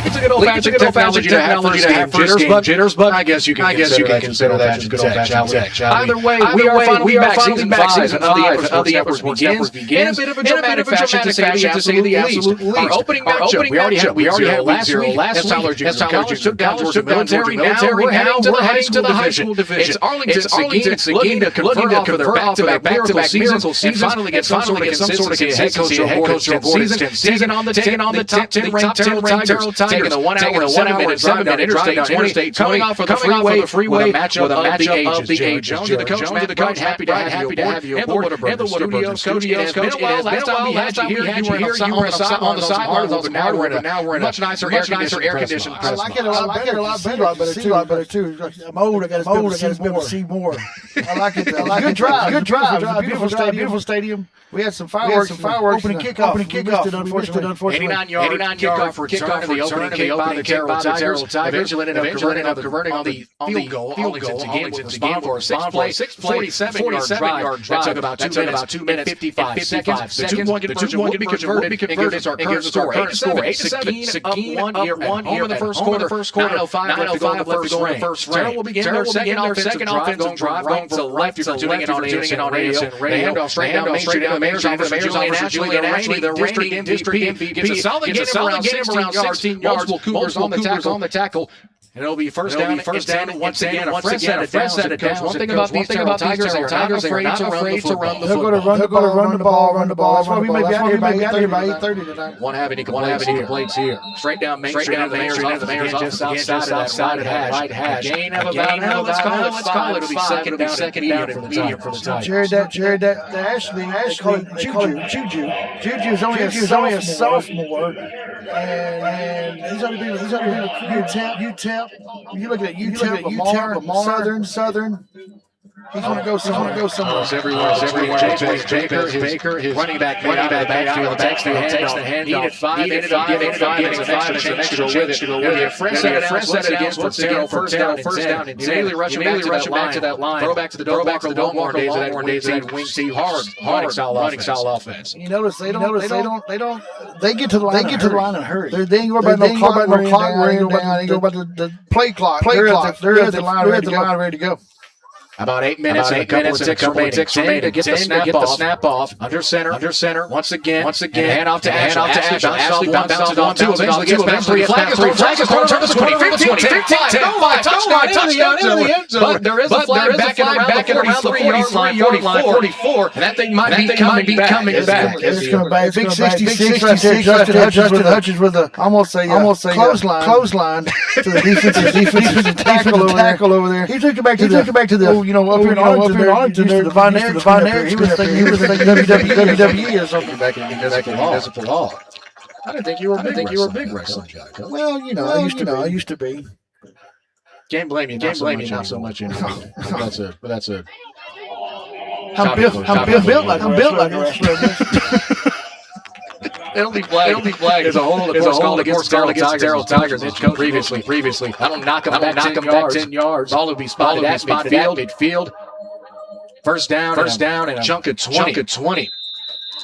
believe it's a good old-fashioned technology to have first game jitters, but I guess you can consider that just good old-fashioned tech. Either way, we are finally back. Season 5 of the Upward Sports Network begins in a bit of a dramatic fashion, to say the absolute least. Our opening matchup, we already had last week. As Tyler College took down towards the military. Now we're heading to the high school division. It's Arlington Seguin looking to convert off of their back-to-back miracle seasons and finally get some sort of consistency head coach season on the top 10 ranked Terrell Tigers, taking a 1 hour and 7 minute drive down Interstate 20, coming off of the freeway with a matchup of the ages. Jones, the coach, happy to have you aboard. And the Woodward Studios. It has been a while. Last time we had you here, you were on the sidelines, but now we're in a much nicer air-conditioned press. I like it a lot better too. I'm old. I got to see more. I like it. Good drive. Beautiful stadium. We had some fireworks. Opening kickoff. Unfortunately. 89-yard kickoff return to the opening by the Terrell Tigers. Eventually ended up converting on the field goal. Arlington Seguin with respond for a 47-yard drive. That took about 2 minutes 55 seconds. The 2-1 will be converted. It gives our current score 8-7. Seguin up 1 here in the first quarter. 9:05 left to go in the first frame. Terrell will begin their second offensive drive going to the left. You're tuning in on ASN Radio. The handoff straight down Main Street. The Mayor's officer, Julian Ashley, the reigning district MVP, gets a solid game around 16 yards. Multiple Cougars on the tackle. And it'll be first down once again. A fresh set of downs. One thing about these Terrell Tigers, they are not afraid to run the football. They're going to run the ball. That's why we may be out here by 8:30 tonight. One having incompletes here. Straight down Main Street into the Mayor's office, just outside of right hash. Gain of about, let's call it. It'll be second down for the Tigers. Jared, Ashley call it Juju. Juju is only a sophomore, and he's only been a UTEP. You look at UTEP, Lamar, Southern. He's going to go somewhere. Everywhere. Baker, his running back backfield, takes the hand. Needed 5, ended up giving 5 an extra with it. It'll be a fresh set against for Terrell. First down. Immediately rushing back to that line. Throw back to the Donmore days of that wing T hard running style offense. You notice they don't. They get to the line and hurry. They ain't going about no clock wearing down. They ain't going about the play clock. They're at the line ready to go. About 8 minutes, a couple of ticks remaining to get the snap off. Under center. Once again. Hand off to Ashley. Bounces off 2. Eventually gets back 3. Flag. Turn the 20. 15, touchdown in the end zone. But there is a flag back around the 40 line, 44. And that thing might be coming back. It's going to be a big 66 right there. Justin Hutchins with a almost a clothesline to the defensive tackle over there. He took it back to the up here in Arlington, the Von Erich. He was thinking WWE or something back in Municipal Hall. I didn't think you were a big wrestling guy. Well, I used to be. Can't blame you. Not so much anymore. But that's a. I'm built like a wrestler. It'll be flagged. There's a hold against Terrell Tigers. It's coached previously. That'll knock him back 10 yards. Ball will be spotted at midfield. First down, and a chunk of 20.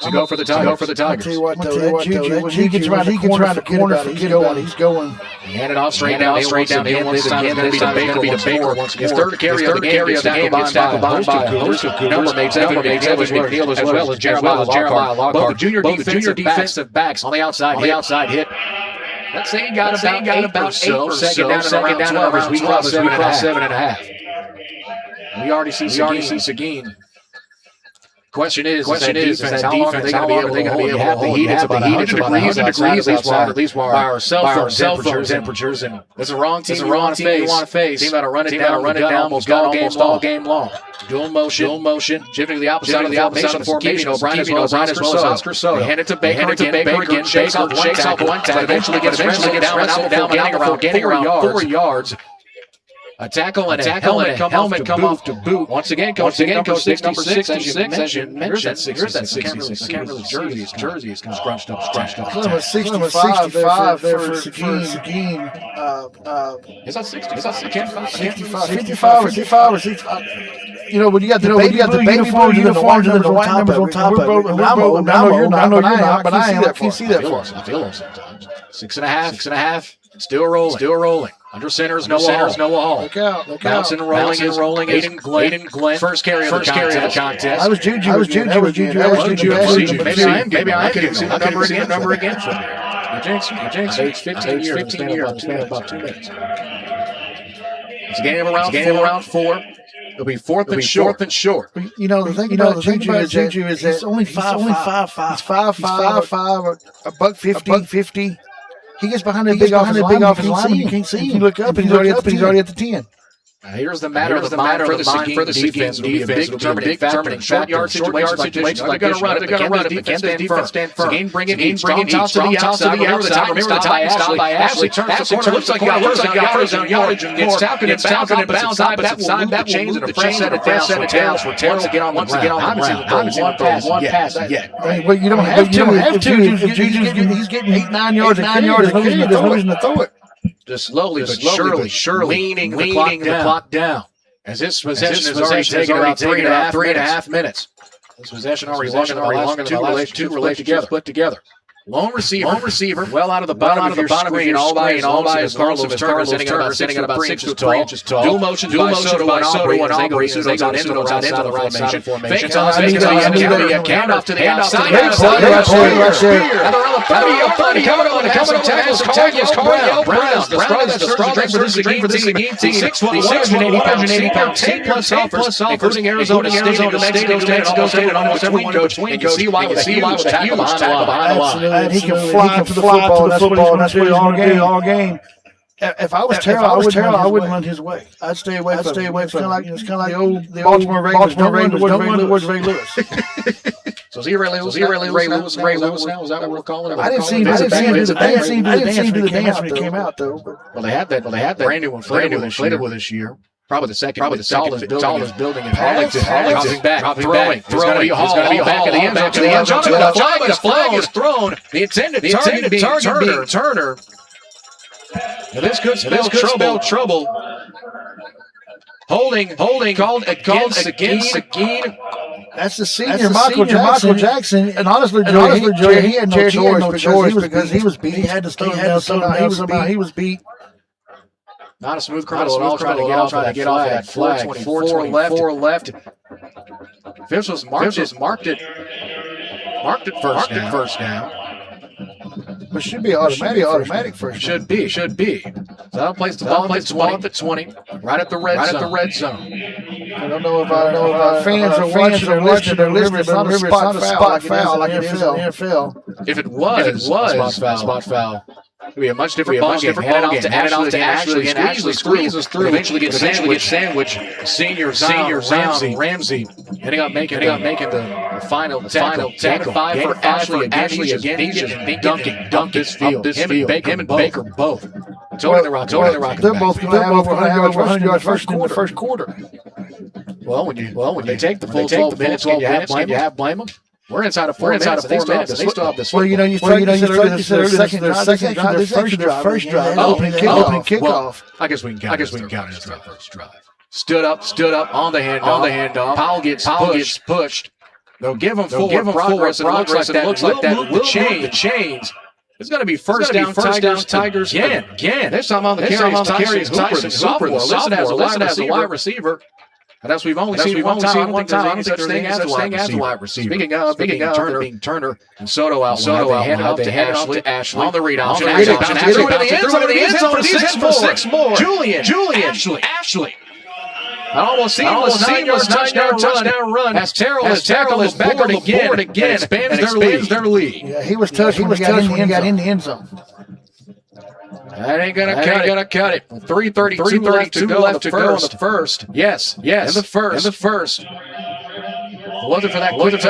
To go for the Tigers. I'll tell you what, though, he gets around the corner, he's going. Hand it off straight down. This time it's going to be the Baker. His third carry of the game gets tackled by a host of Number mates Evan McNeil as well as Jeremiah Lockhart. Both the junior defensive backs on the outside hit. Let's say he got about 8 or so. Second down around 12 as we cross 7.5. We already see Seguin. Question is that defense, how long are they going to be able to have the heat? It's about 100 degrees at least by our cell phone temperatures. And it's a wrong team you want to face. Team got to run it down almost all game long. Dual motion, shifting to the opposite side of the formation. O'Brien as well as Oscar Soto. They hand it to Baker again. Shakes off one tackle. Eventually gets down, gaining around 4 yards. A tackle and a helmet come off to boot. Once again, Coach, number 66, as you mentioned. Here's that 66. I can't really jersey is kind of scrunched up. Number 65 there for Seguin. Is that 60? Is that 55 or 65? You know, when you got the baby blue uniforms and the white numbers on top of it. I know you're not, but I am. I can see that for us. I feel them sometimes. 6.5. Still rolling. Under center is Noah Hall. Look out. Bouncing and rolling Aiden Glenn. First carry of the contest. I was Juju. Maybe I am getting the number again from you. Age 15 years. About 2 minutes. It's a game around 4. It'll be fourth and short. You know, the thing about Juju is that he's only 5'5". He's 5'5", $150. He gets behind that big offensive line. You can't see him. You look up and he's already at the 10. Here's the matter of the mind for the defense. It'll be a big determining factor. Short yard situations like this. They're going to run it. The defense stand firm. Seguin bringing heat. Strong toss to the outside. Remember the time. Stop by Ashley. Turns the corner. Looks like yards on yardage. And gets tackled and bounds. That will move the chains and a fresh set of downs for Terrell to get on the ground. I haven't seen one pass yet. Well, you don't have to. He's getting 8-9 yards. There's no reason to throw it. Just slowly but surely leaning the clock down. As this possession has already taken about 3.5 minutes. This possession already longer than the last two relationships put together. Lone receiver, well out of the bottom of your screen, all by his Carlos Turner, sitting at about 6 inches tall. Dual motions by Soto and Aubrey as they go into the right side of formation. Fakes on the handoff to the outside. Coming on, tackles Cardio Brown. The strongest for the Seguin team. 6'1", 10+ offers, including Arizona State, New Mexico State, and almost every coach. And you see why he was tackled behind the line. And he can fly to the football, and that's what he's going to do all game. If I was Terrell, I wouldn't run his way. I'd stay away from him. It's kind of like the old Baltimore Ravens. Don't run towards Ray Lewis. So is he Ray Lewis now? Is that what we're calling him? I didn't see him do the dance when he came out, though. Well, they had that brand new inflatable this year. Probably the second tallest building in Arlington. Dropping back, throwing. It's going to be Hall back of the end zone to the end zone. The flag is thrown. The intended target being Turner. Now this could spell trouble. Holding called against Seguin. That's the senior Michael Jackson. And honestly, Joey, he had no choice because he was beat. He had to slow down somehow. He was beat. Not a smooth criminal at all trying to get off of that flag. 4 left. Officials marked it first down. But should be automatic first. Should be. So that'll place the ball at the 20, right at the red zone. I don't know if our fans are watching or listening. It's not a spot foul like it is in the NFL. If it was a spot foul. It'd be a much different ball game. Hand off to Ashley, and Ashley squeezes through. Eventually gets sandwich. Senior Ramsey ending up making the final tackle. 5 for Ashley again. He's just dunking this field. Him and Baker both. Toting the rock. They're both going to have over 100 yards in the first quarter. Well, when they take the full 12 minutes, can you have blame them? We're inside of 4 minutes. They still have this. Well, you said their second drive. Their first drive. Opening kickoff. I guess we can count it as their first drive. Stood up on the handoff. Powell gets pushed. They'll give him forward progress. It looks like that with the chains. It's going to be first down Tigers again. This time on the carry is Tyson Hooper. Listed as a wide receiver. But as we've only seen one time, I don't think there's any such thing as a wide receiver. Speaking of being Turner and Soto out. They handed off to Ashley on the read option. Ashley threw it in the end zone for 6 more. Julian, Ashley. An almost seamless 9-yard touchdown run as Terrell is tackled back on the board again and expands their lead. Yeah, he was touched when he got in the end zone. That ain't gonna cut it. 3:32 left to go in the first. Yes. In the first. Looking for that quick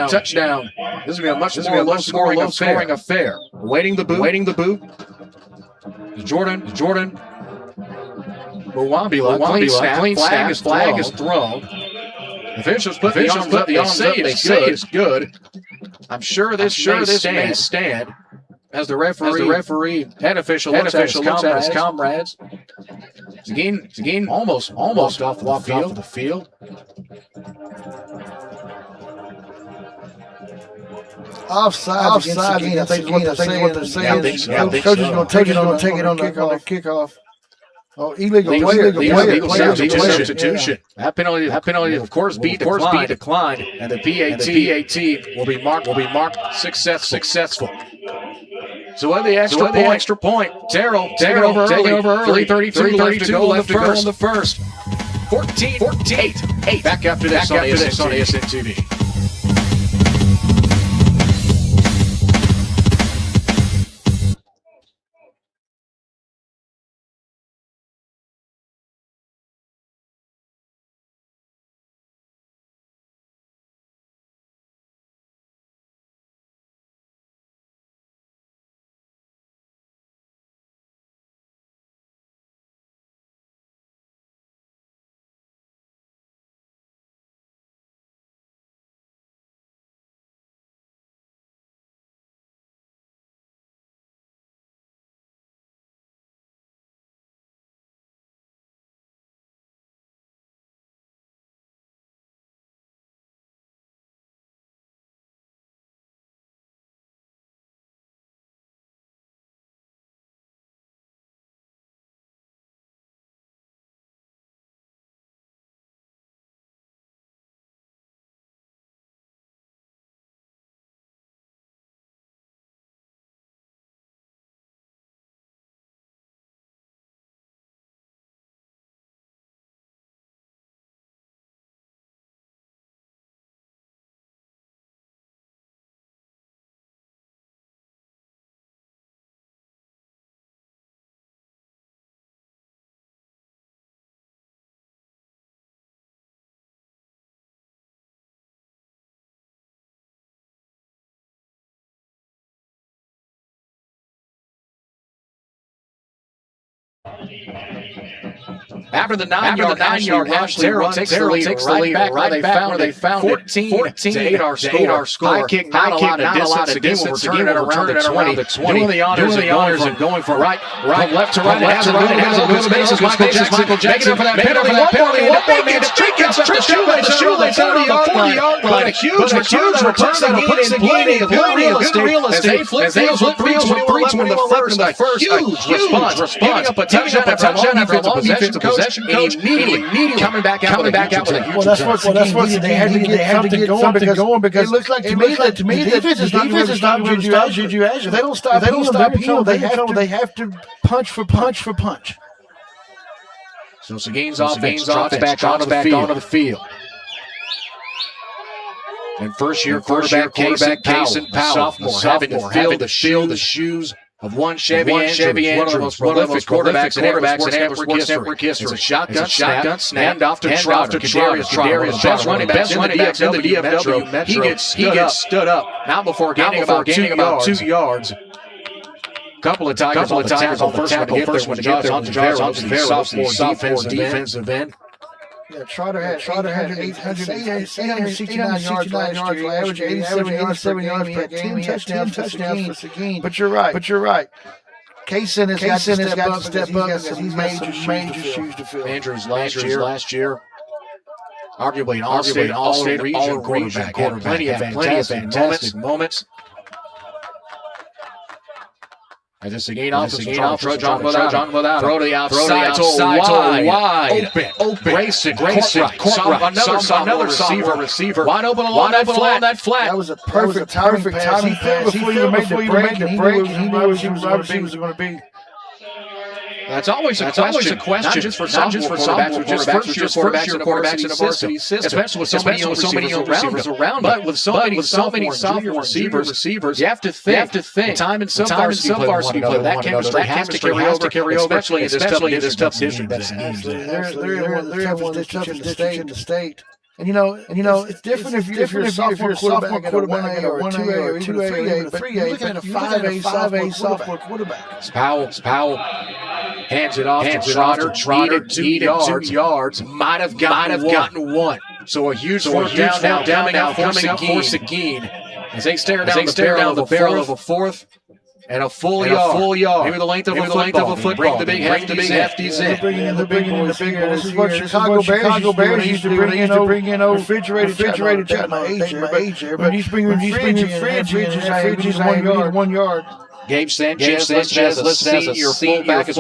touchdown. This will be a much more low-scoring affair. Waiting the boot. Jordan. Mwambila, clean snap. Flag is thrown. Officials put the arms up. They say it's good. I'm sure this may stand. As the referee, head official looks at his comrades. Seguin almost off the field. Offside again. I think what they're saying. Coach is going to take it on the kickoff. Oh, illegal player substitution. That penalty, of course, be declined, and the PAT will be marked successful. So at the extra point, Terrell taking over early. 3:32 left to go in the first. 14-8. Back after this on ASN TV. After the 9-yard rush, Terrell takes the lead right back where they found 14-8 our score. High kick, not a lot of distance. Again, we'll return it around the 20. Doing the honors and going for right, left to right. Has a good spaces. Michael Jackson for that penalty. One more man gets up the shoelace out of the yard line. A huge return that'll put Seguin in good real estate as they flip fields with the first. Huge response. Giving up a touchdown after a long defensive possession. Immediately coming back out with a huge return. They had to get something going because it looks like to me the defense is not going to stop Juju Azure. They don't stop him. They have to punch for punch. So Seguin's offense drops back onto the field. And first-year quarterback Casey Powell, having to fill the shoes of one Chevy Andrews, one of the most prolific quarterbacks in Network history. It's a shotgun snap off to Trotter. Kadarius, best running backs in the DFW Metro. He gets stood up. Now before gaining about 2 yards. Couple of Tigers on the tackle. First one to get there onto the sophomore defensive end. Yeah, Trotter had 869 yards last year, average 87 yards per game. He had 10 touchdowns for Seguin. But you're right. Kaysen has got to step up because he's major shoes to fill. Andrews last year. Arguably an all-state region quarterback. Had plenty of fantastic moments. As a Seguin offense, trudge on without. Throw to the outside to wide. Open. Grayson, another receiver. Wide open along that flat. That was a perfect timing pass. He fell before you made the break, and he knew where she was going to be. That's always a question, not just for sophomore quarterbacks, but just first-year quarterbacks in a varsity system, especially with so many young receivers around. But with so many sophomore receivers, you have to think. Time in some varsity play, that chemistry has to carry over, especially in this tough district. They're one of the toughest districts in the state. And you know, it's different if you're a sophomore quarterback or a 1A or a 2A or even a 3A, but you're looking at a 5A sophomore quarterback. Powell hands it off to Trotter. 2 yards. Might have gotten one. So a huge fourth down now coming out for Seguin. As they stare down the barrel of a fourth. And a full yard. Maybe the length of a football. Bring the big hefties in. The bigger. This is what Chicago Bears used to bring in refrigerated chat. My age here, but he's bringing fridges 1 yard. Gabe Sanchez listed as a fullback as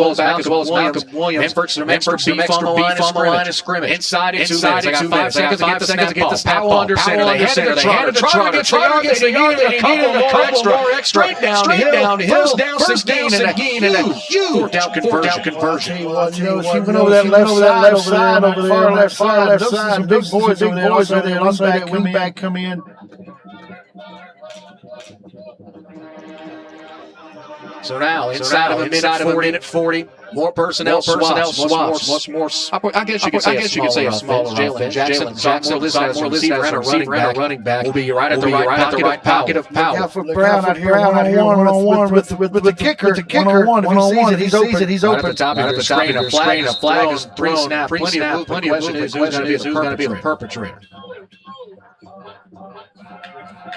well as Malcolm Williams. For some extra beef on the line of scrimmage. Inside it 2 minutes. I got 5 seconds to get the ball. Powell under center. They handed the Trotter. Trotter gets the yard. They needed a couple more extra. Straight down the hill. First down, Seguin, and a huge fourth down conversion. He went over that left side, far left side. Some big boys over there. Also that wingback come in. So now, inside of a minute 40, more personnel swaps. Much more. I guess you could say a smaller offense. Jalen Jackson listed as a receiver and a running back. Will be right at the right pocket of Powell. Yeah, for Brown out here, one-on-one with the kicker. One-on-one. If he sees it, he's open. At the top of the screen, a flag is thrown. Plenty of question is who's going to be the perpetrator.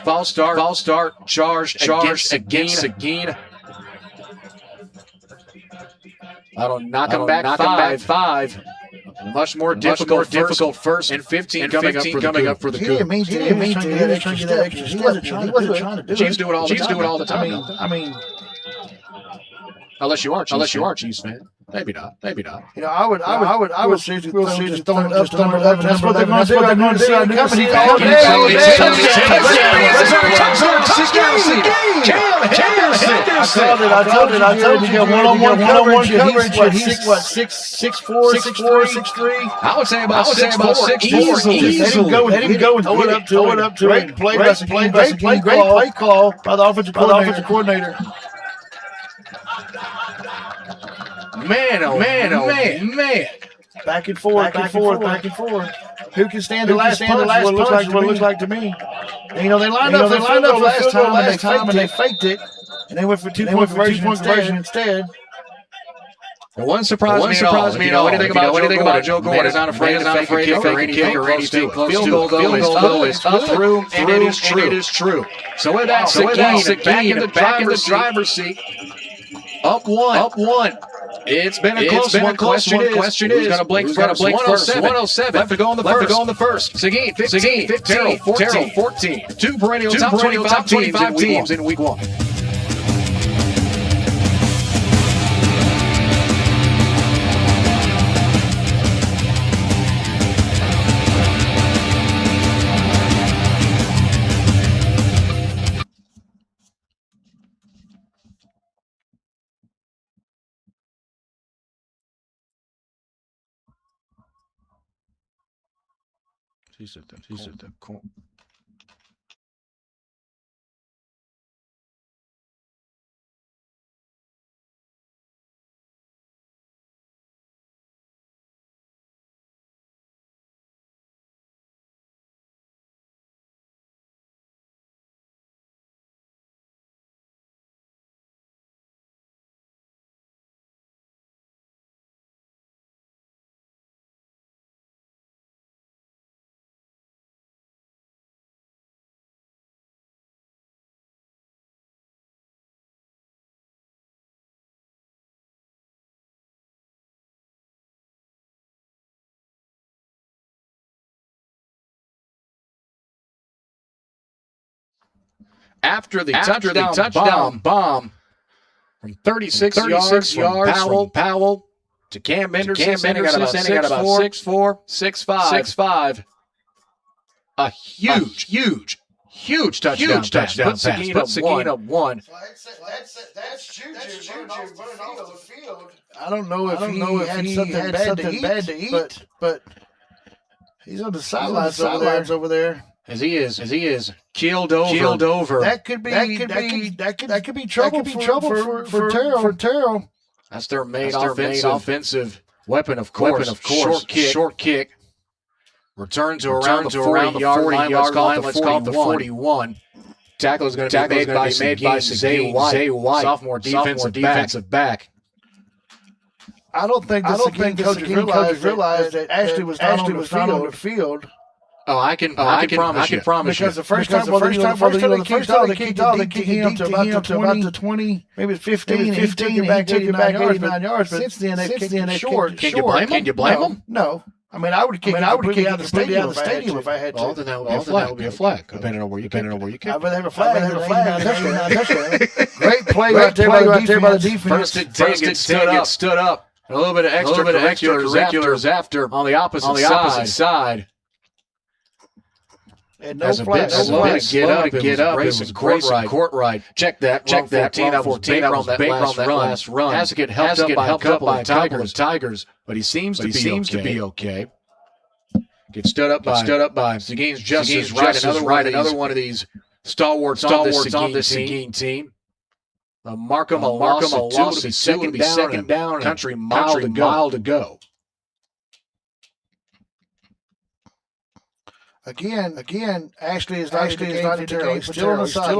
False start, charge against Seguin. That'll knock him back 5. Much more difficult first and 15 coming up for the Cougs. He wasn't trying to do it. Chiefs do it all the time. I mean, unless you are Chiefs fan. Maybe not. You know, I would seriously just throwing it up to number 11. That's what they're going to do. They're going to see it coming. I told you. One-on-one coverage. He's what, 6'4", 6'3". I would say about 6'4". Easily. Let him go and throw it up to him. Great play call by the offensive coordinator. Man. Back and forth. Who can stand the last punch? What it looks like to me. And, you know, they lined up last time and they faked it. And they went for two-point conversion instead. The one surprised me at all. Anything about Joe Gordon is not afraid to fake a kick or anything close to it. Field goal is up, through, and it is true. So with that, Seguin back in the driver's seat. Up one. It's been a close one. Question is, who's going to blink first? 107. Left to go in the first. Seguin, 15. Terrell, 14. Two perennial top 25 teams in week 1. He's at the corner. After the touchdown bomb from 36 yards from Powell to Cam Henderson, standing at about 6'4", 6'5". A huge touchdown pass. Put Seguin up 1. That's Juju running off the field. I don't know if he had something bad to eat, but he's on the sidelines over there. As he is keeled over. That could be trouble for Terrell. That's their main offensive weapon, of course. Short kick. Return to around the 40-yard line. Let's call it the 41. Tackle is going to be made by Zay White, sophomore defensive back. I don't think the coaches realized that Ashley was not on the field. Oh, I can promise you. Because the first time they kicked off, they kicked him to about the 20, maybe 15, and he took it back 89 yards. But since then, they've kicked it short. Can you blame him? No. I mean, I would kick it out of the stadium if I had to. Well, then that would be a flag. Depending on where you kick. I'd rather have a flag. Great play right there by the defense. First it stood up. A little bit of extracurriculars after on the opposite side. And no flag. Slow to get up. It was court right. Check that. 14. That was Baker on that last run. Has to get helped up by a couple of Tigers, but he seems to be okay. Get stood up by Seguin's Justice right. Another one of these stalwarts on this Seguin team. Markham a loss to be second down. Country mile to go. Again, Ashley is not in the game. Still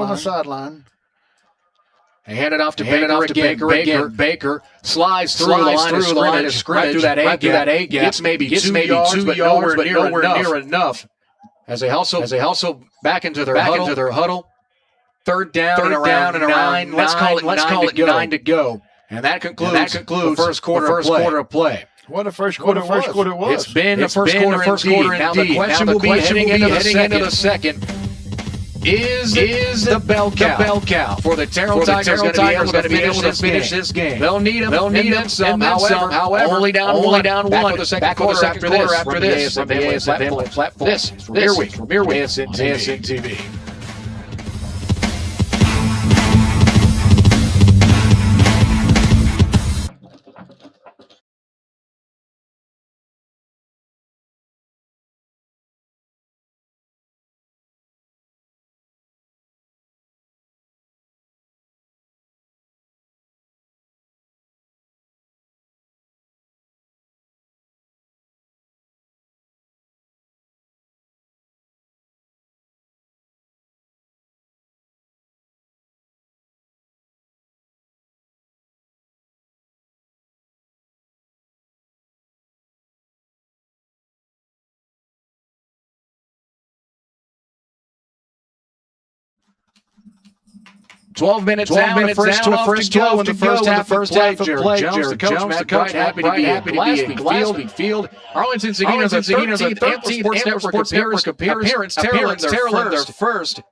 on the sideline. They hand it off to Baker. Baker slides through the line of scrimmage, right through that A gap. Gets maybe 2 yards, but nowhere near enough. As they hustle back into their huddle. Third down and around 9. Let's call it 9 to go. And that concludes the first quarter of play. What a first quarter was. It's been the first quarter indeed. Now the question will be heading into the second. Is the bell cow for the Terrell Tigers going to be able to finish this game? They'll need them and some. However, only down one. Back for the second quarter after this. From the ASFB platform. This is from Earweek, ASN TV. Twelve minutes down, the first to go in the first half of play. Jones, the coach, happy to be in field. Arlington Seguin has a 13th Sports Network appearance. Terrell in their first.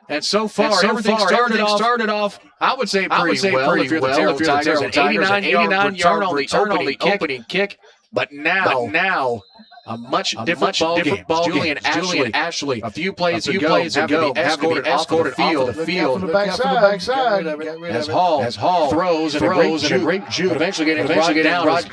And so far, everything started off, I would say pretty well. If you're the Terrell Tigers, an 89-yard return on the opening kick. But now, a much different ball game. Julian Ashley, a few plays ago, have to be escorted off the field. From the backside. As Hall throws and a great juke. Eventually getting down as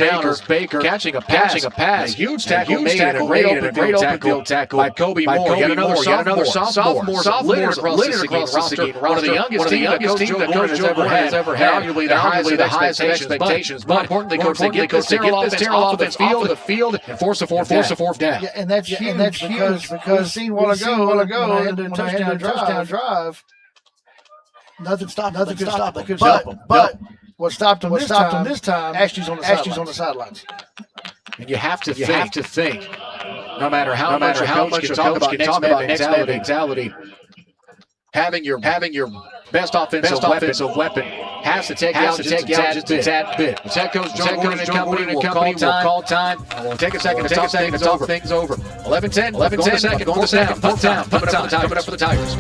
Baker catching a pass. A huge tackle made and a great open field tackle by Kobe Moore. Yet another sophomore littered across the Seguin roster. One of the youngest teams that Coach Joe has ever had. Arguably the highest expectations. But more importantly, Coach, they get this Terrell offense off the field and force a fourth down. Yeah, and that's huge because seen while ago in the touchdown drive, nothing stopped. They couldn't stop them. But what stopped them this time? Ashley's on the sidelines. And you have to think. No matter how much a coach can talk about next man mentality, having your best offensive weapon has to take you out just a tad bit. The head coach Joe Gordon and company will call time. We'll take a second to talk things over. 11-10, going to second, punt time, coming up for the Tigers.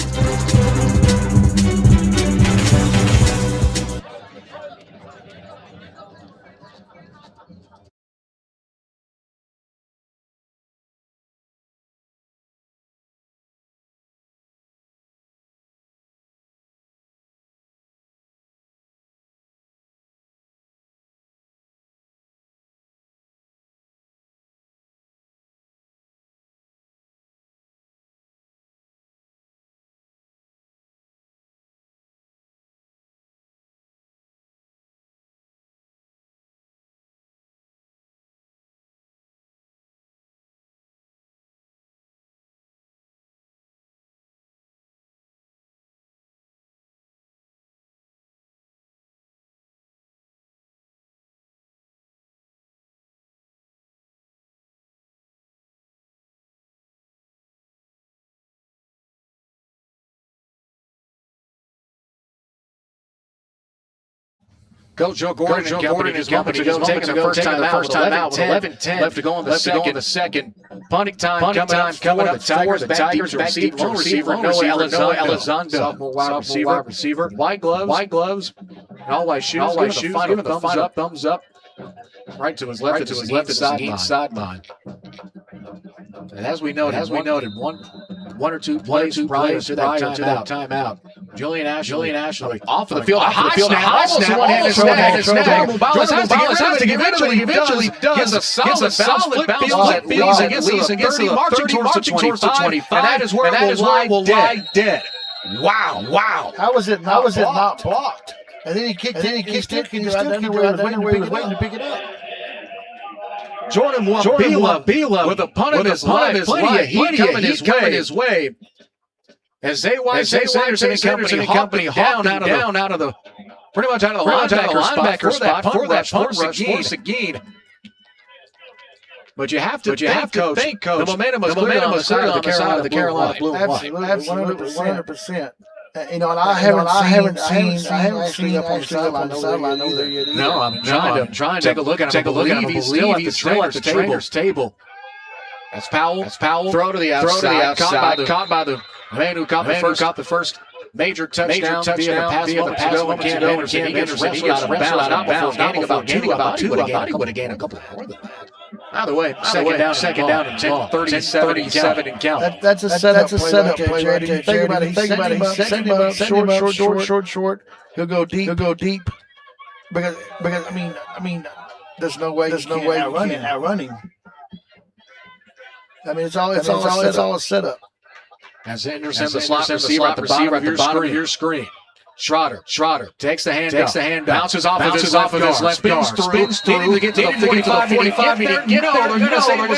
Coach Joe Gordon and company just moments ago taking the first time out with 11-10 left to go on the second. Punting time coming up. The Tigers receive one receiver, Noah Elizondo, sophomore wide receiver. White gloves, all white shoes, giving the thumbs up. Right to his left, at the sideline. And as we noted, one or two plays prior to that timeout. Julian Ashley off of the field, high snap, one-handed snag. Bowles has to eventually gets a solid bounce, leads against the 30, marching towards the 25, and that is where it will lie dead. Wow. How was it not blocked? And then he kicked it, and he still where he was waiting to pick it up. Jordan Wabila with a punt of his life, plenty of heat coming his way. As Zay Sanderson and company hawking down out of the linebacker spot for that punt rush for Seguin. But you have to think, Coach, the momentum was clear on the side of the Carolina Blue and White. Absolutely, 100%. And I haven't seen up on the sideline either yet. No, I'm trying to take a look at him. I believe he's still at the trainer's table. That's Powell. Throw to the outside. Caught by the man who caught the first major touchdown via the pass moment to go. He got a bounce not before gaining about two. I thought he would have gained a couple more than that. Either way, second down and 10, 37 and count. That's a setup play. Jared. Think about it. He's setting him up short. He'll go deep. Because I mean, there's no way you can't outrun him. I mean, it's all a setup. As Henderson, the slot receiver at the bottom of your screen. Schroeder takes the handoff, bounces off of his left guard, spins through to get to the 45. Get there, they're going to say it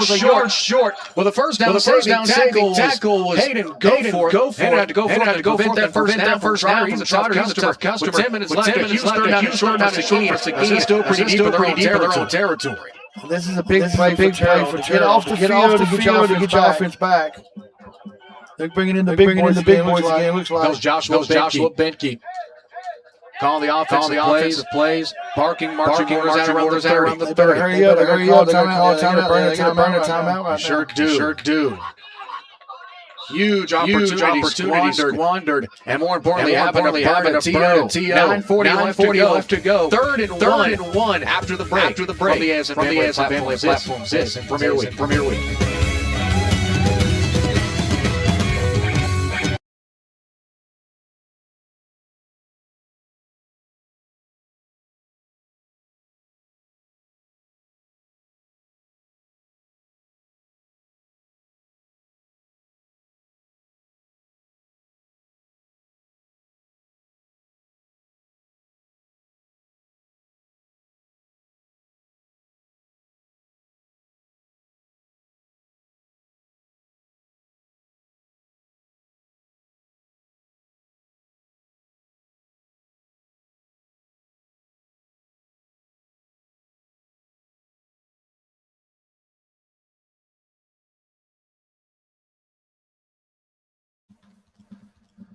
was a yard short. Well, the first down tackle was Hayden. Go for it. Hayden had to go for it. That first down. He's a tough customer. With 10 minutes left, a huge third down for Seguin. Seguin's still pretty deep in their own territory. This is a big play for Terrell. Get off the field to get your offense back. They're bringing in the big boys again. Looks like. That was Joshua Benke. Calling the offensive plays. Barking orders out around the 30. Better hurry up. Call timeout right now. Sure do. Huge opportunity squandered. And more importantly, having a TO. 9:40 left to go. Third and one after the break. From the HSFB platforms. This and Premier Week.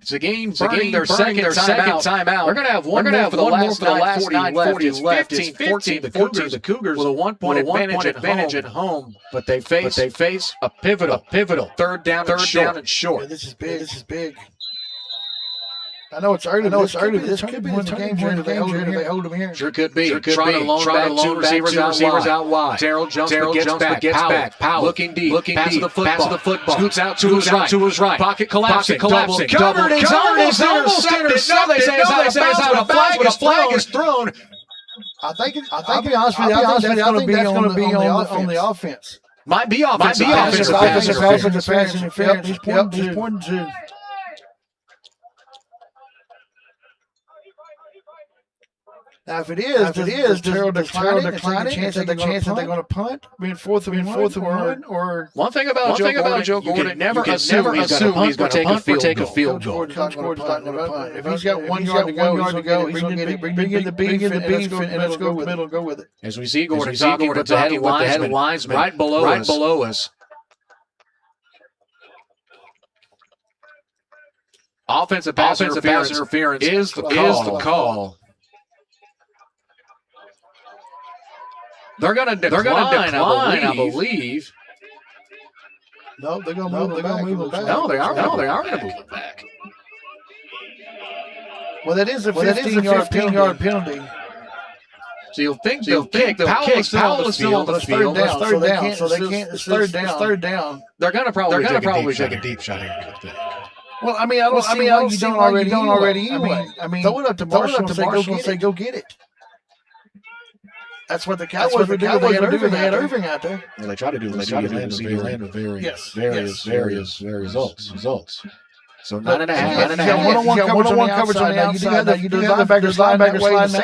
Seguin their second timeout. We're going to have one more for the last 9:40 left. It's 15-14. The Cougars with a 1-point advantage at home. But they face a pivotal third down and short. Yeah, this is big. I know it's early. This could be the game where they hold them here. Sure could be. Trying to loan back two receivers out wide. Terrell jumps but gets back. Powell looking deep. Passes the football. Scoots out to his right. Pocket collapsing. Double. Covered. It's almost intercepted. No, they say it's out of bounds, but a flag is thrown. I think I'll be honest with you. I think that's going to be on the offense. Might be offensive pass interference. He's pointing to. Now, if it is, Terrell decline it, a chance that they're going to punt, being fourth and one, or one thing about Joe Gordon, you can never assume he's going to take a field goal. Coach Gordon's not going to punt. If he's got 1 yard to go, he's going to bring in the beef, and let's go with it. As we see Gordon talking with the head of linesman right below us. Offensive pass interference is the call. They're going to decline, I believe. No, they're going to move it back. No, they are going to move it back. Well, that is a 15-yard penalty. So you'll think Powell is still on the field. Third down. So they can't. It's third down. They're going to probably take a deep shot here. Well, I mean, I don't see why you don't already anyway. I mean, throw it up to Marshall and say, go get it. That's what the Cowboys were doing. They had Irving out there. Well, they try to do land with various results. So 9.5. One-on-one coverage on the outside. You do linebackers slide that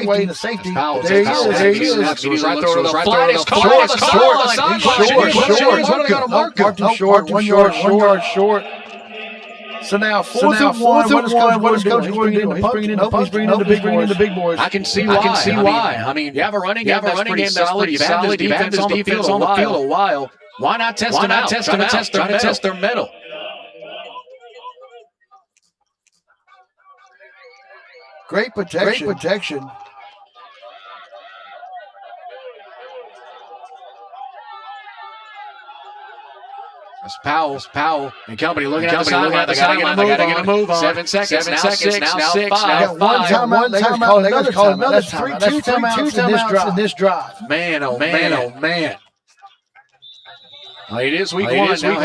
way, the safety. There he is. Right there. The flat is caught. What are they going to mark him? Short. 1 yard short. So now fourth and one. What is Coach Gordon doing? He's bringing in the big boys. I can see why. I mean, you have a running game that's solid. You've had this defense on the field a while. Why not test them out? Try to test their mettle. Great protection. It's Powell and company looking at the sideline. They got to get a move on. 7 seconds. Now 6. Now 5. One timeout. They got call another time. Two timeouts in this drive. Man, oh man. Well, it is week one. Now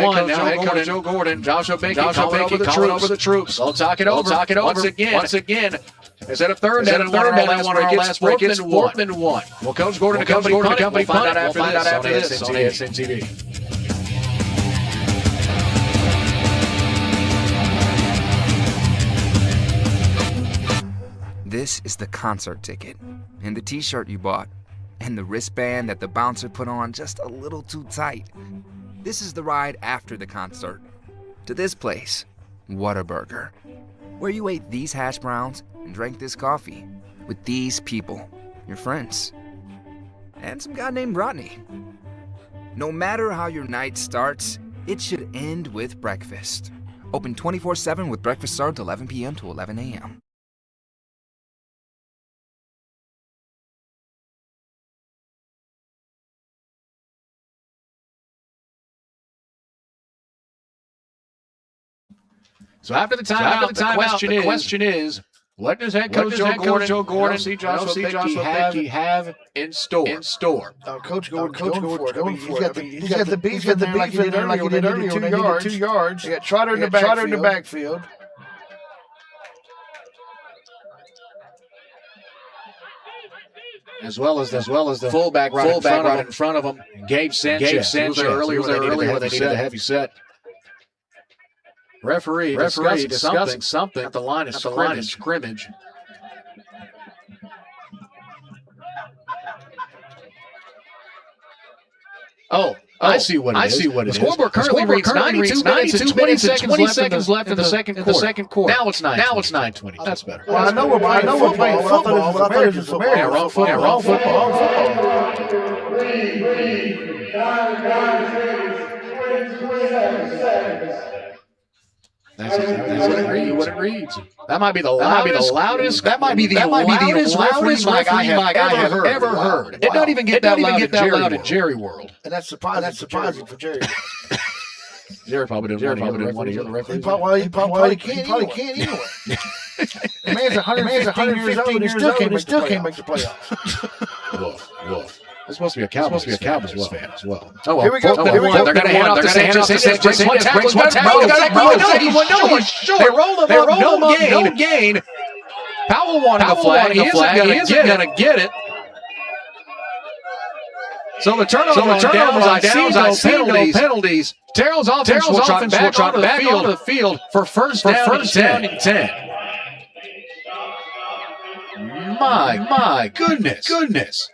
head coach Joe Gordon. Joshua Binky calling over the troops. They'll talk it over. Once again. Is that a third down? They want our last break. It's 4th and 1. Well, Coach Gordon, company find out after this on ASN TV. This is the concert ticket, and the t-shirt you bought, and the wristband that the bouncer put on just a little too tight. This is the ride after the concert. To this place, Whataburger, where you ate these hash browns and drank this coffee with these people, your friends, and some guy named Rodney. No matter how your night starts, it should end with breakfast. Open 24/7 with breakfast served 11 p.m. to 11 a.m. So after the timeout, the question is, what does head coach Joe Gordon see Joshua Binky have in store? Coach Gordon for it. He's got the beef in there like he did earlier. 2 yards. He got Trotter in the backfield. As well as the fullback right in front of him, Gabe Sanchez. Earlier where they needed a heavy set. Referee discussing something at the line of scrimmage. Oh, I see what it is. The scoreboard currently reads 92 minutes and 20 seconds left in the second quarter. Now it's 9:20. That's better. Well, I know we're playing football, but I thought it was American. Wrong football. That's exactly what it reads. That might be the loudest. That might be the loudest referee mic I have ever heard. It don't even get that loud at Jerry World. And that's surprising for Jerry. Jerry probably didn't want to hear the referee. He probably can't anyway. The man's 115 years old and still can't make the playoffs. Woof. It's supposed to be a Cowboys fan as well. Oh, well. Here we go. They're going to hand off to Sanchez. One tackle. They roll him up. No gain. Powell wanting a flag. He isn't going to get it. So the turnover on downs, I see no penalties. Terrell's offense will trot back onto the field for first down and 10. My goodness.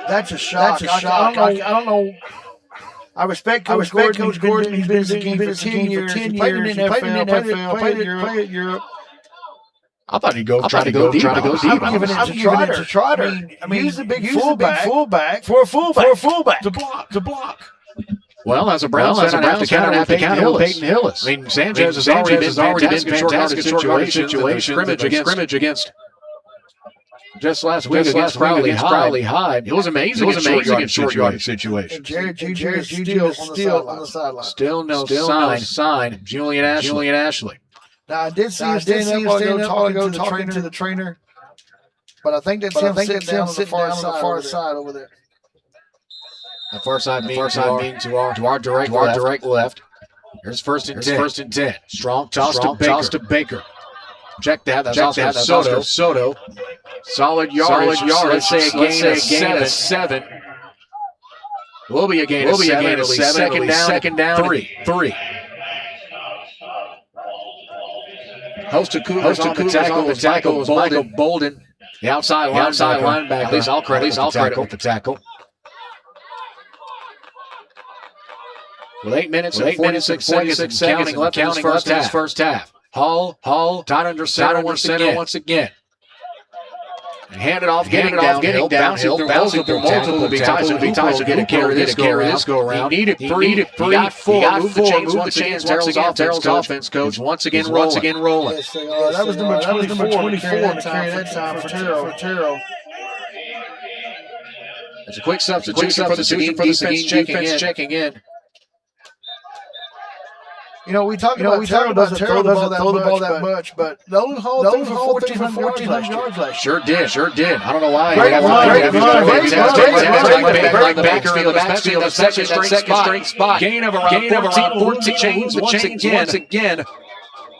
That's a shock. I don't know. I respect Coach Gordon. He's been in the game for 10 years. He played in the NFL, played in Europe. I thought he'd try to go deep. I'm giving it to Trotter. I mean, he's a big fullback for a fullback to block. Well, as a Browns fan, I have to counter with Peyton Hillis. I mean, Sanchez has already been fantastic in short-handed situations. Scrimmage against. just last week against Crowley High. It was amazing. It was amazing in short yardage situation. Jared Juju is still on the sideline. Still no sign. Julian Ashley. Now I did see him stand up talking to the trainer, but I think that's him sitting down on the far side over there. The far side means to our direct left. Here's first and 10. Strong toss to Baker. Check that. That's also Soto. Solid yardage. Let's say a gain of 7. Will be a gain of 7. Second down. 3. Host to Cougars on the tackle. Michael Bolden. The outside linebacker. At least I'll credit the tackle. With 8 minutes and 46 seconds left in his first half. Hall, tight under center once again. And hand it off, getting downhill, bouncing through multiple times. It'll be times to get a carry this go around. He needed 3. He got 4. Move the chains. Terrell's offense coach once again rolling. Yes, that was number 24 to carry that time for Terrell. It's a quick substitution for the Seguin defense checking in. You know, we talk about Terrell doesn't throw the ball that much, but Nolan Hall threw for 1,400 yards last year. Sure did. I don't know why. Great Backfield, the second straight spot. Gain of around 14 chains once again.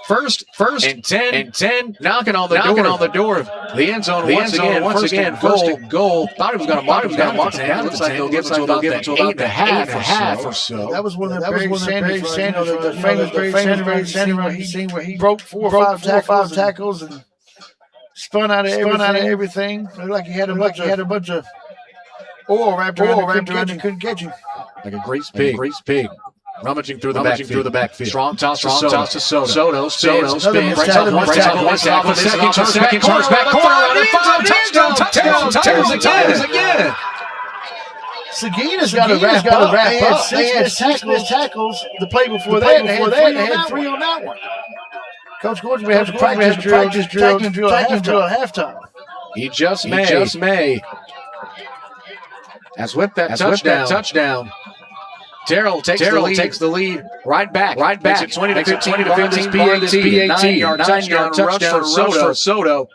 First and 10, knocking on the door of the end zone once again. First and goal. Thought he was going to mark him down. Looks like they'll give it to about 8.5 or so. That was one of the Barry Sanders, the famous Barry Sanders where he broke 4 or 5 tackles and spun out of everything. Looked like he had a bunch of oil wrapped around him, couldn't catch him. Like a grease pig. Rummaging through the backfield. Strong toss to Soto. Spins. One tackle. Second turns back corner. Touchdown again. Seguin has got to wrap up. They had 6 tackles the play before that, and they had 3 on that one. Coach Gordon, we have to practice drill at halftime. He just may. Has whipped that touchdown. Terrell takes the lead. Right back. Makes it 20 to 15 to this PAT. 9-yard touchdown rush for Soto.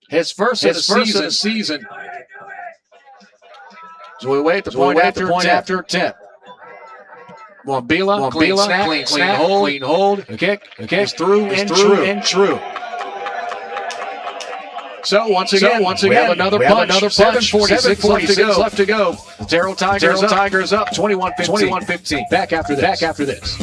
His first of the season. So we wait the point after 10. Wambila, clean hold. The kick is through and true. So once again, we have another punch. 7:46 left to go. The Terrell Tigers up 21-15. Back after this.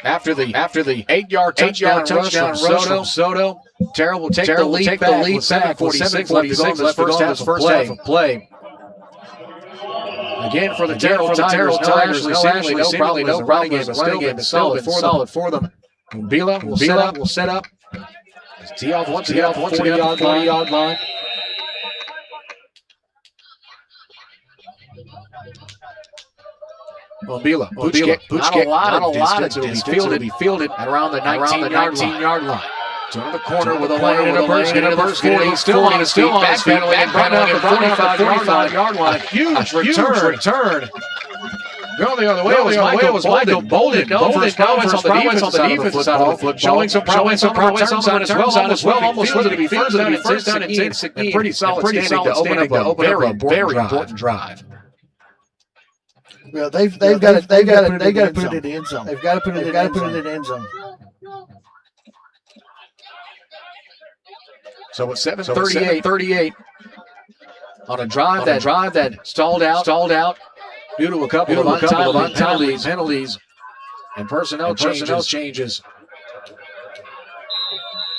After the 8-yard touchdown rush from Soto, Terrell will take the lead back with 7:46 left to go in this first half of play. Again for the Terrell Tigers, no running game, but still been solid for them. Wambila will set up. Tee off once again, 40-yard line. Wambila, not a lot of distance. It'll be fielded at around the 19-yard line. To the corner with a lane and a burst. He's still on his feet. Backpedaling and running up the 45-yard line. A huge return. Going the other way was Michael Bolden. No first comments on the defensive side of the football. Showing some prowess on as well. Almost flipped to be first down and Seguin. Pretty solid standing to open up a very important drive. Well, they've got to put it in the end zone. They've got to put it in the end zone. So it's 7:38 on a drive that stalled out due to a couple of untimely penalties and personnel changes.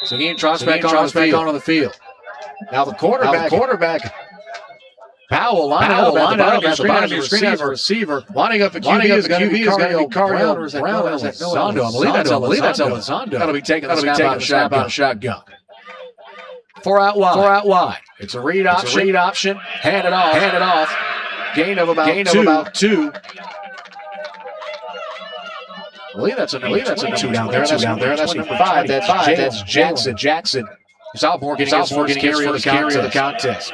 Seguin trots back onto the field. Now the quarterback. Powell lining up at the bottom of your screen as a receiver. Lining up the QB is going to be Cardinal Brown. Or is that Elizondo? I believe that's Elizondo. That'll be taking the snap out of shotgun. Four out wide. It's a read option. Hand it off. Gain of about two. I believe that's a number two down there. That's number 5. That's Jackson. Sophomore getting his first carry of the contest.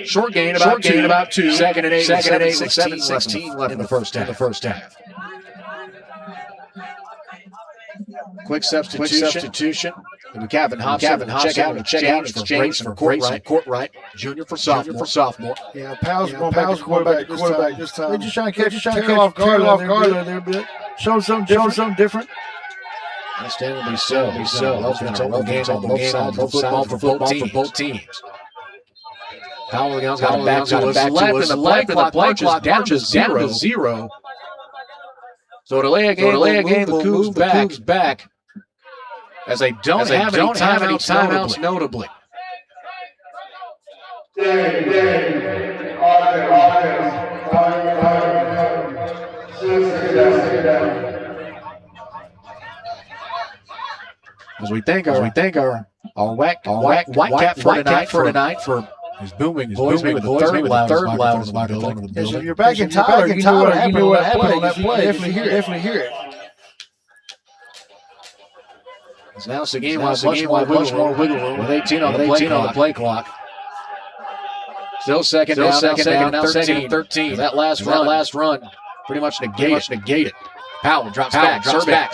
Short gain about two. Second and 8, 7:16 left in the first half. Quick substitution. Kevin Hobson check out James for court right. Junior for sophomore. Yeah, Powell's quarterback this time. They're just trying to catch off guard a little bit. Show something different. Understandably so. It's a rough game on both sides of football for both teams. Powell got it back to us left, and the play clock is down to 0. So to lay a game, the Cougs back as they don't have any timeouts notably. As we thank our white cap for tonight for his booming voice, maybe the third loudest microphone. If you're back in Tyler, you know what happened on that play. Definitely hear it. It's now Seguin with more wiggle room with 18 on the play clock. Still second down, 13. That last run pretty much negated. Powell drops back.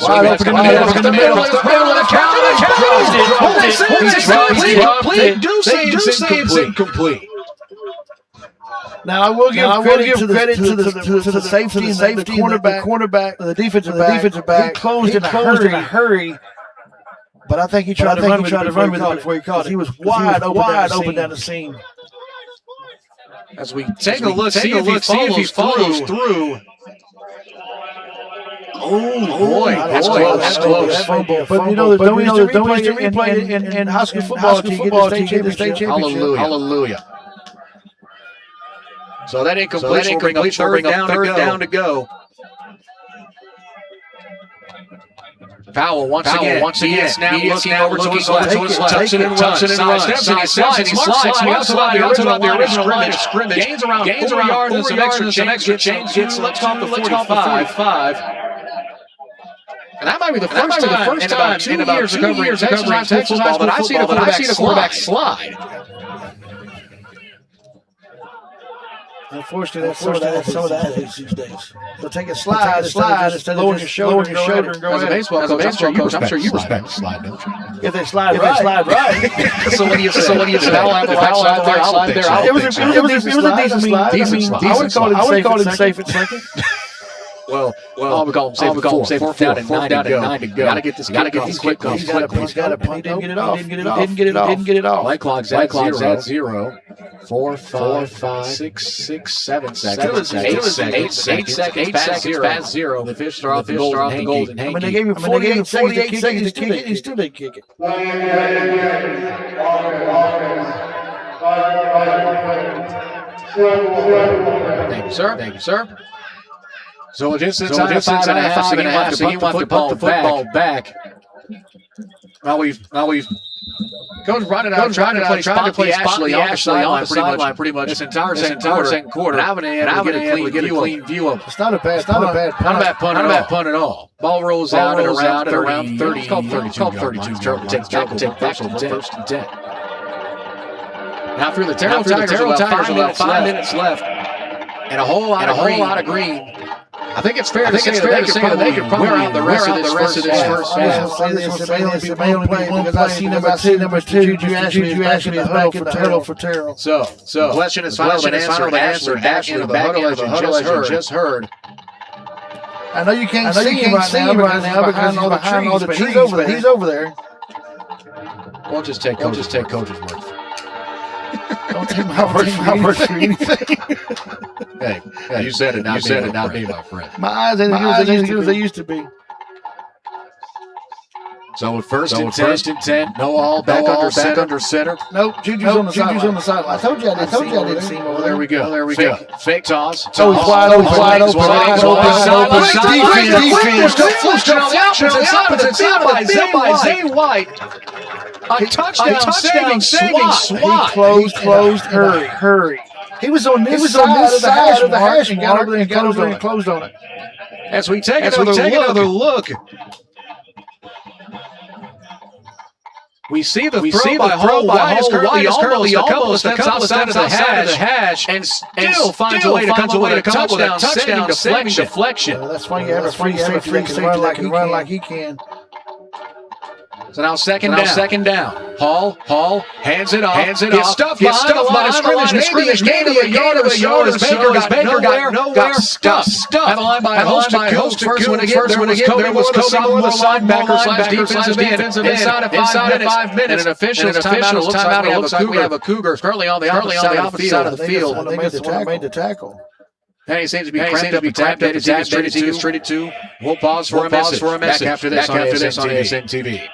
Wide open in the middle. It's incomplete. Now I will give credit to the safety and the cornerback, the defensive back. He closed in a hurry. But I think he tried to run with it before he caught it. He was wide open down the seam. As we take a look, see if he follows through. Oh boy, that's close. But you know, don't use the replay in high school football to get the state championship. Hallelujah. So that incomplete will bring up third down to go. Powell once again, snap, looking over to his left, tucks it and runs, steps and he slides, he goes about the original line of scrimmage, gains around 4 yards and some extra change, gets left off the 45. And that might be the first time in about 2 years of covering Texas football that I've seen a quarterback slide. Unfortunately, some of that is these days. So take a slide instead of lowering your shoulder and go As a baseball coach, I'm sure you respect the slide, don't you? If they slide right. So what do you say? Foul there. It was a decent slide. I would call it safe at second. Well, we call him safe. Fourth down and 9 to go. Gotta get these quick calls. He didn't get it off. Play clock's at 0. 4, 5, 6, 7 seconds. 8 seconds past 0. The fish throw off the golden hanky. When they gave him 48 seconds to kick it, he still didn't kick it. Thank you, sir. So just inside 5.5, Seguin wants to put the football back. Now we've Coach brought it out, trying to play Ashley on the sideline pretty much this entire second quarter. And I've been able to get a clean view of it. It's not a bad punt at all. Ball rolls out at around 30. It's called 32. Take first and 10. Now through the Terrell Tigers, about 5 minutes left. And a whole lot of green. I think it's fair to say that they could probably wear out the rest of this first half. It may only be one because I see number two. Juju asked me to huddle for Terrell. So the question is finally been answered back into the huddle as you just heard. I know you can't see him right now because he's behind all the trees over there. He's over there. We'll just take coach's word. Don't take my word for anything. Hey, you said it, not me, my friend. My eyes ain't as good as they used to be. So first and 10, no all back under center. Nope, Juju's on the sideline. I told you I didn't see him over there. There we go. Fake toss. Oh, he's wide open. Defense by Zay White. A touchdown saving swat. He closed, hurry. He was on this side of the hash and got over there and closed on it. As we take another look. We see the throw by Hall. White is currently almost a couple of steps outside of the hash and still finds a way to come up with a touchdown saving deflection. That's why you have a free safety that can run like he can. So now second down. Hall hands it off. Gets stuffed behind the line of scrimmage. Maybe a yard as Baker got nowhere. Stuffed. At the line by host to Coast. First one again. There was the linebacker defensive end. Inside of 5 minutes. And an official timeout. It looks like we have a Cougar currently on the opposite side of the field. I think it's the one that made the tackle. And he seems to be cramped up. He's treated to. We'll pause for a message. Back after this on ASN TV.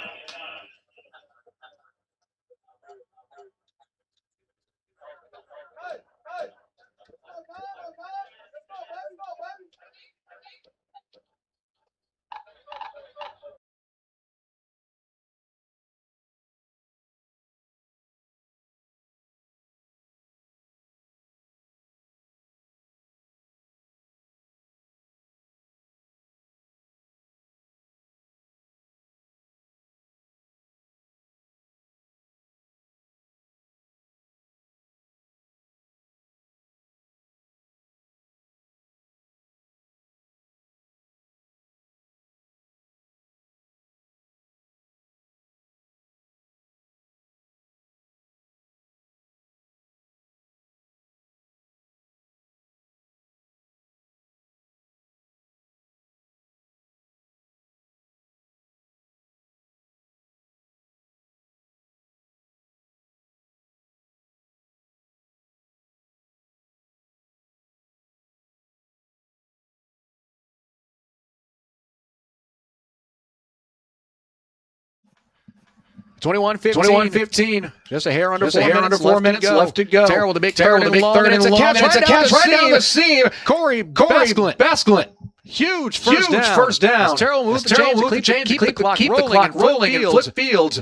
$21-15. Just a hair under 4 minutes left to go. Terrell with a big third and long. It's a catch right down the seam. Corey Besklin. Huge first down. Terrell moved the chains to keep the clock rolling and flip fields.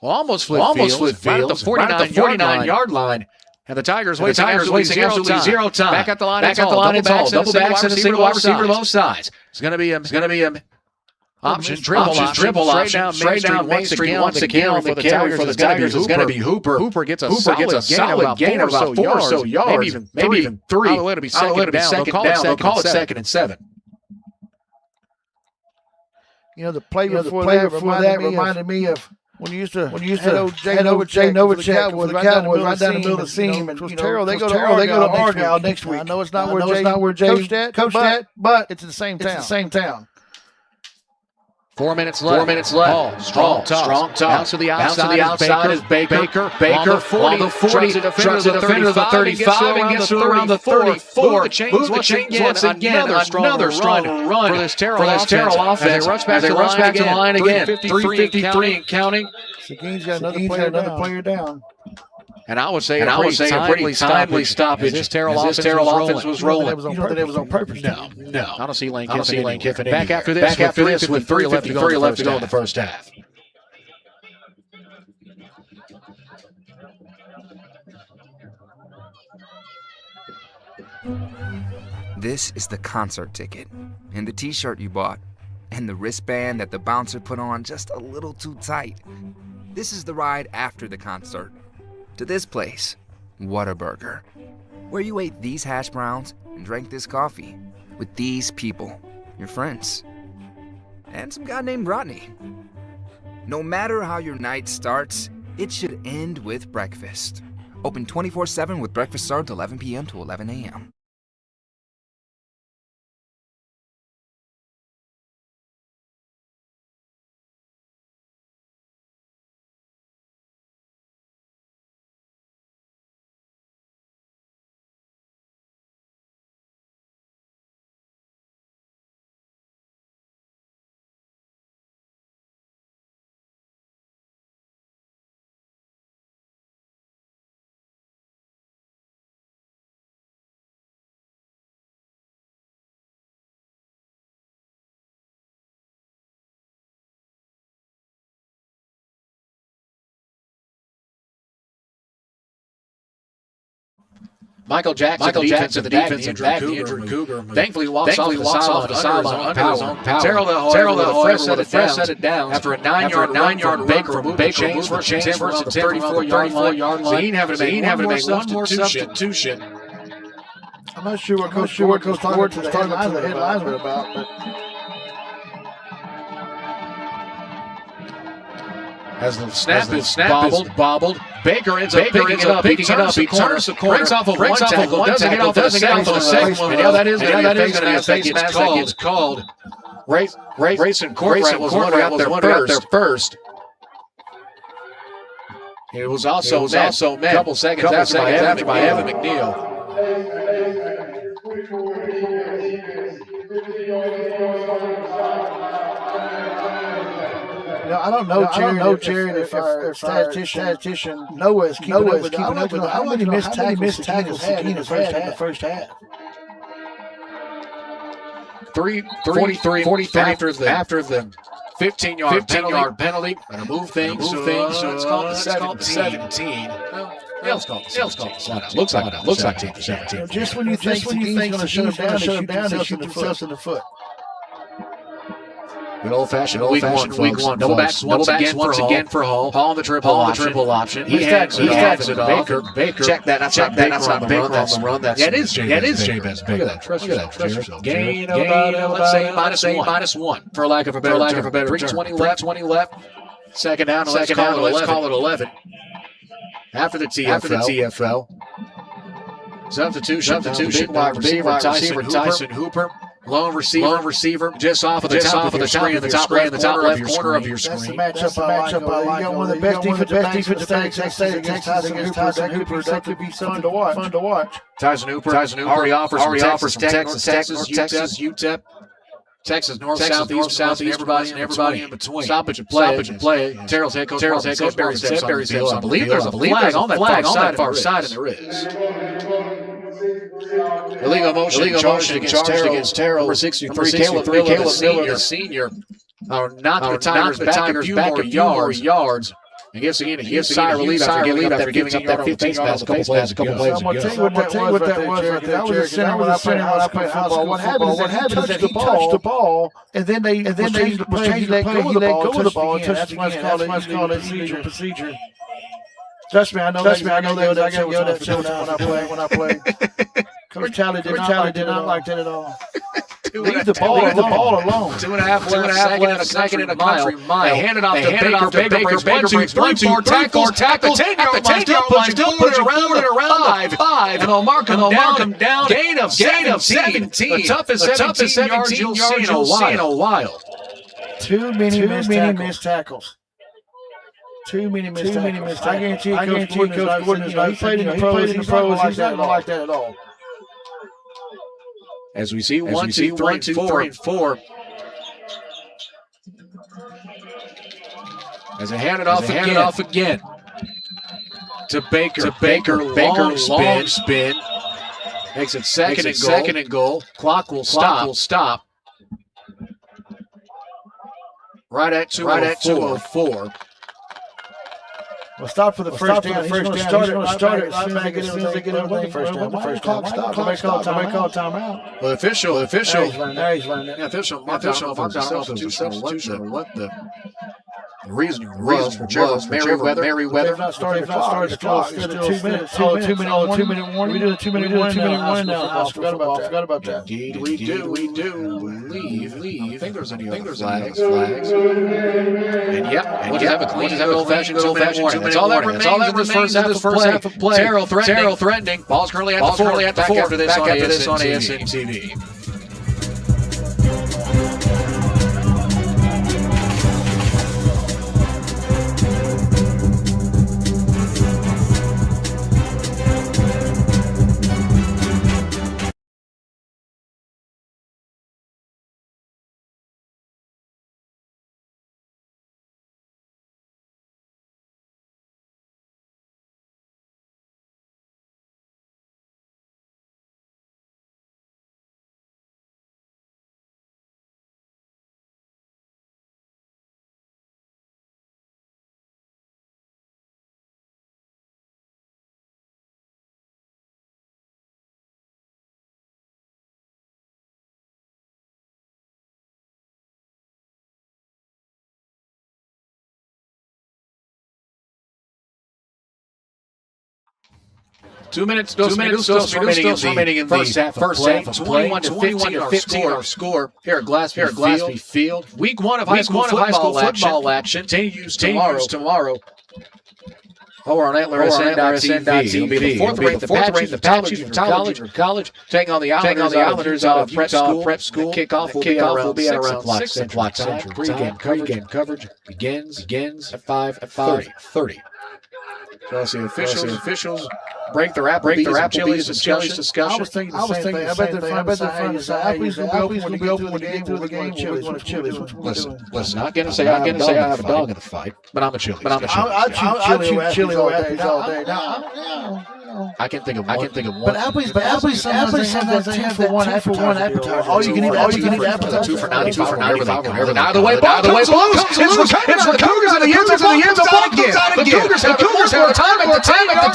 Almost flip fields. Right at the 49-yard line. And the Tigers wasting absolutely zero time. Back at the line, it's all. Double backs and a single wide receiver both sides. It's going to be a option, dribble option, straight down Main Street once again for the Tigers is going to be Hooper. Hooper gets a solid gain of about 4 or so yards, maybe even 3. All the way to be second down. They'll call it 2nd and 7. You know, the play before that reminded me of when you used to head over Jay Novacek with the Cowboys right down the middle of the seam. And Terrell, they go to Argyle next week. I know it's not where Jay coached at, but it's in the same town. 4 minutes left. Ball, strong toss. Bounce to the outside is Baker. On the 40. Trucks the defender to the 35 and gets around the 34. Move the chains once again. Another strong run for this Terrell offense. As they rush back to the line again. 3:53 and counting. Seguin's got another player down. And I would say a pretty timely stoppage. This Terrell offense was rolling. You don't think it was on purpose? No. I don't see Lane Kiffin. Back after this with 3:53 left to go in the first half. This is the concert ticket, and the t-shirt you bought, and the wristband that the bouncer put on just a little too tight. This is the ride after the concert. To this place, Whataburger, where you ate these hash browns and drank this coffee, with these people, your friends, and some guy named Rodney. No matter how your night starts, it should end with breakfast. Open 24/7 with breakfast served 11 p.m. to 11 a.m. Michael Jackson, to the defense, injured Cougar. Thankfully walks off the sideline under his own power. Terrell, however, set it down after a 9-yard run from Baker chains for 34-yard line. So he didn't have to make one more substitution. I'm not sure what Coach Ford was talking to the headlines about, but as the snap is bobbled, Baker ends up picking it up. He turns the corner, breaks off of one tackle, doesn't get off of the second one. Yeah, that is going to be a face mask that gets called. Grayson Courtwright was one out there first. It was also met a couple seconds after by Evan McNeil. I don't know, Jared, if our statistician Noah is keeping up with how many missed tackles had in the first half. 43 after the 15-yard penalty. Gonna move things. So it's called 17. Let's call it. Looks like 10 for 17. Just when you think he's going to shut him down, they shoot themselves in the foot. Good old-fashioned week one. Double backs once again for Hall. Hall on the triple option. He hands it off. Baker. Check that. That's not Baker on the run. That is Jabez Baker. Look at that. Trust yourself. Gain about, let's say, -1. For lack of a better term. 20 left. Second down. Let's call it 11. After the TFL. Substitution. Wide receiver Tyson Hooper. Lone receiver, just off of the top of the screen, the top left corner of your screen. That's the matchup I like. You got one of the best defensive backs against Tyson Hooper. That could be fun to watch. Tyson Hooper already offers Texas, UTEP. Texas, north, southeast, everybody in between. Stop it and play. Terrell's head coach, Barry steps on. I believe there's a flag on that far side, and there is. Illegal motion charged against Terrell. Number 63, Caleb Miller, the senior. Knocked the Tigers back a few more yards. And gives again a huge sigh of relief after giving up that 15 pass a couple plays ago. I'm going to tell you what that was right there. I was a center when I played high school football. What happened is that he touched the ball, and then they changed the play. He let go of the ball and touched it again. That's why it's called a procedure. Trust me, I know that. I got yelled at when I play. Coach Talley did not like that at all. Leave the ball alone. 2.5 left, second and a mile. They hand it off to Baker. Baker breaks 1, 2, 3, 4 tackles. At the 10-yard line, still puts it around 5. And they'll mark him down. Gain of 17. The toughest 17 yards you'll see in a while. Too many missed tackles. Too many missed tackles. I guarantee Coach Gordon is not. He played in the pros. He's not like that at all. As we see, 1, 2, 3, and 4. As they hand it off again. To Baker, long spin. Makes it second and goal. Clock will stop. Right at 2:04. Well, stop for the first down. He's going to start it right back as soon as they get over the first down. Why clock stop? They call timeout. Well, official. He's learned that. Yeah, official marked out himself as a substitution. What the The reason was for Merriweather. They've not started the clock. It's still 2 minutes. 2 minute warning. We did a 2 minute warning now. I forgot about that. Indeed, we do. Leave. I think there's any other flags. And yep. We'll just have a clean, old-fashioned 2 minute warning. That's all that remains in this first half of play. Terrell threatening. Ball's currently at the 4. Back after this on ASN TV. Two minutes still remaining in the first half of play. 21 to 15 our score here at Glassby Field. Week 1 of high school football action continues tomorrow. Over on AntlerSN.TV. It'll be the fourth ranked Apaches from college taking on the Islanders out of prep school. Kickoff will be at around 6 o'clock Central. Pre-game coverage begins at 5:30. So let's see, officials break the Applebee's discussion. I was thinking the same thing. I bet they're finding Applebee's will be open when the game. Chili's. Listen, I'm not gonna say I have a dog in the fight, but I'm a Chili's. I choose Chili or Applebee's all day. Now, I can think of one. But Applebee's sometimes they have that 2 for 1 appetizer. All you can eat appetizer. 2 for $95. Now the way ball comes loose. It's the Cougars in the end zone again. The Cougars have time at the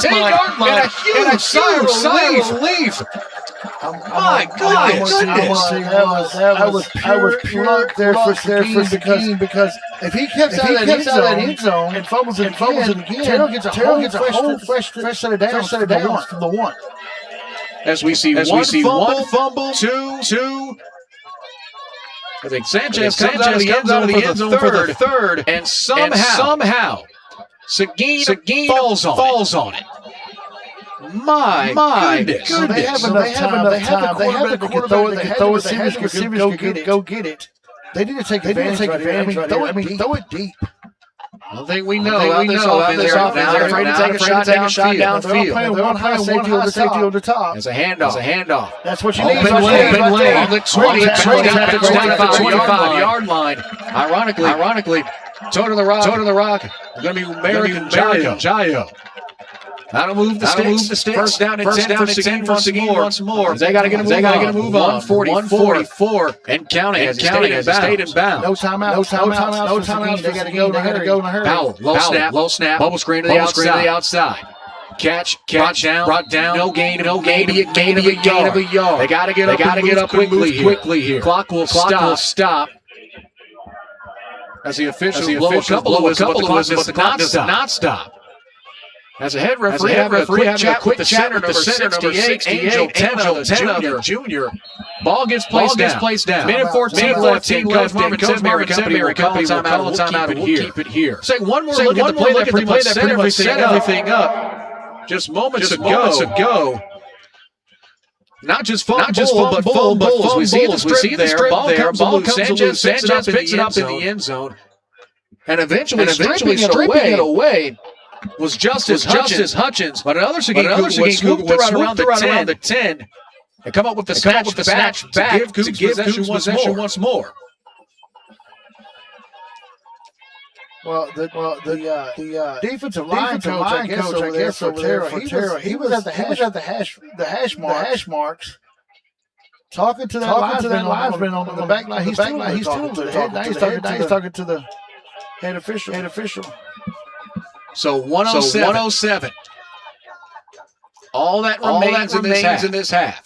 10-yard line and a huge relief. My goodness! I was pure there for Seguin because if he kept out that end zone and fumbles it again, Terrell gets a whole fresh set of downs from the one. As we see one fumble, two. I think Sanchez comes out of the end zone for the third, and somehow Seguin falls on it. My goodness. They have enough time. They have the quarterback that can throw it. The receivers go get it. They need to take advantage right here. Throw it deep. One thing we know about this offense, they're afraid to take a shot downfield. They're playing one high safety over the top. It's a handoff. That's what you need. Open lane on the 20, at the 25-yard line. Ironically, toe to the rock. It's going to be American Jayo. That'll move the sticks. First down and 10 for Seguin once more. They got to get a move on. 144 and counting as stayed in bounds. No timeouts. They got to go in a hurry. Powell, low snap. Bubble screen to the outside. Catch brought down. No gain of a yard. They got to get up quickly here. Clock will stop. As the officials blow a couple of whistles, but the clock does not stop. As a head referee, having a quick chat with the center, number 68, Angel Tenna, Jr. Ball gets placed down. Minute 14 left. Coach Marvin Company will call timeout. We'll keep it here. Say one more look at the play that pretty much set everything up. Just moments ago. Not just fumble, but fumbles. We see the strip there. Ball comes loose. Sanchez picks it up in the end zone. And eventually stripping it away was Justice Hutchins, but another Seguin swooped right around the 10 and come up with the snatch back to give possession once more. Well, the defensive line coach, I guess, for Terrell, he was at the hash marks. Talking to that linesman on the back line. He's still talking to the head official. So 107. All that remains in this half.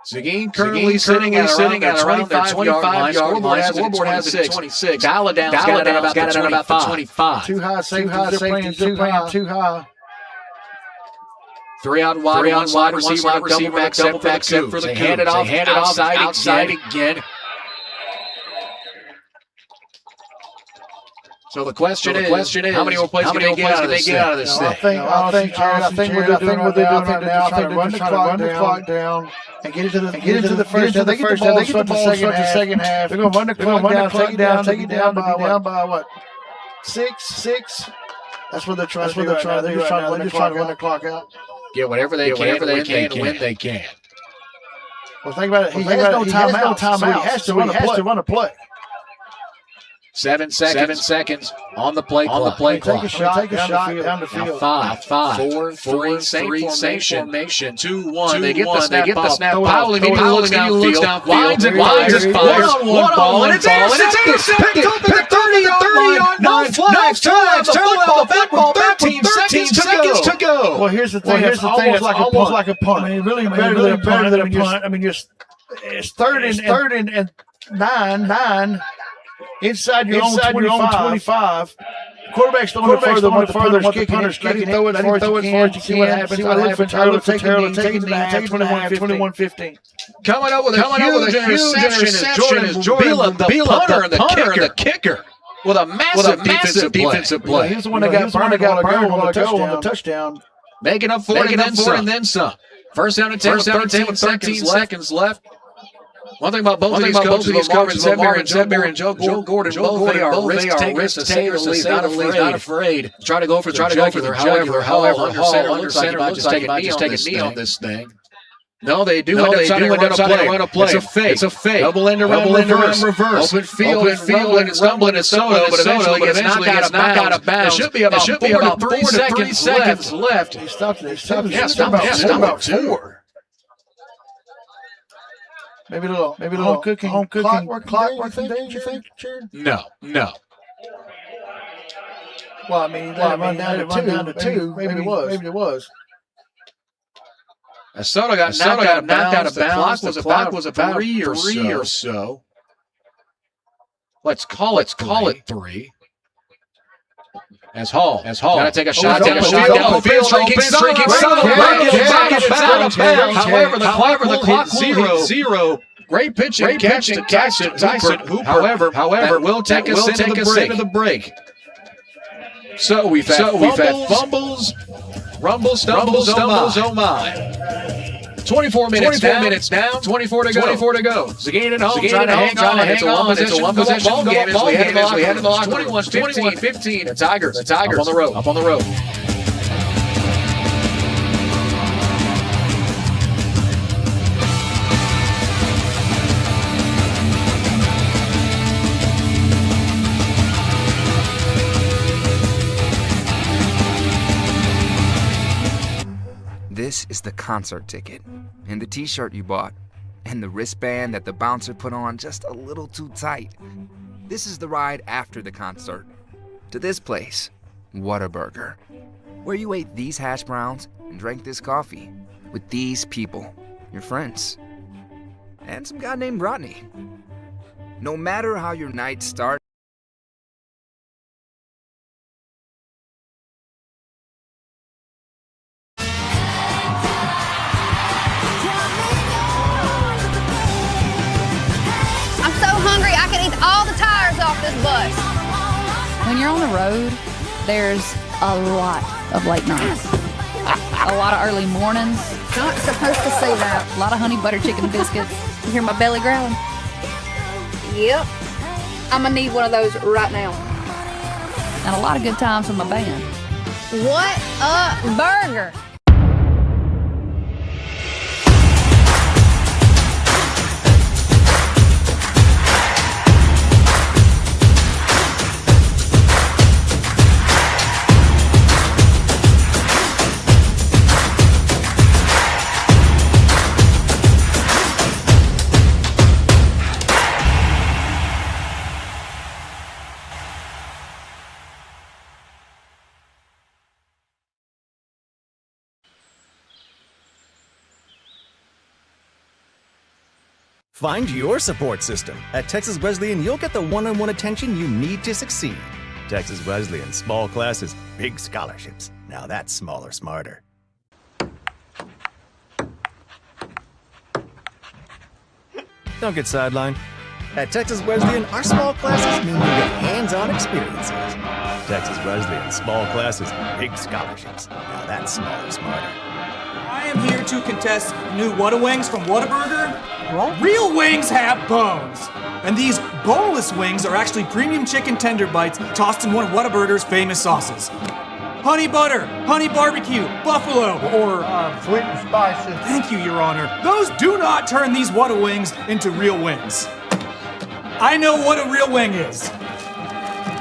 Seguin currently sitting at around their 25-yard line. Scoreboard has it at 26. Gallaudet got it at about the 25. Too high, too high. 3 out wide, one wide receiver back set for the hand it off outside again. So the question is, how many more plays can they get out of this thing? I think what they're doing right now, they're trying to run the clock down and get into the first. They get the ball in the second half. They're going to run the clock down, take it down by what? 6. That's what they're trying to do. They're just trying to run the clock out. Get whatever they can when they can. Well, think about it. He has no timeout, so he has to run a play. 7 seconds on the play clock. Take a shot down the field. Now 5, 4, 3, same formation. 2, 1. They get the snap. Powell immediately looks downfield. Winds and fires. One ball, and it's intercepted. Picked up at the 30-yard line. No flags. Terrell the football. 13 seconds to go. Well, here's the thing. It's almost like a punt. I mean, really better than a punt. I mean, it's third and 9. Inside your own 25. Quarterback's throwing it further than what the punter's kicking. Throw it far as you see what happens. I look for Terrell to take it to the half, 21-15. Coming up with a huge interception is Jordan Bila, the punter and the kicker. With a massive defensive play. He was the one that got burned on the touchdown. Making up for it and then some. First down and 10 with 13 seconds left. One thing about both of these coaches, Marvin Sedbury and Joe Gordon, both they are risk-takers, to say the least, not afraid. Try to go for their however, under center looks like he might just take a knee on this thing. No, they do end up trying to run a play. It's a fake. Double end around reverse. Open field and stumbling at Soto, but eventually gets knocked out of bounds. There should be about 3 seconds left. He stopped it. About 4. Maybe a little home cooking clockwork thing, you think, Jared? No. Well, I mean, run down to 2. Maybe it was. As Soto got knocked out of bounds, the clock was about 3 or so. Let's call it 3. As Hall gotta take a shot down the field, streaking Soto, however, the clock will hit 0. Great pitch and catch to Tyson Hooper. However, will take us into the break. So we've had fumbles, rumbles, stumbles, oh my. 24 minutes down, 24 to go. Seguin at home, trying to hang on. It's a one-possession ball game as we head in the locker room. 21-15. The Tigers up on the road. This is the concert ticket, and the t-shirt you bought, and the wristband that the bouncer put on just a little too tight. This is the ride after the concert. To this place, Whataburger, where you ate these hash browns and drank this coffee with these people, your friends, and some guy named Rodney. No matter how your night starts, When you're on the road, there's a lot of late nights. A lot of early mornings. Not supposed to say that. A lot of honey butter chicken biscuits. You hear my belly growling? Yep. I'm going to need one of those right now. And a lot of good times with my band. What a burger! Find your support system. At Texas Wesleyan, you'll get the one-on-one attention you need to succeed. Texas Wesleyan, small classes, big scholarships. Now that's smaller, smarter. Don't get sidelined. At Texas Wesleyan, our small classes mean you get hands-on experiences. Texas Wesleyan, small classes, big scholarships. Now that's smaller, smarter. I am here to contest new Whataburger from Whataburger. What? Real wings have bones. And these boneless wings are actually premium chicken tender bites tossed in one of Whataburger's famous sauces. Honey butter, honey barbecue, buffalo, or Sweet and spicy. thank you, Your Honor. Those do not turn these Whata wings into real wings. I know what a real wing is.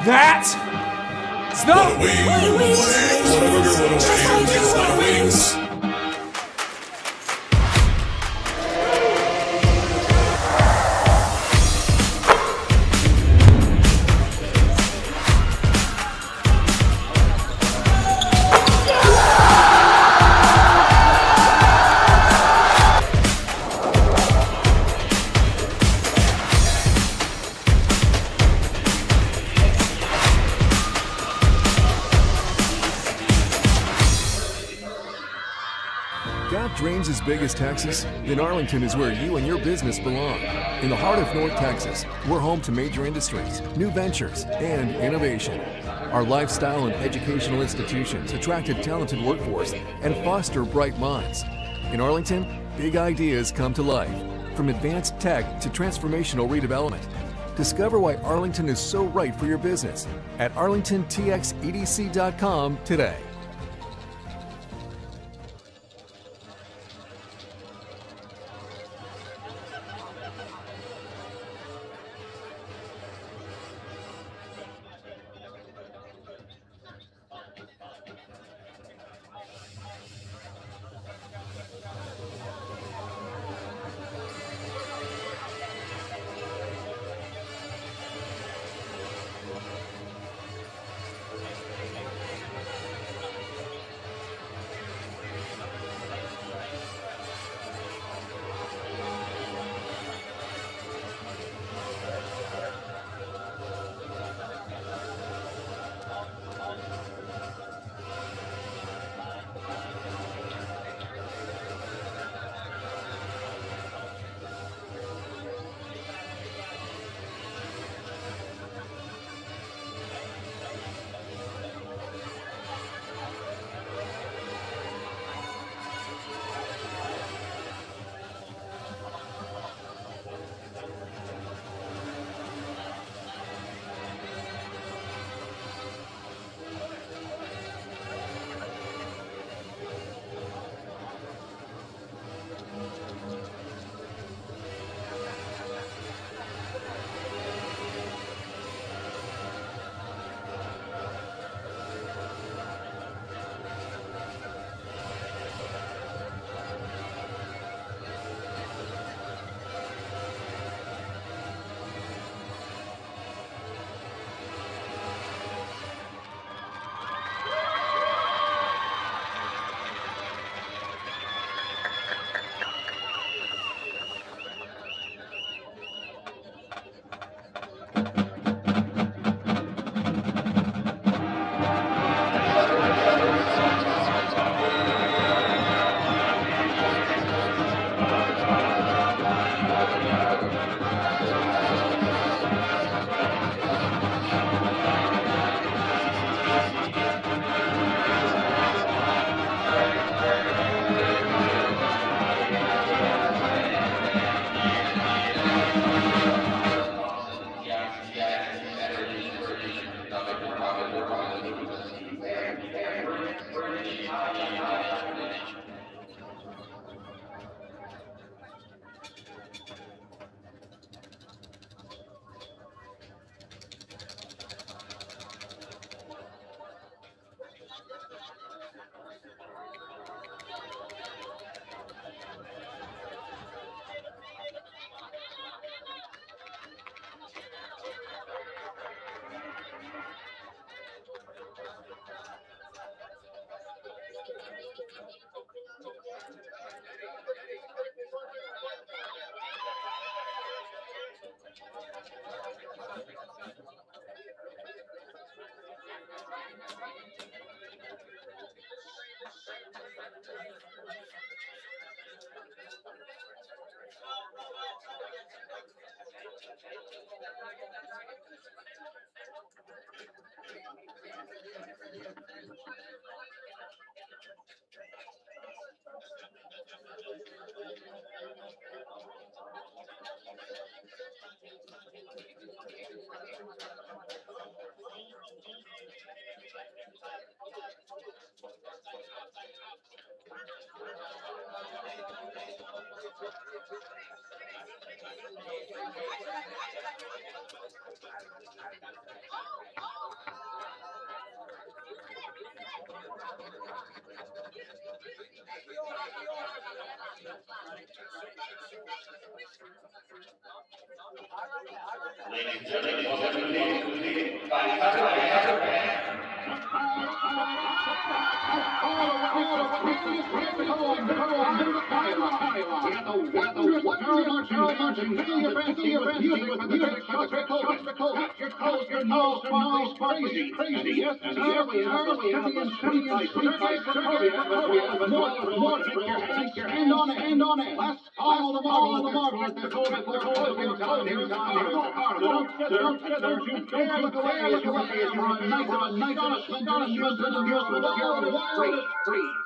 That. Snow. Whataburger wings. Got dreams as big as Texas? Then Arlington is where you and your business belong. In the heart of North Texas, we're home to major industries, new ventures, and innovation. Our lifestyle and educational institutions attract a talented workforce and foster bright minds. In Arlington, big ideas come to life, from advanced tech to transformational redevelopment. Discover why Arlington is so right for your business at arlingtontxedc.com today.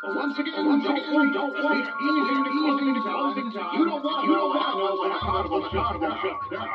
Once again, don't wait. Easy to closing time. You don't want to know what a carnival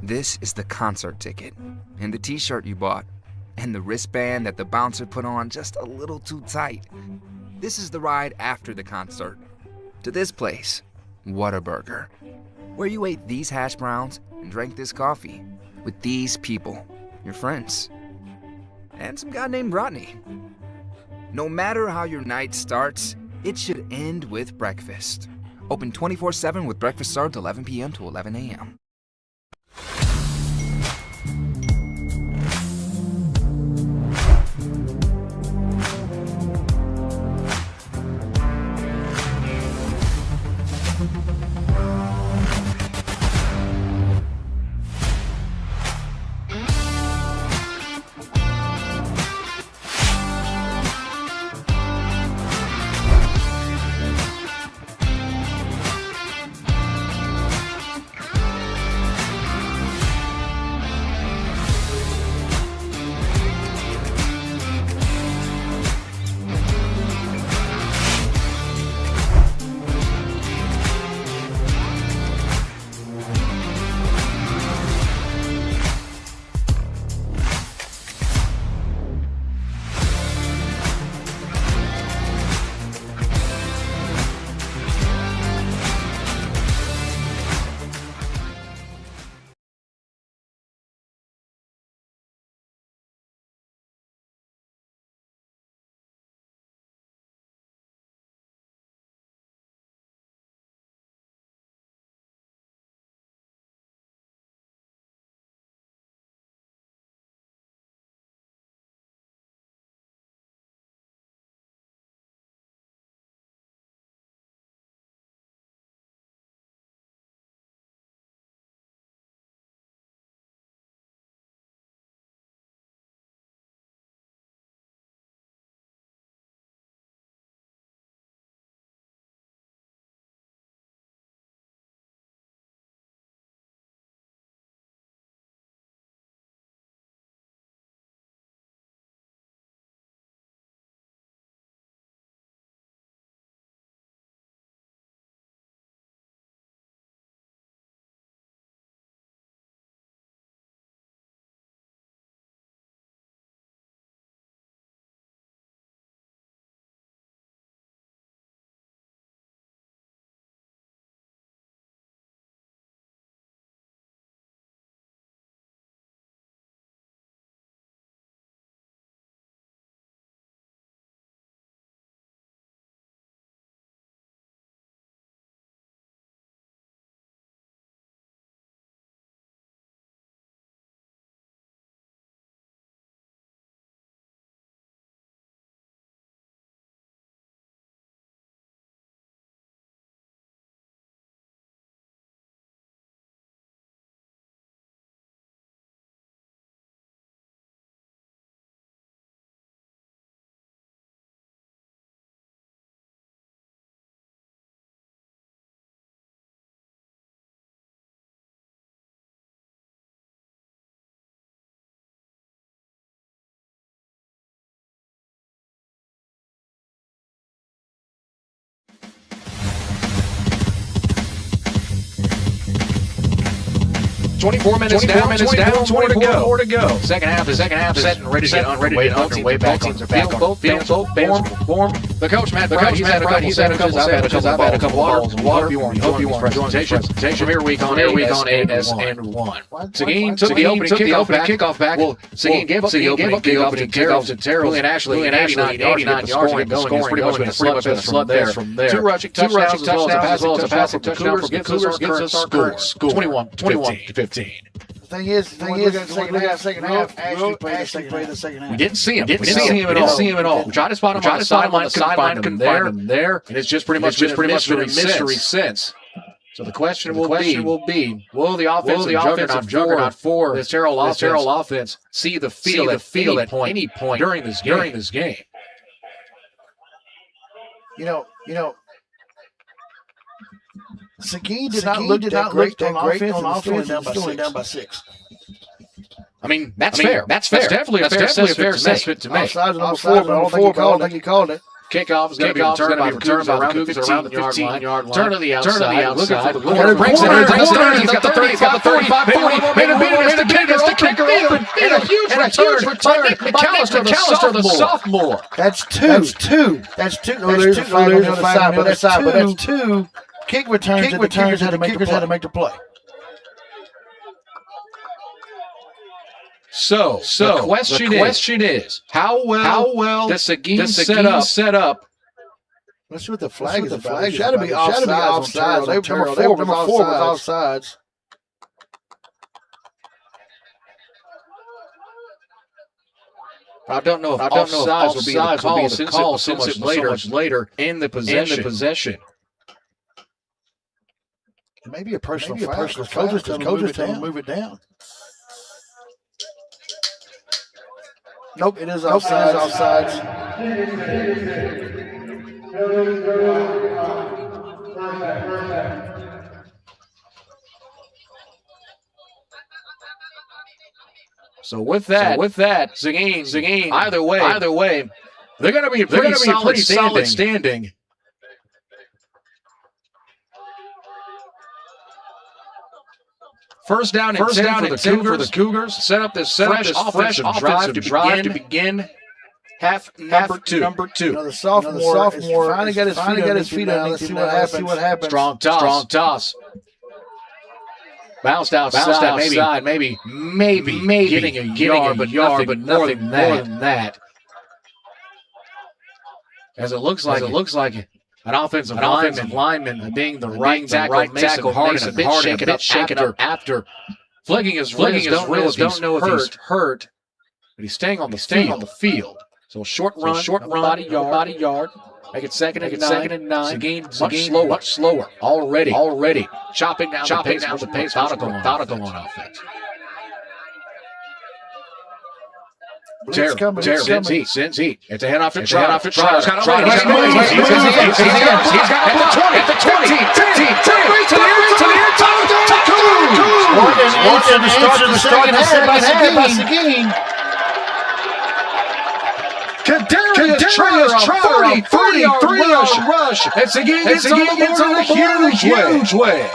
This is the concert ticket, and the t-shirt you bought, and the wristband that the bouncer put on just a little too tight. This is the ride after the concert. To this place, Whataburger, where you ate these hash browns and drank this coffee with these people, your friends, and some guy named Rodney. No matter how your night starts, it should end with breakfast. Open 24/7 with breakfast served 11 p.m. to 11 a.m. Twenty-four minutes down, 24 to go. Second half is set and ready to get underway. Back on both fans form. The coach, Matt, he's had a couple sandwiches. I've had a couple bottles of water. Hope you want presentation. Premiere week on AS&1. Seguin took the opening kickoff back. Well, Seguin gave up the opening kickoff to Terrell and Ashley in 89 yards to get going. It's pretty much been a slugfest from there. Two rushing touchdowns as well as a passing touchdown for gives us our current score. 21-15. The thing is, second half, Ashley played the second half. We didn't see him. We didn't see him at all. We tried to spot him on the sideline, couldn't find him there, and it's just pretty much been a mystery since. So the question will be, will the offensive juggernaut for this Terrell offense see the field at any point during this game? You know, Seguin did not look that great on offense, still down by 6. I mean, that's fair. That's definitely a fair assessment to make. Offside number 4, but I don't think he called it. Kickoff is going to be returned by the Cougars around the 15-yard line. Turn to the outside. Looking for the corner. Breaks it. He's got the 30. He's got the 35. 40. It's the kicker open. And a huge return. McAllister, the sophomore. That's two. That's two. Oh, there's a flag on the side, but that's two kick returns that the kickers had to make the play. So the question is, how well does Seguin set up? Let's see what the flag is. The flag should be offsides. Number 4 was offsides. I don't know if offsides will be the call so much later in the possession. It may be a personal foul. Coaches tell them to move it down. Nope, it is offsides. So with that, Seguin, either way, they're going to be a pretty solid standing. First down and 10 for the Cougars. Set up this fresh offensive drive to begin half number two. The sophomore finally got his feet on. Let's see what happens. Strong toss. Bounced outside, maybe getting a yard, but nothing more than that. As it looks like an offensive lineman being the right tackle makes it hard and shaken up after flicking his wrist. Don't know if he's hurt, but he's staying on the field. So short run, body yard. Make it second and 9. Seguin much slower. Already chopping down the pace. Methodical on offense. Terrell sends heat. It's a handoff to Trotter. He's got the 20, 15, to the end zone. What an answer to start the second by Seguin. Kadarius Trotter, 33-yard rush. And Seguin gets on a huge way.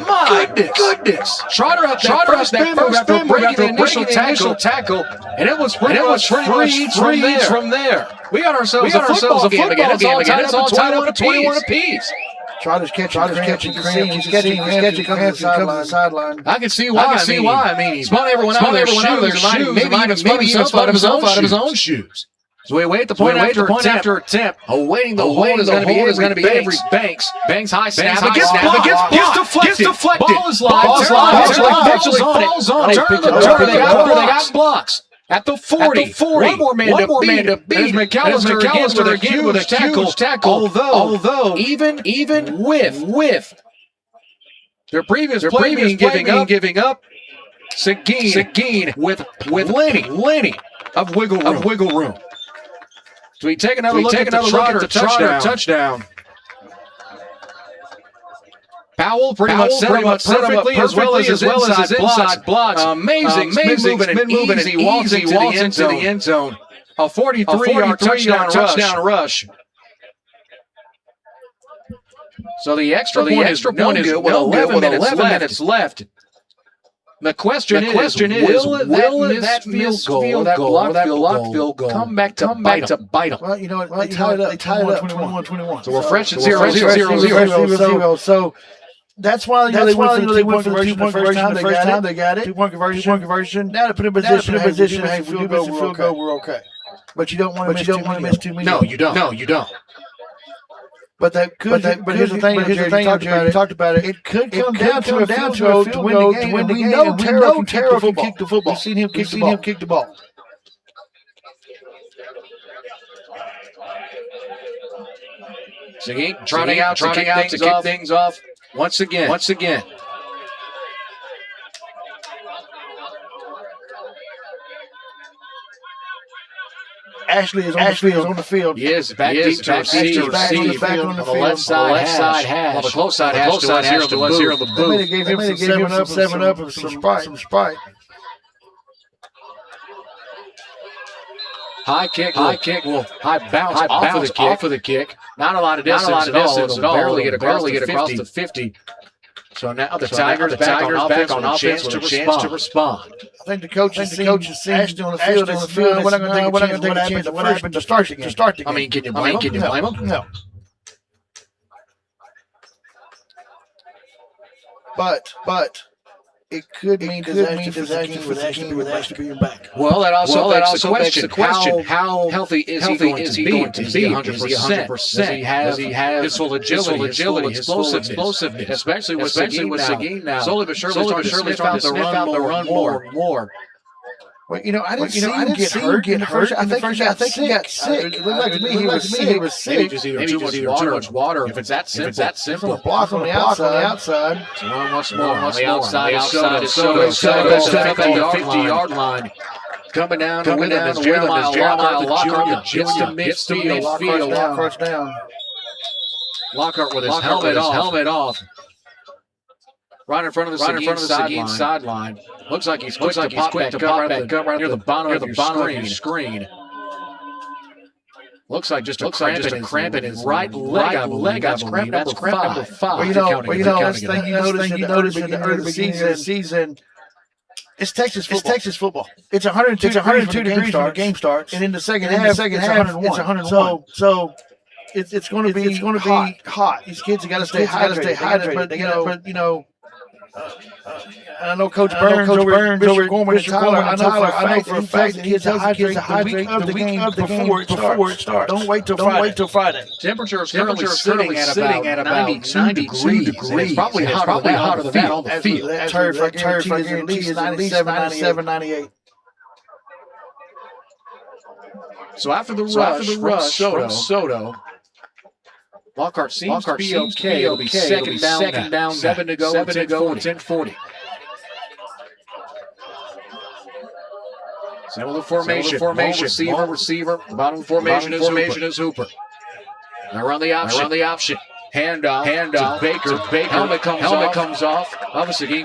My goodness. Trotter up that first after breaking the initial tackle, and it was pretty much free from there. We got ourselves a football game again. It's all tied up at 21 apiece. Trotter's catching cramps. He's catching cramps coming to the sideline. I can see why. I mean, he spun everyone out of their shoes. Maybe even spun himself out of his own shoes. So we wait the point after attempt. Awaiting the hold is going to be Avery Banks. Banks high snap. Gets deflected. Ball is live. Falls on. Turn. They got blocks. At the 40. One more man to beat. McAllister again with a huge tackle. Although even with their previous play being giving up, Seguin with plenty of wiggle room. So we take another look at the Trotter touchdown. Powell pretty much set him up perfectly as well as his inside blocks. Amazing moving and he walks into the end zone. A 43-yard touchdown rush. So the extra point is no good with 11 minutes left. The question is, will that blocked field goal come back to bite them? Well, you know what? They tied it up 21-21. So we're fresh at 0-0. So that's why they went for the 2-point conversion the first time they got it. 2-point conversion. Now they put in position. Hey, if we do miss a field goal, we're okay. But you don't want to miss too many. No, you don't. But here's the thing, you talked about it. It could come down to a field goal to win the game. We know Terrell can kick the football. We've seen him kick the ball. Seguin trotting out to kick things off once again. Ashley is on the field. He is back deep to receive. Back on the left side hash. Well, the close side hash to us here on the booth. They gave him some 7-Up and some Sprite. High kick will high bounce off of the kick. Not a lot of distance at all. It'll barely get across the 50. So now the Tigers back on offense with a chance to respond. I think the coach has seen Ashton on the field. We're not going to take a chance. What happened to start the game? I mean, can you blame him? No. But it could mean disaster for Ashton being back. Well, that also begs the question: How healthy is he going to be? Is he 100%? Does he have his full agility, his explosiveness, especially with Seguin now? Slowly but surely starting to sniff out the run more. Well, I didn't see him get hurt. I think he got sick. It looked like to me he was sick. Maybe just either too much water. If it's that simple. A block on the outside. So once more on the outside. Soto, 50-yard line. Coming down to win as Jeremiah Lockhart gets to midfield. Lockhart's down. Lockhart with his helmet off. Right in front of the Seguin sideline. Looks like he's quick to pop back right near the bottom of your screen. Looks like just a cramp in his right leg, I believe. That's cramp number 5. Well, that's the thing you noticed in the early beginning of the season. It's Texas football. It's 102 degrees when the game starts, and in the second half, it's 101. So it's going to be hot. These kids have got to stay hydrated. But I know Coach Burns over Gorman and Tyler. I know for a fact that kids hydrate the week before it starts. Don't wait till Friday. Temperature is currently sitting at about 92 degrees. It's probably hotter than that on the field. Turf, I guarantee, is at least 97, 98. So after the rush from Soto, Lockhart seems to be okay. It'll be second down. 7 to go. 10:40. Similar formation. Receiver. Bottom formation is Hooper. Now run the option. Handoff to Baker. Helmet comes off. Obviously,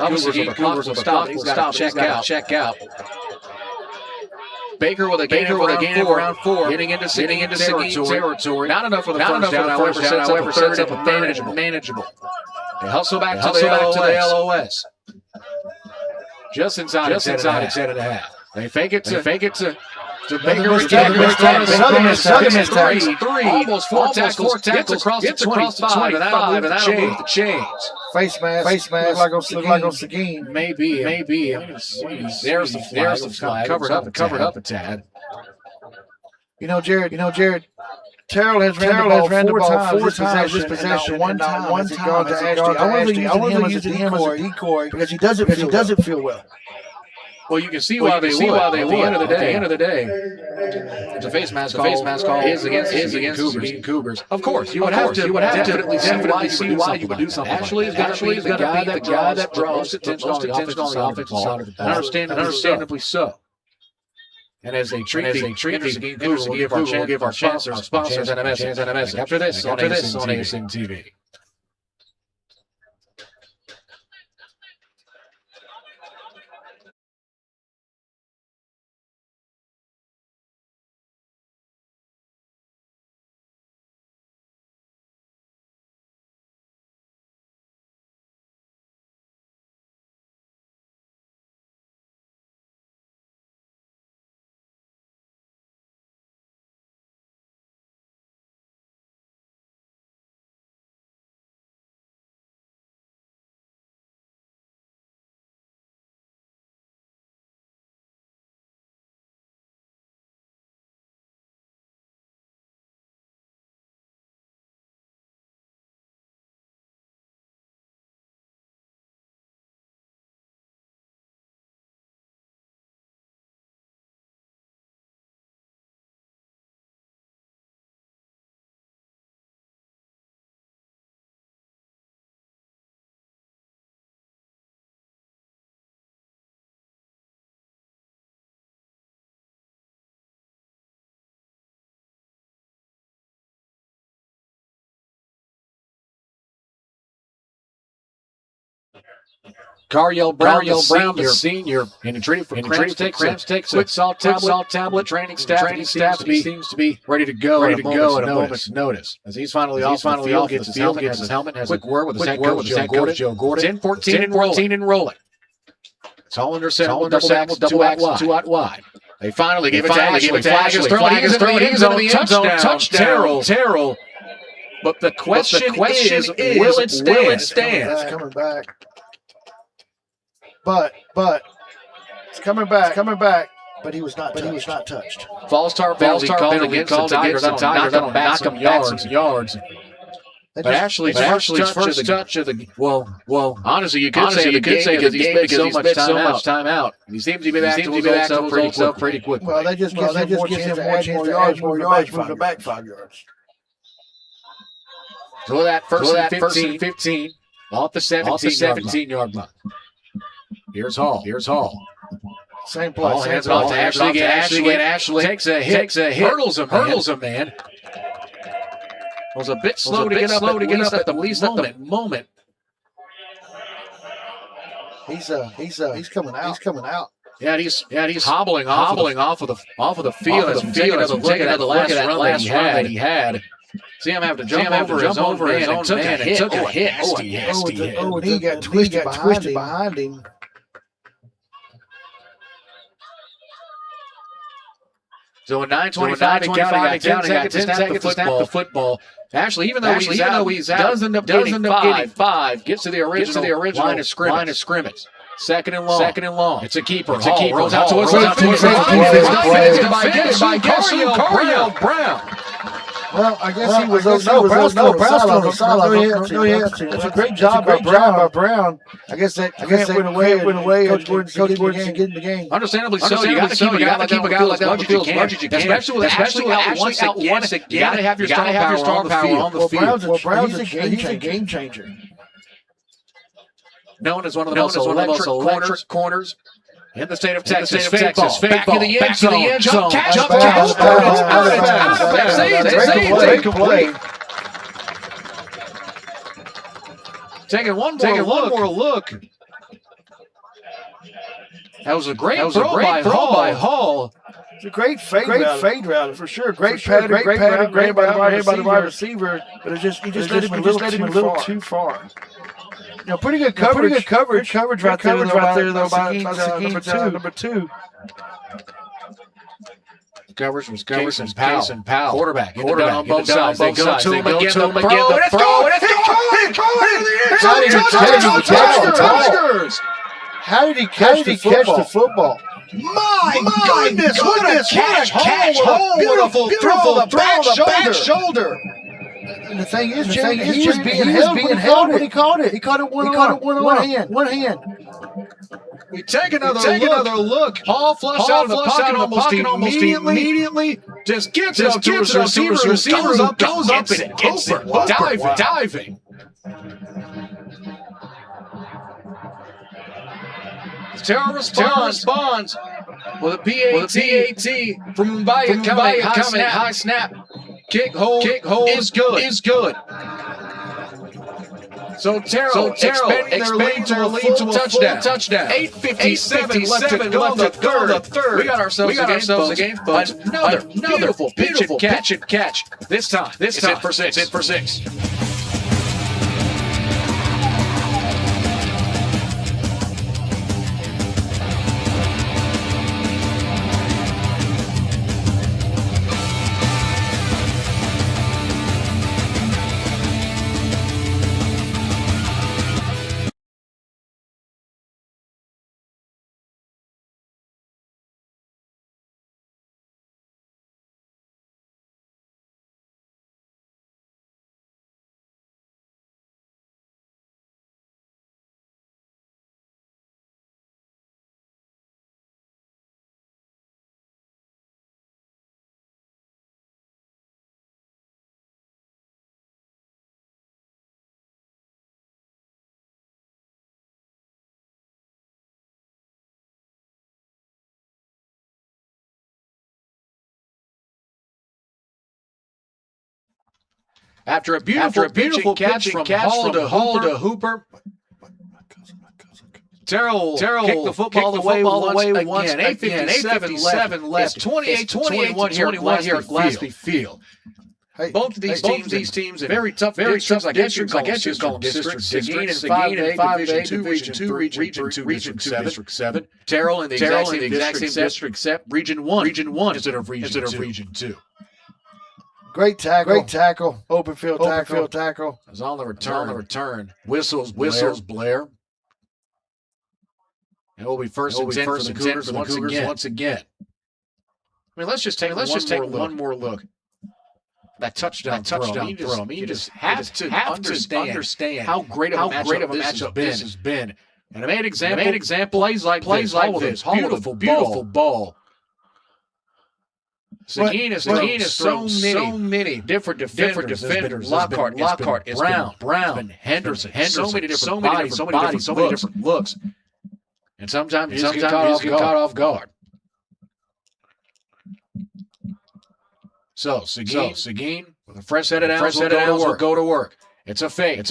Cougars will stop. He's got to check out. Baker with a gain of around 4. Getting into Seguin territory. Not enough for the first down. However, sets up a manageable. They hustle back to the LOS. Just inside its 10.5. They fake it to Baker. Three. Almost four tackles. Gets across the 25. And that'll move the chains. Face mask like on Seguin. Maybe. There's the flag. Covered up a tad. Jared. Terrell has ran the ball 4 times this possession. One time has gone to Ashley. I want to use him as a decoy because he doesn't feel well. Well, you can see why they would. At the end of the day, it's a face mask call is against the Cougars. Of course, you would have to definitely see why you would do something. Actually, it's going to be the guy that draws attention on the offensive side of the ball, and understandably so. And as they treat the Seguin Cougars, we'll give our sponsors and a message. After this on ASN TV. Cariel Brown, the senior, and he treated for cramps, takes quick salt tablet, training staff seems to be ready to go at a moment's notice. As he's finally off the field, gets his helmet, has quick word with his head coach, Joe Gordon. 10-14 and rolling. It's all under center, double axle, two out wide. They finally give it to Ashley. Flag is thrown. He's into the end zone. Touchdown. Terrell. But the question is, will it stand? It's coming back. But it's coming back. But he was not touched. False start penalty called against the Tigers. That'll knock him yards. But Ashley's first touch of the honestly, you could say because he's spent so much time out. He seems to be back to himself pretty quickly. Well, that just gives him more yards, move the back 5 yards. So that first and 15 off the 17-yard line. Here's Hall. Same play. Hands off to Ashley. Ashley takes a hit. Hurdles a man. Was a bit slow to get up at the moment. He's coming out. Yeah, he's hobbling off of the field as we take another look at that last run that he had. See him have to jump over his own man and took a hit. And he got twisted behind him. So in 9:25 and counting, got 10 seconds to snap the football. Ashley, even though he's out, does end up getting five. Gets to the original line of scrimmage. Second and long. It's a keeper. Rolls out to us. By Cariel Brown. Well, I guess he was on the sideline. It's a great job by Brown. I guess that went away. Coach Gordon getting the game. Understandably so. You got to keep a guy like that on the field as much as you can. Especially with Ashley out once again. You got to have your strong power on the field. Brown's a game changer. Known as one of the most electric corners in the state of Texas. Fake ball. Back in the end zone. Catch. Take a play. Taking one more look. That was a great throw by Hall. It's a great fade route for sure. Great pattern by the wide receiver, but he just let him a little too far. Pretty good coverage right there though by Seguin, number 2. Coverage was Case and Powell. Quarterback on both sides. They go to him again. The throw. How did he catch the football? My goodness, what a catch. Beautiful throw, the back shoulder. And the thing is, he was being held when he caught it. He caught it one hand. We take another look. Hall flushed out of the pocket almost immediately. Just gets it up to his receiver. Goes up and gets it. Diving. Terrell responds with a PAT from Mbaya coming high snap. Kick hold is good. So Terrell expanding their lead to a touchdown. 8:57 left to go the third. We got ourselves a game, folks. Another beautiful pitch and catch. This time it's in for six. After a beautiful catch from Hall to Hooper, Terrell kicked the football away once again. 8:57 left. 28-21 here at Gillespie Field. Hey, Both of these teams, very tough districts. I guess you call them districts. Seguin in 5A, Division 2, Region 2, District 7. Terrell in the exact same district, except Region 1 instead of Region 2. Great tackle. Open field tackle. It's on the return. Whistles blare. And it will be first and 10 for the Cougars once again. I mean, let's just take one more look. That touchdown throw. I mean, you just have to understand how great of a matchup this has been. And a main example, plays like this. Beautiful ball. Seguin has thrown so many different defenders. Lockhart, it's Brown, Henderson. So many different bodies, so many different looks. And sometimes you just get caught off guard. So Seguin with a fresh set of downs will go to work. It's a fake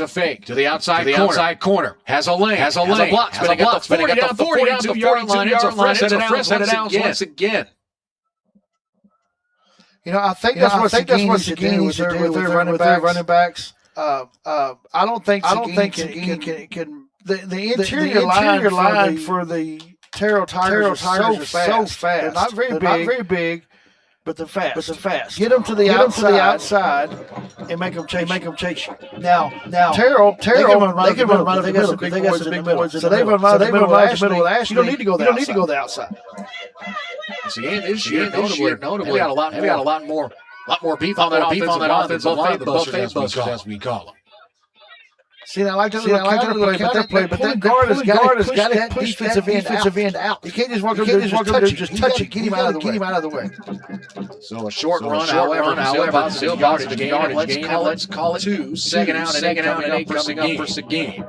to the outside corner. Has a lane. Has a block. Spinning at the 42-yard line. It's a fresh set of downs once again. You know, I think that's what Seguin needs to do with their running backs. I don't think Seguin can. The interior line for the Terrell Tigers is so fast. They're not very big. But they're fast. Get them to the outside and make them chase you. Now, Terrell, they can run right up the middle. They got some big boys. So they run right up the middle with Ashley. You don't need to go the outside. Seguin this year, notably, they got a lot more beef on that offensive line. The buffet as we call them. See, I like that little counter play, but that guard has got that defensive end out. You can't just walk up there and just touch it. Get him out of the way. So a short run, however, still yardage gain. Let's call it 2. Second out and 8 coming up for Seguin.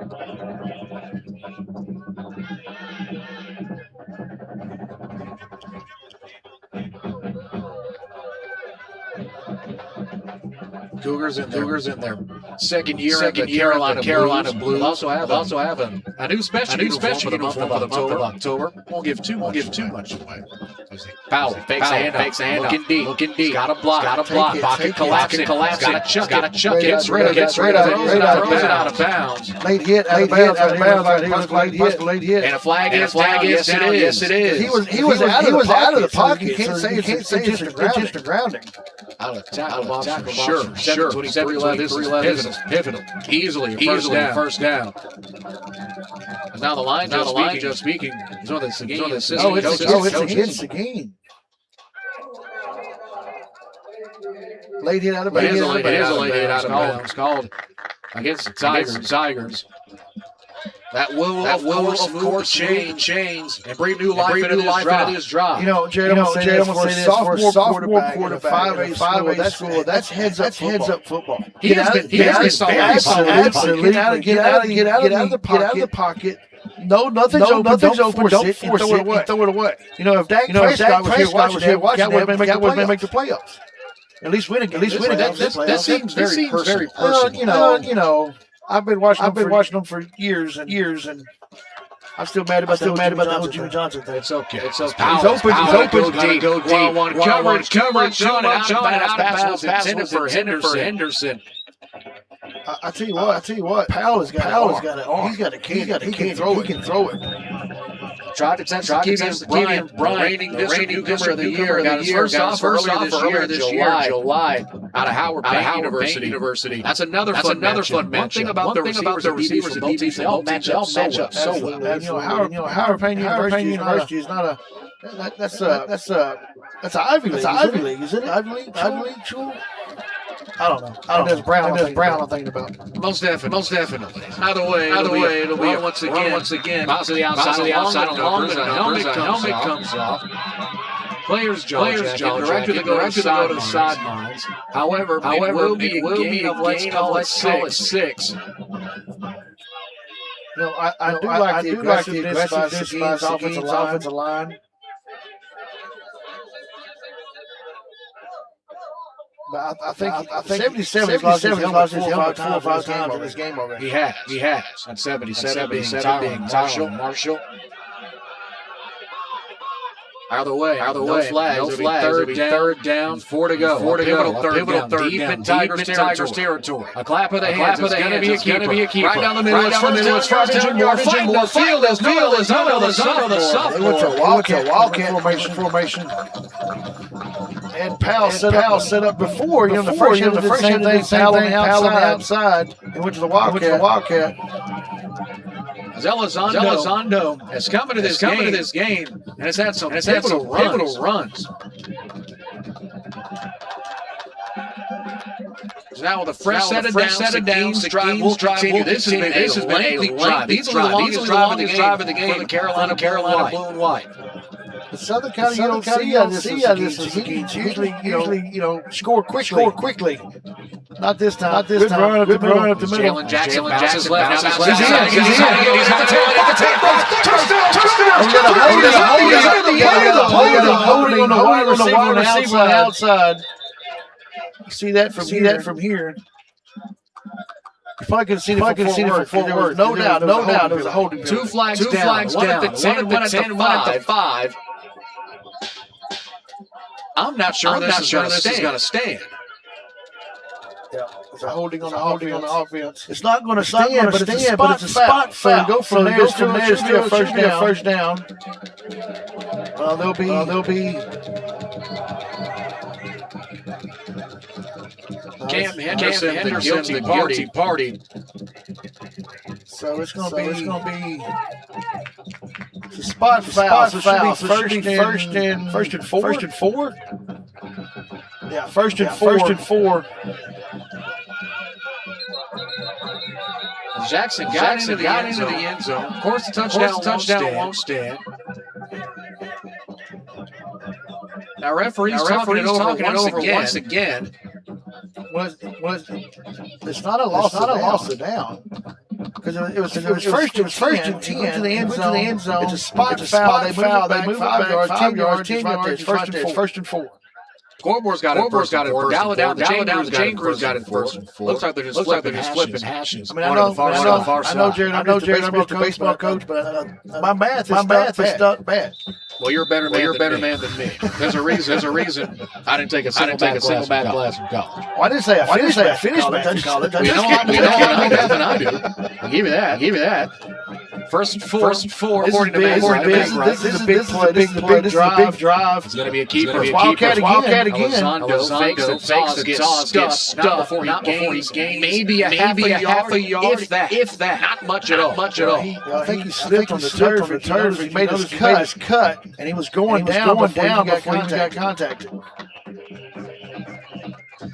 Cougars in their second year in the Carolina Blues. We'll also have a new special uniform for the month of October. Won't give too much away. Foul, fakes a hand, looking deep. Got a block, pocket collapsing. Got to chuck it. Gets rid of it, throws it out of bounds. Late hit, out of bounds. Late hit. And a flag is down. Yes, it is. He was out of the pocket. You can't say it's just a grounding. Out of tackle box for sure. 7-23 this is pivotal. Easily first down. And now the line just speaking. It's on the Seguin assistant. It's Seguin. Late hit out of bounds. It is a late hit out of bounds. Called against the Tigers. That will of course change and breathe new life into this drive. You know, Jared, I'm going to say this for a sophomore quarterback in a 5A school, that's heads up football. He has been solid. Absolutely. Get out of the pocket. No, nothing's open. Don't force it and throw it away. You know, if Dak Prescott was here watching that, would make the playoffs. At least win a game. That seems very personal. You know. I've been watching them for years, and I'm still mad about the whole Jimmy Johnson thing. It's okay. He's open. Go deep. One coverage. John out of bounds. Intended for Henderson. I tell you what. Powell has got an arm. He's got a cannon. He can throw it. Tried to test Kevian Bryant, the reigning newcomer of the year. Got his first offer earlier this year, July, out of Howard Payne University. That's another fun matchup. One thing about the receivers and DBs, they all match up so well. You know, Howard Payne University is not a. That's an Ivy League, isn't it? Ivy League, sure. I don't know. There's Brown I'm thinking about. Most definitely. Either way, it'll be once again. Bounce to the outside. Helmet comes off. Players jaw directed to go to the sidelines. However, it will be a gain of let's call it 6. No, I do like the aggressiveness by Seguin's offensive line. But I think 77 has lost his helmet 4 or 5 times in this game already. He has. At 77 being Marshall. Out of the way. No flags. It'll be third down. 4 to go. Pivotal third down. Deep in Tigers territory. A clap of the hands. It's going to be a keeper. Right down the middle. It's first down. Yardage and more. Field is no the sophomore. They went to Wildcat formation. And Powell set up before. You know, the first did the same thing. Powell on the outside. And went to the Wildcat. Elizondo has come into this game and has had some pivotal runs. Now with a fresh set of downs, the drive will continue. This has been a lengthy drive. These are the longest drive of the game for the Carolina blue and white. The Southern County, you don't see out of this. Usually, score quickly. Not this time. Good run up the middle. Jalen Jackson bounces left. He's got the holding on the wide receiver on the outside. See that from here. You probably could have seen it from forward. No doubt, there was a holding. Two flags down. One at the 10, one at the 5. I'm not sure this is going to stand. Yeah, it's a holding on the offense. It's not going to stand, but it's a spot foul. Go from there. Still first down. There'll be. Cam Henderson, the guilty party. So it's going to be it's a spot foul. So first and four. Yeah, first and four. Jackson got into the end zone. Of course, the touchdown won't stand. Now referee's talking it over once again. It's not a loss of down. Because it was first and 10 to the end zone. It's a spot foul. They move it back 5 yards, 10 yards. First and 4. Scoreboard's got it. The chain crew's got it first. Looks like they're just flipping hashes. I mean, I know, Jared. I'm just a baseball coach, but my math is not bad. Well, you're a better man than me. There's a reason I didn't take a single math class in college. Well, I didn't say I finished math in college. You know what I do. I'll give you that. First and four. According to this is a big play. This is a big drive. It's going to be a keeper. Wildcat again. Elizondo fakes the toss, gets stuffed before he gains maybe a half a yard, if that. Not much at all. I think he slipped on the turf. He made his cut, and he was going down before he got contacted.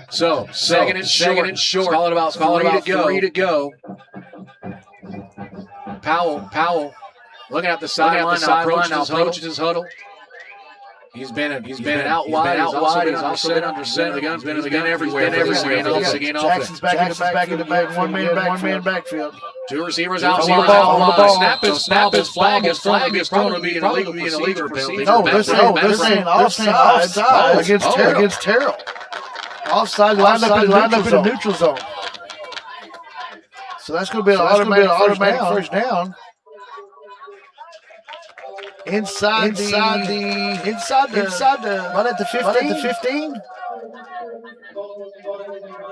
So, second and short. Call it about 3 to go. Powell looking at the sideline, now approaches his huddle. He's been out wide. He's also been under center. The gun's been everywhere. Jackson's back in the back. One man backfield. Two receivers outside. Snap is flag is thrown to be an illegal penalty. No, this ain't offside against Terrell. Offside lined up in the neutral zone. So that's going to be an automatic first down. Inside the right at the 15.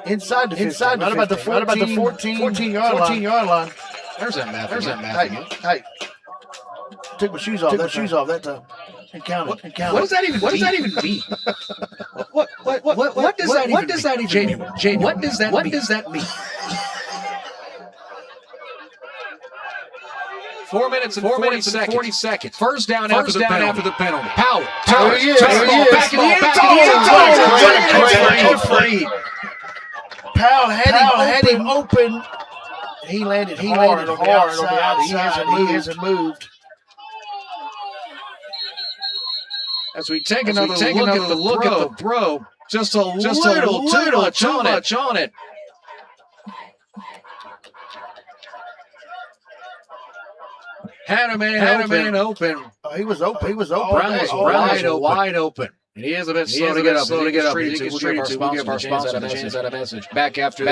Inside the 15. Right about the 14 yard line. There's that math. Hey. Took my shoes off that time. And counted. What does that even mean? What does that even mean? Jamie, what does that mean? 4 minutes and 40 seconds. First down after the penalty. Powell. Back in the end zone. Powell had him open. He landed hard on the outside. He hasn't moved. As we take another look at the throw, just a little too much on it. Had a man open. He was open. Brown was wide open. And he is a bit slow to get up. We'll give our sponsor a chance at a message. Back after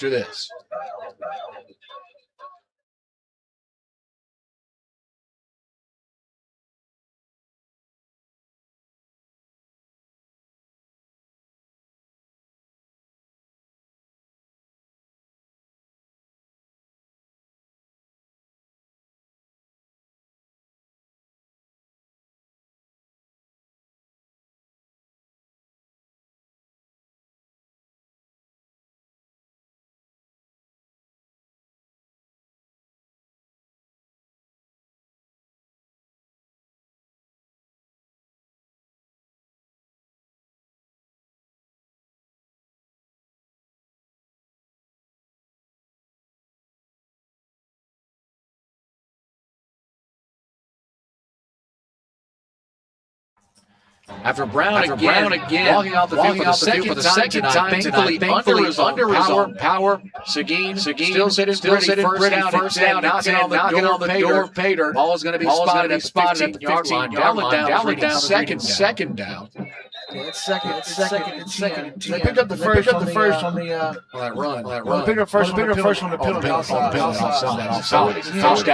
this. After Brown again, walking off the field for the second time tonight, thankfully under his power. Seguin still sitting first down, knocking on the door. Pater. Ball is going to be spotted at the 15-yard line. Down, second down. It's second. They picked up the first on the run. They picked up first on the penalty offside. Flushed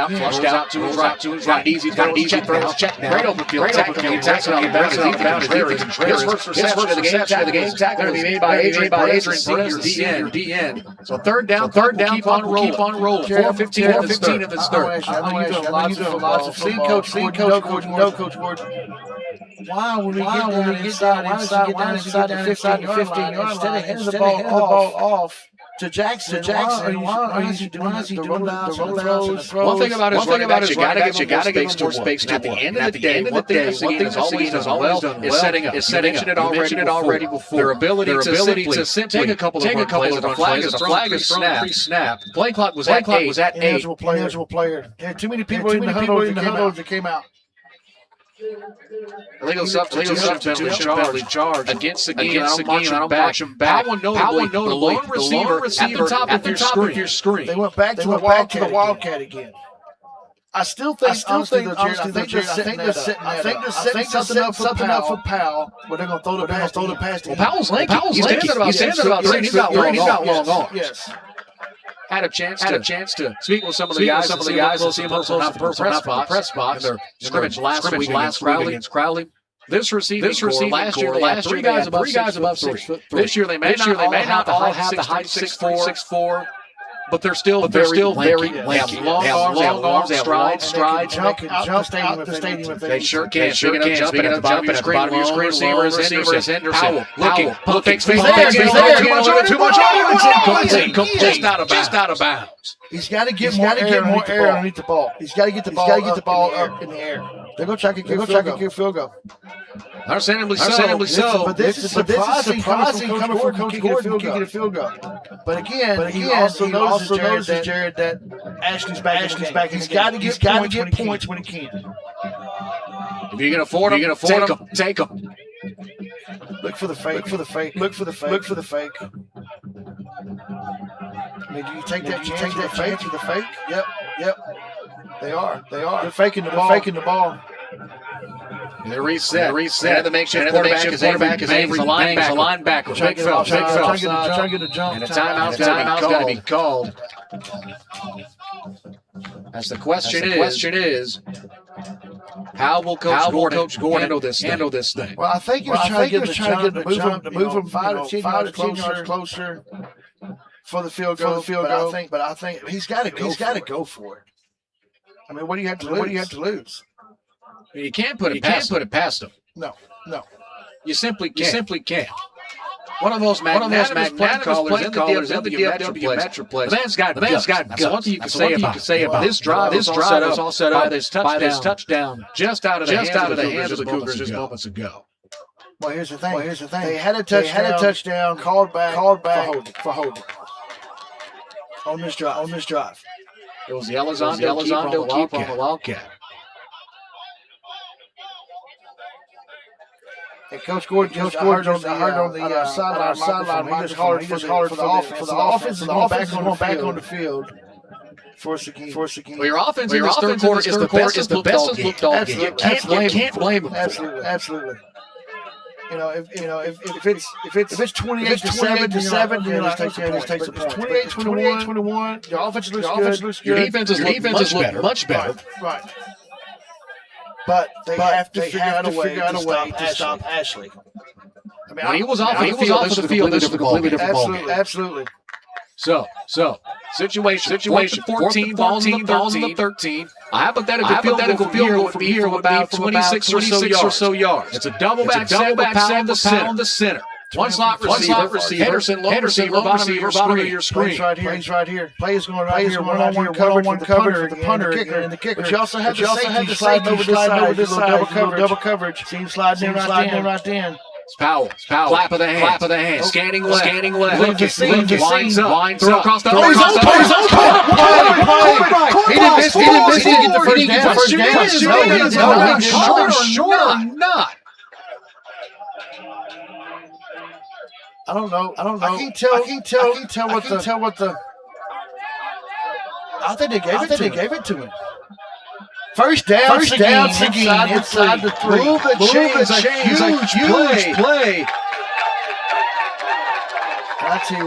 out to his right. He's got an easy throw. Check now. Great open field. Tackle on the back. His first reception of the game. Tackle going to be made by Adrian Perez, your DN. So third down. Keep on rolling. 4:15 in this third. I know you're doing lots of football. No, Coach Ward. Why when we get down inside the 15-yard line, instead of handing the ball off to Jackson, why is he doing the rollouts? One thing about his running backs, you got to give more space to. At the end of the day, one thing that Seguin has always done well is setting up. You mentioned it already before. Their ability to simply take a couple of plays. The flag is thrown pre-snap. Play clock was at 8. Individual player. There are too many people in the huddle that came out. Illegal penalty charge against Seguin. I don't watch him back. How notably, the lone receiver at the top of your screen. They went back to the Wildcat again. I still think they're setting something up for Powell. But they're going to throw the pass. Well, Powell's lanky. He's standing about 6 feet. He's got long arms. Yes. Had a chance to speak with some of the guys. We'll see him close enough for press spots. In their scrimmage last week against Crowley. This receiving last year they had three guys above 6'3". This year they may not all have the height 6'4", but they're still very lanky. Long arms, they have strides. Jump the stadium if they sure can. Speaking of jumping at the bottom of your screen, receiver is Henderson. Powell looking. Fakes. Too much on. Just out of bounds. He's got to get more air underneath the ball. He's got to get the ball up in the air. They're going to try to kick field goal. Understandably so. But this is surprising coming from Coach Gordon kicking a field goal. But again, he also knows, Jared, that Ashley's back. He's got to get points when he can. If you can afford them, take them. Look for the fake. I mean, do you take that chance with the fake? Yep. They are. They're faking the ball. They reset. And the makeshift quarterback is Avery linebacker. Big fella. Trying to get a jump. And a timeout's got to be called. As the question is, how will Coach Gordon handle this thing? Well, I think he was trying to move him 5 to 10 yards closer for the field goal. But I think he's got to go for it. I mean, what do you have to lose? You can't put it past them. No. You simply can't. One of those magnanimous play callers in the DFW Metroplex. The man's got guts. That's one thing you can say about this drive. This drive was all set up by this touchdown just out of the hands of the Cougars just moments ago. Well, here's the thing. They had a touchdown called back for holding on this drive. It was the Elizondo keeper on the Wildcat. And Coach Gordon I heard on the sideline. He just hollered for the offense is going back on the field for Seguin. Well, your offense in this third quarter is the best of football game. You can't blame him. Absolutely. if it's 28 to 7, just takes a point. 28-21, your offense looks good. Your defense is much better. Right. But they have to figure out a way to stop Ashley. I mean, when he was off the field, this was a completely different ballgame. Absolutely. So situation 14, balls in the 13. A hypothetical field goal from here would be about 26 or so yards. It's a double back set pound the center. One slot receiver, Henderson, lone receiver, bottom of your screen. Plays right here. Play is going right here. One-on-one coverage for the punter and the kicker. But you also have the safety over this side. Double coverage. See him sliding right in. It's Powell. Clap of the hand. Scanning left. Winds up. Throw across the He's open. He didn't miss. He didn't get the first down. Short or not. I don't know. I can't tell what the. I think they gave it to him. First down, Seguin inside the 3. Move the chains, a huge play. I tell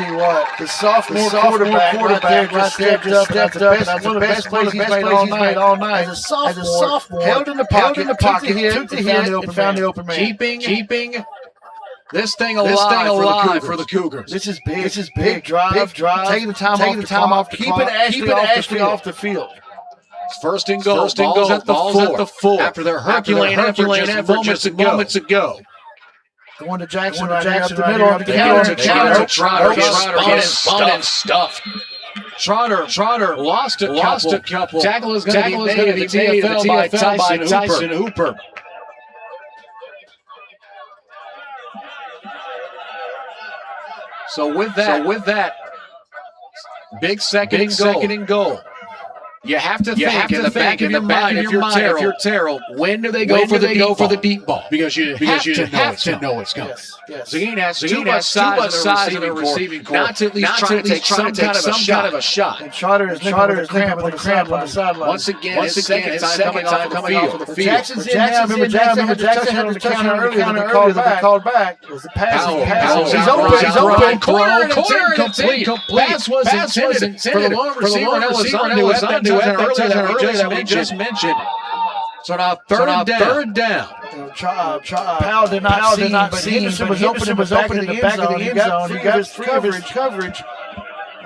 you what, the sophomore quarterback right there just stepped up. That's one of the best plays he's made all night. As a sophomore, held in the pocket, took the hit, and found the open man. Keeping this thing alive for the Cougars. This is big. Drive. Taking the time off. Keeping Ashley off the field. First and goal. Ball's at the 4. After their Herculean effort just moments ago. Going to Jackson right up the middle of the counter. Trotter spun and stuffed. Trotter lost a couple. Tackle is going to be made at the TFL by Tyson Hooper. So with that, big second and goal. You have to think in the back of your mind, if you're Terrell, when do they go for the deep ball? Because you have to know it's coming. Yes. Seguin has too much size in the receiving corps not to at least try to take some kind of a shot. And Trotter is cramping on the sideline. Once again, his second time coming off of the field. Jackson's in now. Remember, Jackson had the counter earlier. They called back. It was the pass. He's open. Corner complete. Pass was intended for the long receiver. Earlier we just mentioned. So now third down. Powell did not see, but Henderson was open in the back of the end zone. He got his coverage.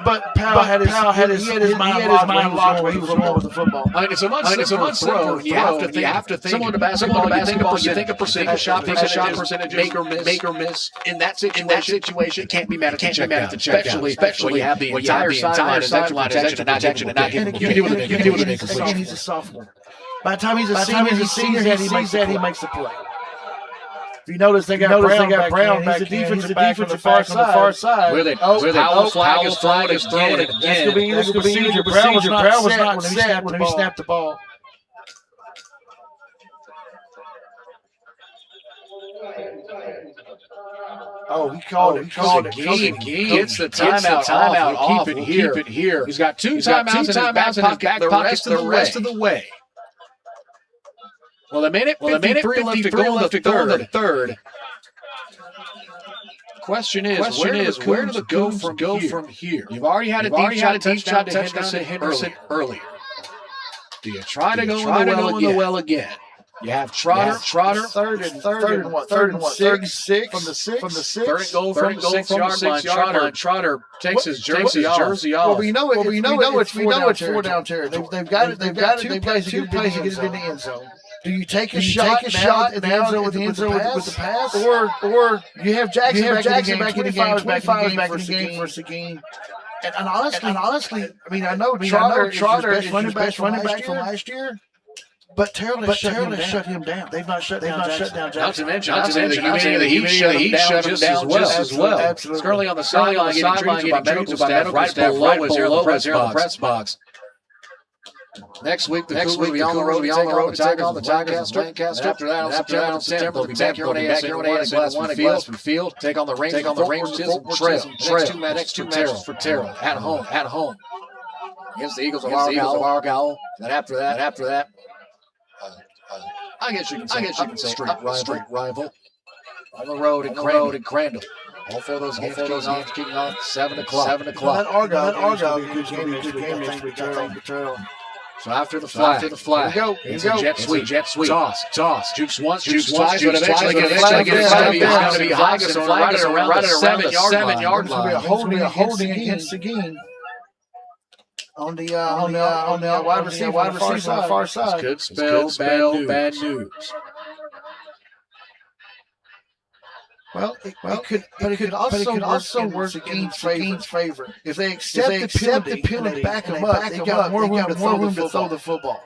But Powell had his mind locked where he was going with the football. I mean, it's a much simpler throw. You have to think. Similar to basketball, you think a percentage, shot percentage, make or miss. In that situation, it can't be mad at the check down. Especially when you have the entire sideline protection and not giving you deal with an incompletion. He's a sophomore. By the time he's a senior, he makes the play. If you notice, they got Brown back. He's a defensive back on the far side. With it. Powell's flag is thrown again. That's going to be illegal procedure. Brown was not set when he snapped the ball. Oh, he called it. Seguin gets the timeout off. Keep it here. He's got two timeouts in his back pocket the rest of the way. Well, a minute 53 left to go in the third. Question is, where do the Cougars go from here? You've already had a deep shot to Henderson earlier. Do you try to go in the well again? You have Trotter. Third and what? 36 from the 6. Third and goal from the 6 yard line. Trotter takes his jersey off. Well, we know it's 4 down territory. They've got two plays to get it in the end zone. Do you take a shot in the end zone with the pass, or you have Jackson back in the game, 25 back in the game for Seguin? And honestly, I mean, I know Trotter is his best running back from last year. But Terrell has shut him down. They've not shut down Jackson. Not to mention the Heat shut him down just as well. Absolutely. It's currently on the sideline getting treated by medical staff right below us here in the press box. Next week, the Cougars will be on the road to take on the Lancaster. After that, on September 10th, they'll be back here on Glassman Field. Take on the Rangers and Terrell. Next two matches for Terrell at home. Against the Eagles of Argyle. And after that, I guess you can say straight rival. On the road in Crandall. All four of those games kicking off 7 o'clock. 7 o'clock. That Argyle is going to be a good game this week, Terrell. So after the flag, Here we it's go. a jet sweep. Toss. Jukes once, jukes twice, but eventually get a flag. It's going to be high, so right around the 7-yard line. It's going to be a holding against Seguin on the wide receiver on the far side. Good spell, bad news. Well, it could also work in Seguin's favor. If they accept the penalty, back them up, they got more room to throw the football.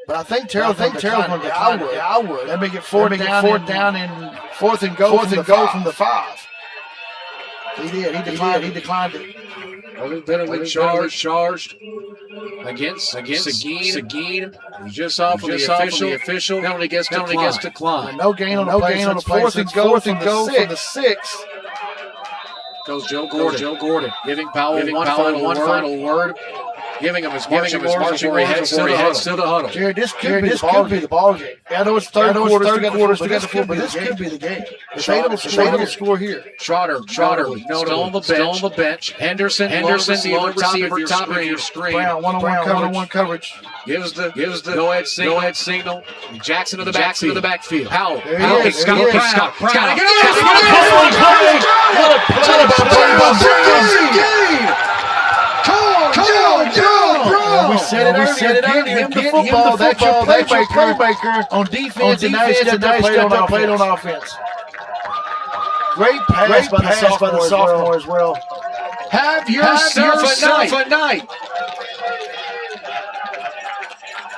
But I think Terrell's going to decline. I would. They make it fourth down and fourth and go from the 5. He did. He declined it. Penalty charged against Seguin. Just off of the official. Penalty gets declined. No gain on the play. Fourth and go from the 6. Goes Joe Gordon. Giving Powell one final word. Giving him his marching orders before he heads to the huddle. Jared, this could be the ball game. I know it's third quarter, but this could be the game. If they don't score here. Trotter, still on the bench. Henderson, the receiver, top of your screen. Brown, one-on-one coverage. Gives the go ahead signal. Jackson to the backfield. Powell. He's got Brown. Got to We said it earlier. Get him the football. That's your playmaker. On defense, and now he stepped up, played on offense. Great pass by the sophomore as well. Have yourself a night.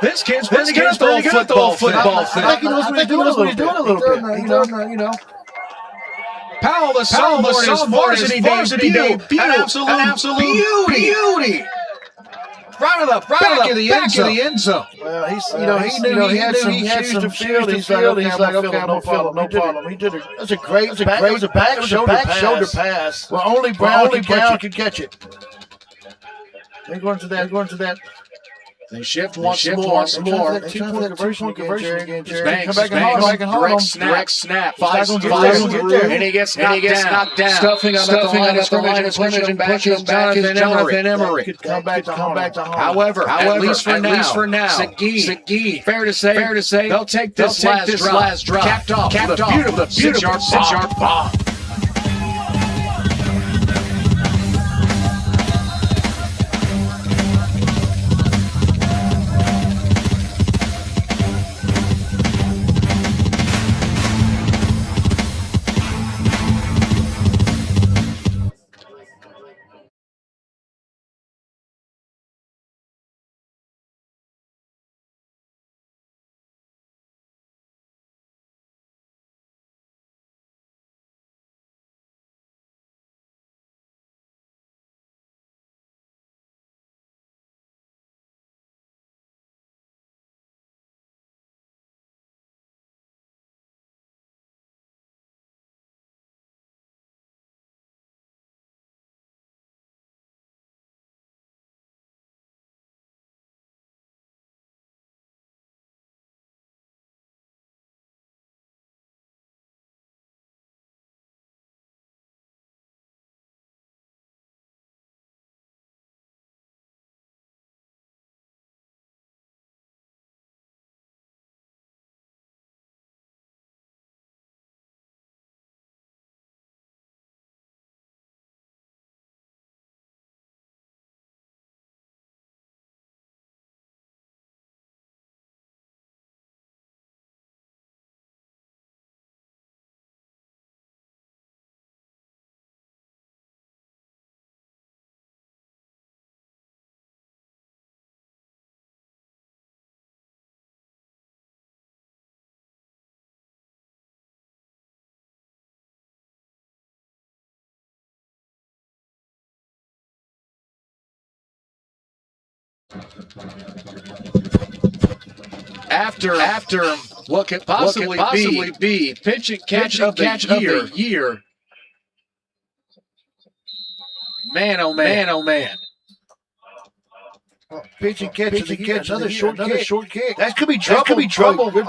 This kid's pretty good at the football thing. I think he knows what he's doing a little bit. You know. Powell, the sophomore, his varsity debut. An absolute beauty. Right of the back of the end zone. Well, he knew he had some shoes to fill. He's like, okay, I'm gonna fill him, no problem. He did it. That's a great back shoulder pass. Well, only Brown could catch it. They're going to that. They shift once more. Two-point conversion again, Jerry. Come back and hold him. Direct snap. Five, and he gets knocked down. Stuffing up at the line of scrimmage and back is Jonathan Emery. Could come back to home. However, at least for now, Seguin, fair to say, they'll take this last drop. Capped off with a beautiful 6-yard bomb. After what could possibly be pitch and catch of the year. Man, oh man. Pitch and catch, another short kick. That could be trouble. Good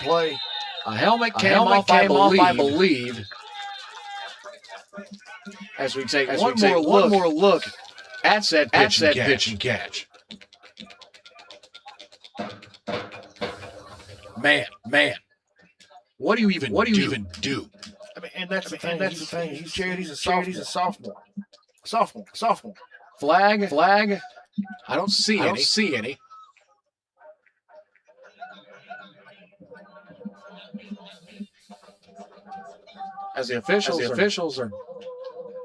play. A helmet came off, I believe. As we take one more look at said pitch and catch. Man. What do you even do? I mean, and that's the thing. He's a sophomore. Sophomore. Flag. I don't see any. As the officials are.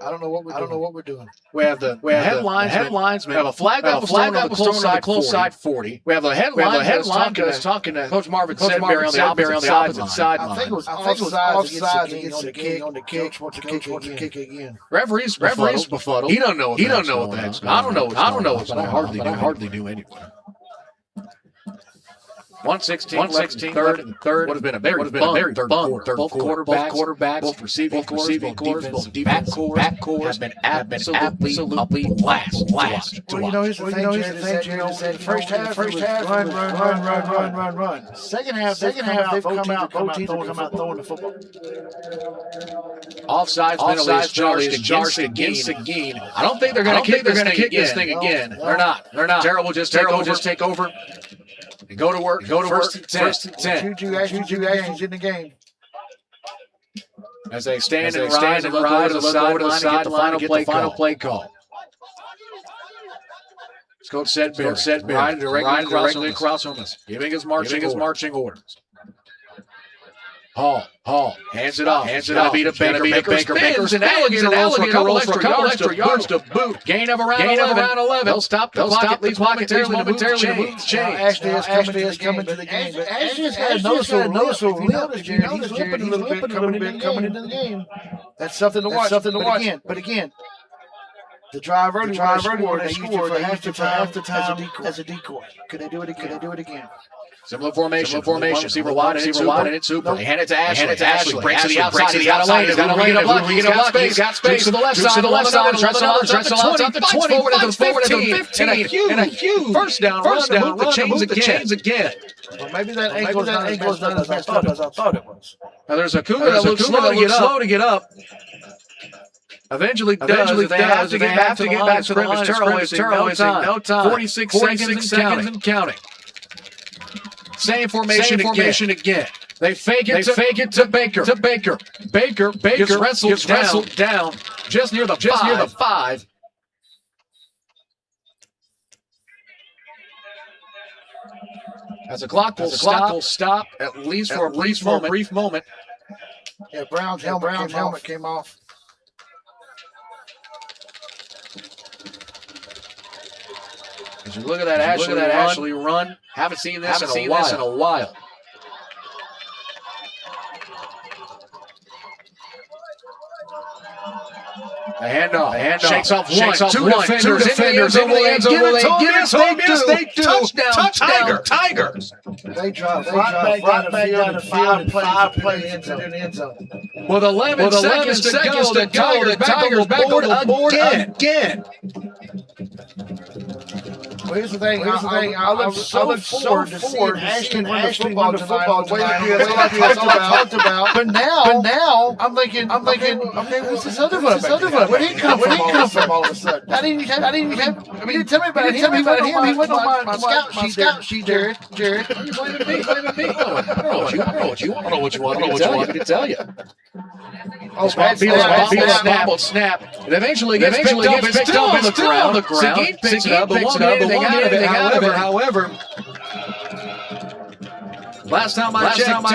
I don't know what we're doing. We have the headlines. We have a flag that was thrown on the close side 40. We have a headline talking to Coach Marvin Sedberry on the opposite sideline. I think it was offside against the kick. On the kick, wants to kick again. Referee's befuddled. He don't know what the heck's going on. I don't know, but I hardly do anyway. 116, third. Would have been a very third quarter. Both quarterbacks, both receiving cores, both back cores have been absolutely blast to watch. Well, here's the thing, first half, run. Second half, they've come out throwing the football. Offside's been charged against Seguin. I don't think they're going to kick this thing again. They're not. Terrell will just take over. And go to work. First and 10. Juju actions in the game. As they stand and look over to the sideline to get the final play call. It's Coach Sedberry. Riding directly across from us. Giving his marching orders. Hall hands it off. Gonna beat a Baker. Spins and alligator rolls for a couple extra yards to boot. Gain of around 11. They'll stop the clock. Leaves momentarily to move the chains. Ashley is coming to the game. Ashley has had noticeable limp. He's limping a little bit coming into the game. That's something to watch. But again, the drive early when they scored, they used it for half the time as a decoy. Could they do it again? Similar formation. Receiver wide and it's super. They hand it to Ashley. Breaks to the outside. He's got a lane. He's got space to the left side. Dressel out to the 20. Forward to the 15. And a huge first down run to move the chains again. Well, maybe that ankle's not as messed up as I thought it was. Now there's a Cougar that looks slow to get up. Eventually does. They have to get back to the line of scrimmage. Terrell is no time. 46 seconds and counting. Same formation again. They fake it to Baker. Baker gets wrestled down just near the 5. As the clock will stop at least for a brief moment. Yeah, Brown's helmet came off. As you look at that Ashley run, haven't seen this in a while. The handoff. Shakes off two defenders in the end zone. Yes, they do. Touchdown, Tigers. They drive right back down the field, 5 plays into the end zone. With 11 seconds to go, the Tigers back on board again. Well, here's the thing. I look so forward to seeing Ashley win the football tonight. That's all I talked about. But now, I'm thinking, okay, what's this other one? Where did he come from all of a sudden? I didn't even have. I mean, tell me about him. He went on my scout sheet, Jared. You're blaming me. I don't know what you want me to tell you. Snap. It eventually gets picked up on the ground. Seguin picks it up, but won't get anything out of it. However, last time I checked,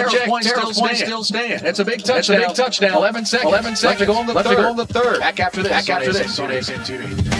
Terrell's point still stand. It's a big touchdown. 11 seconds. Left to go on the third. Back after this on ASN TV.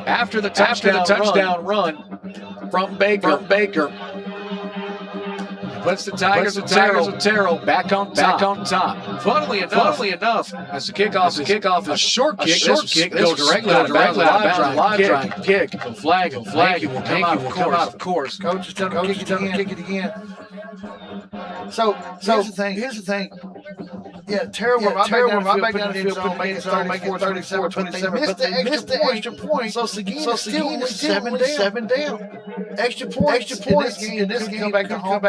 After the touchdown run from Baker. Puts the Tigers and Terrell back on top. Funnily enough, as the kickoff is a short kick. Go directly out of bounds. Kick. Flag will come out, of course. Coach is telling him to kick it again. So here's the thing. Yeah, Terrell went right back down the field, put it in zone, make it 34, 27, but they missed the extra point. So Seguin is still 7 down. Extra points in this game back to home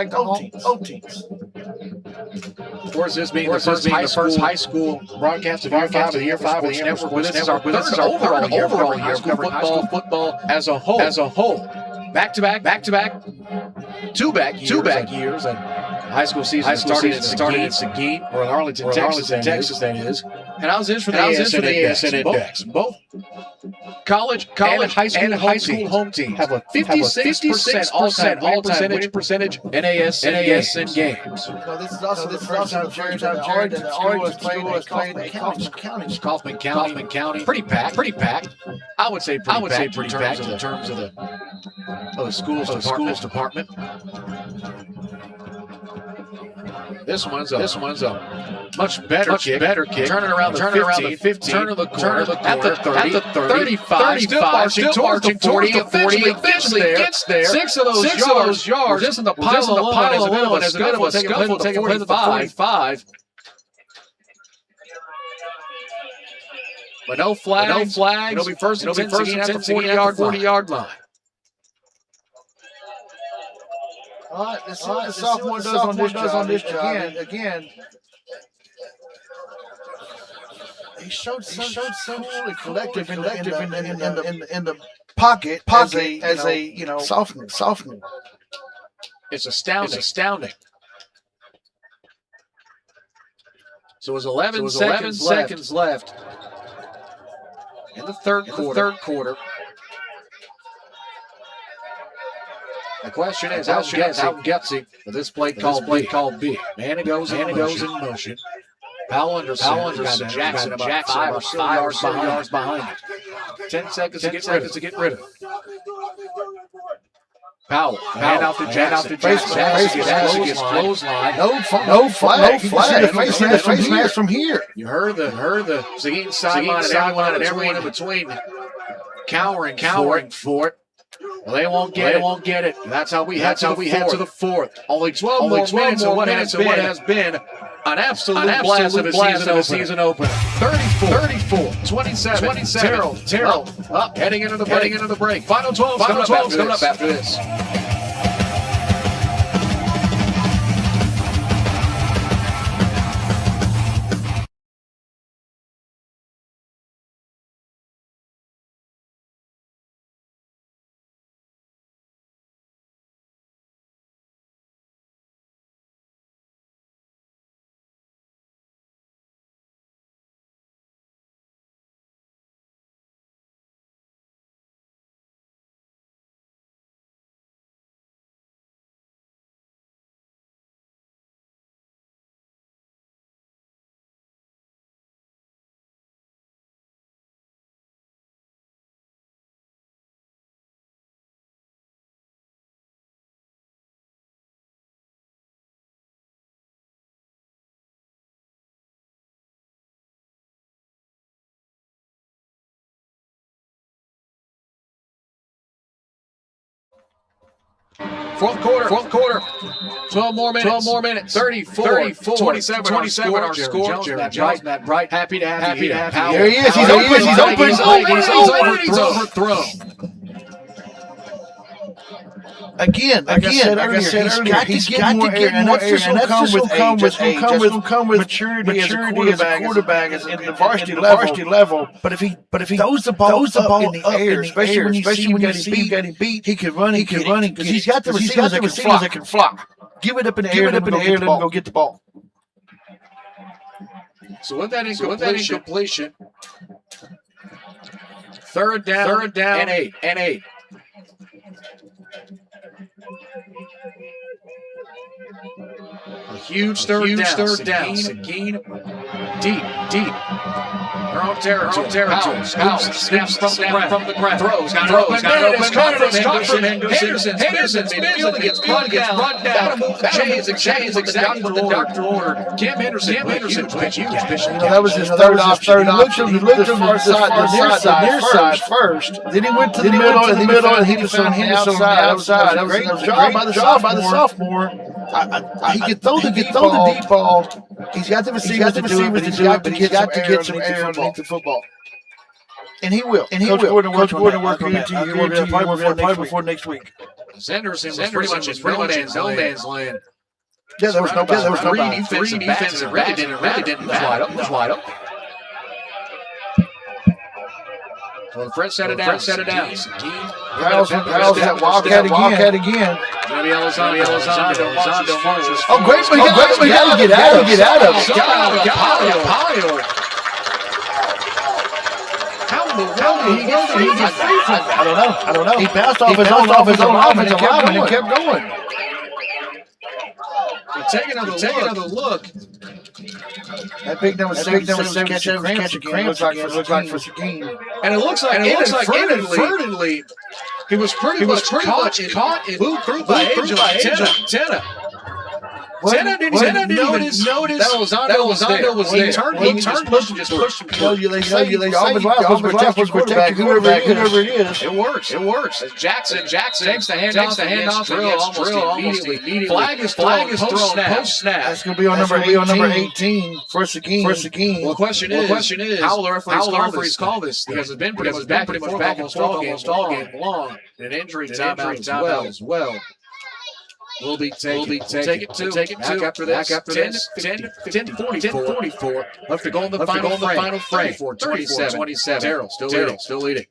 teams. Of course, this being the first high school broadcast of year 5 of the Network. This is our overall year covering high school football as a whole. Back-to-back, two-back years. And high school season started in Seguin, or in Arlington, Texas, that is. And I was this for the ASN Index. Both college and high school home teams have a 56% all-time winning percentage in ASN games. So this is also the first time Jared has played Kaufman County. Pretty packed. I would say pretty packed in terms of the schools department. This one's a much better kick. Turning around the 15, turn of the corner, at the 30, 35, still marching towards the 40, eventually gets there. Six of those yards, just in the pile alone, as a bit of a scuffle taking place at the 45. But no flags. It'll be first and 10 at the 40-yard line. All right, let's see what the sophomore does on this job. Again, he showed so cool and collective in the pocket as a sophomore. It's astounding. So it was 11 seconds left in the third quarter. The question is, how gutsy will this play called be? Man, it goes in motion. Powell Anderson, Jackson about 5 or 6 yards behind it. 10 seconds to get rid of it. Powell, hand out to Jackson. Jackson gets clothesline. No flag. The face mask from here. You heard the Seguin sideline and everyone in between cowering for it. Well, they won't get it. That's how we head to the fourth. Only 12 more minutes of what has been an absolute blast of a season opener. 34, 27. Terrell up, heading into the break. Final 12 coming up after this. Fourth quarter. 12 more minutes. 34, 27 our score. Jones, Matt Bright, happy to have Powell. There he is. He's overthrown. Again, like I said earlier, he's got to get more air, and that's will come with maturity as a quarterback in the varsity level. But if he throws the ball up in the air, especially when you got him beat, he can run, because he's got the receivers that can fly. Give it up in the air, let him go get the ball. So with that incompletion, third down and eight. A huge third down. Seguin deep. Their own territory. Snaps from the ground. Throws. Got caught from Henderson's midfield gets run down. Gotta move the chains exactly what the doctor ordered. Cam Henderson, pitch. That was his third option. He looked to the near side first. Then he went to the middle, and he was on the outside. That was a great job by the sophomore. He could throw the deep ball. He's got the receivers to do it, but he's got to get some air underneath the football. And he will. Coach Gordon working into you probably before next week. Henderson was pretty much in no man's land. Yeah, there was no three defensive really didn't wide up. So Fred set it down. Terrell's that wildcat again. Maybe Elizondo. Oh, great! We got to get out of it. How in the world did he get free? I don't know. He bounced off his own offensive lineman and kept going. Take another look. That big number 7 catching cramps looks like for Seguin. And it looks like inadvertently he was pretty much caught and moved through by Tena. Tena didn't notice that Elizondo was there. He turned, pushed him. They say the offensive line was protect whoever it is. It works. As Jackson takes the handoff. Terrell almost immediately. Flag is thrown post snap. That's going to be on number 18 for Seguin. Well, the question is, how will the referees call this? Because it's been pretty much back almost all game long. An injury timeout as well. We'll take it two. Back after this. 10-44. Left to go in the final frame. 27. Terrell still leading.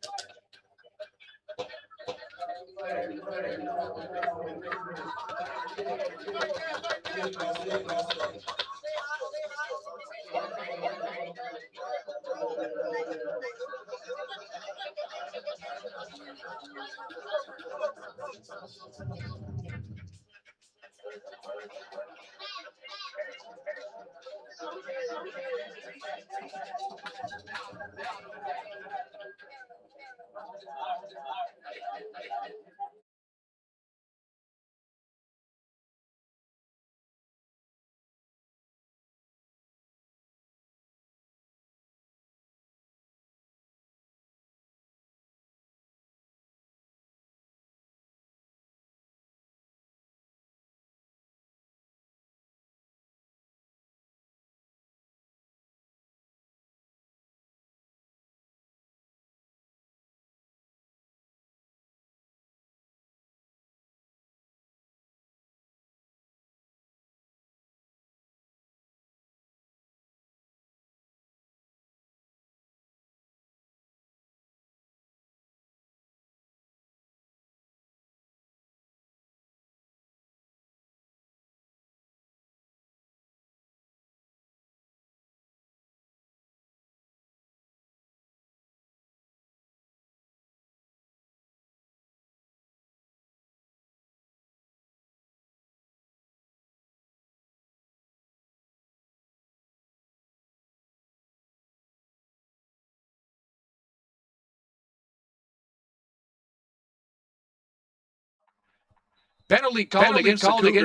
Penalty called against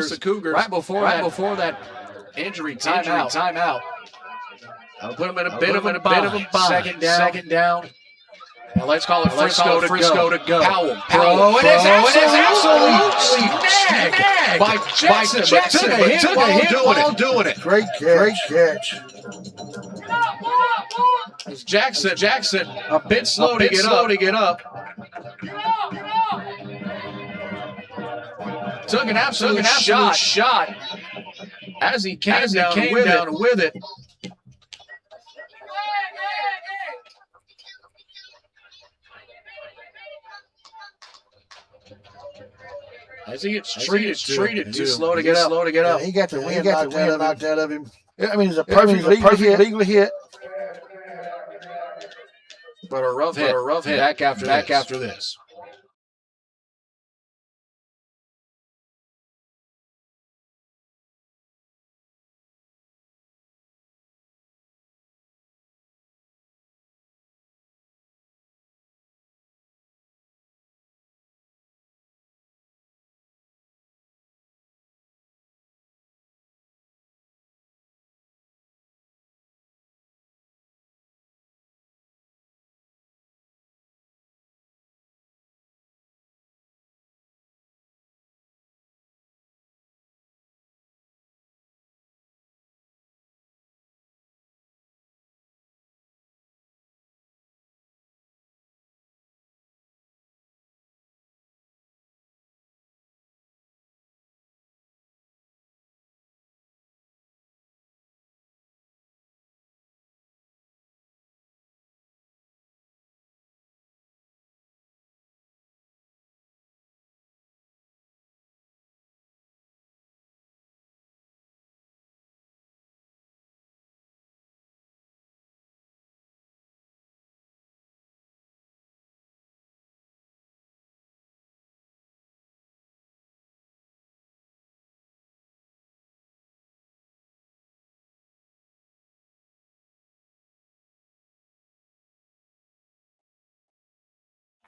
the Cougars right before that injury timeout. I'll put them in a bit of a bind. Second down. Now let's call it Frisco to go. Powell. And it's absolutely snagged by Jackson. Took a hit while doing it. Great catch. It's Jackson a bit slow to get up. Took an absolute shot as he came down with it. As he gets treated too slow to get up. Yeah, he got the wind knocked out of him. I mean, it's a perfect legal hit. But a rough hit. Back after this.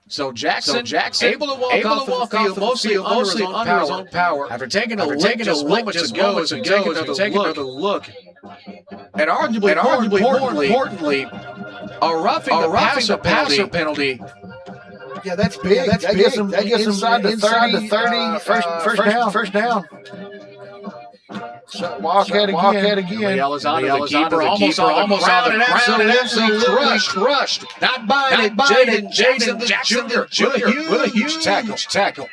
So Jackson, able to walk off the field, mostly under his own power. After taking a moments ago, take another look. And arguably importantly, a roughing the passer penalty. Yeah, that's big. Yeah, that gets him inside the 30. First down. So Wildcat again. The keeper almost on the ground and absolutely crushed. Not by Jaden Jackson Jr. with a huge tackle.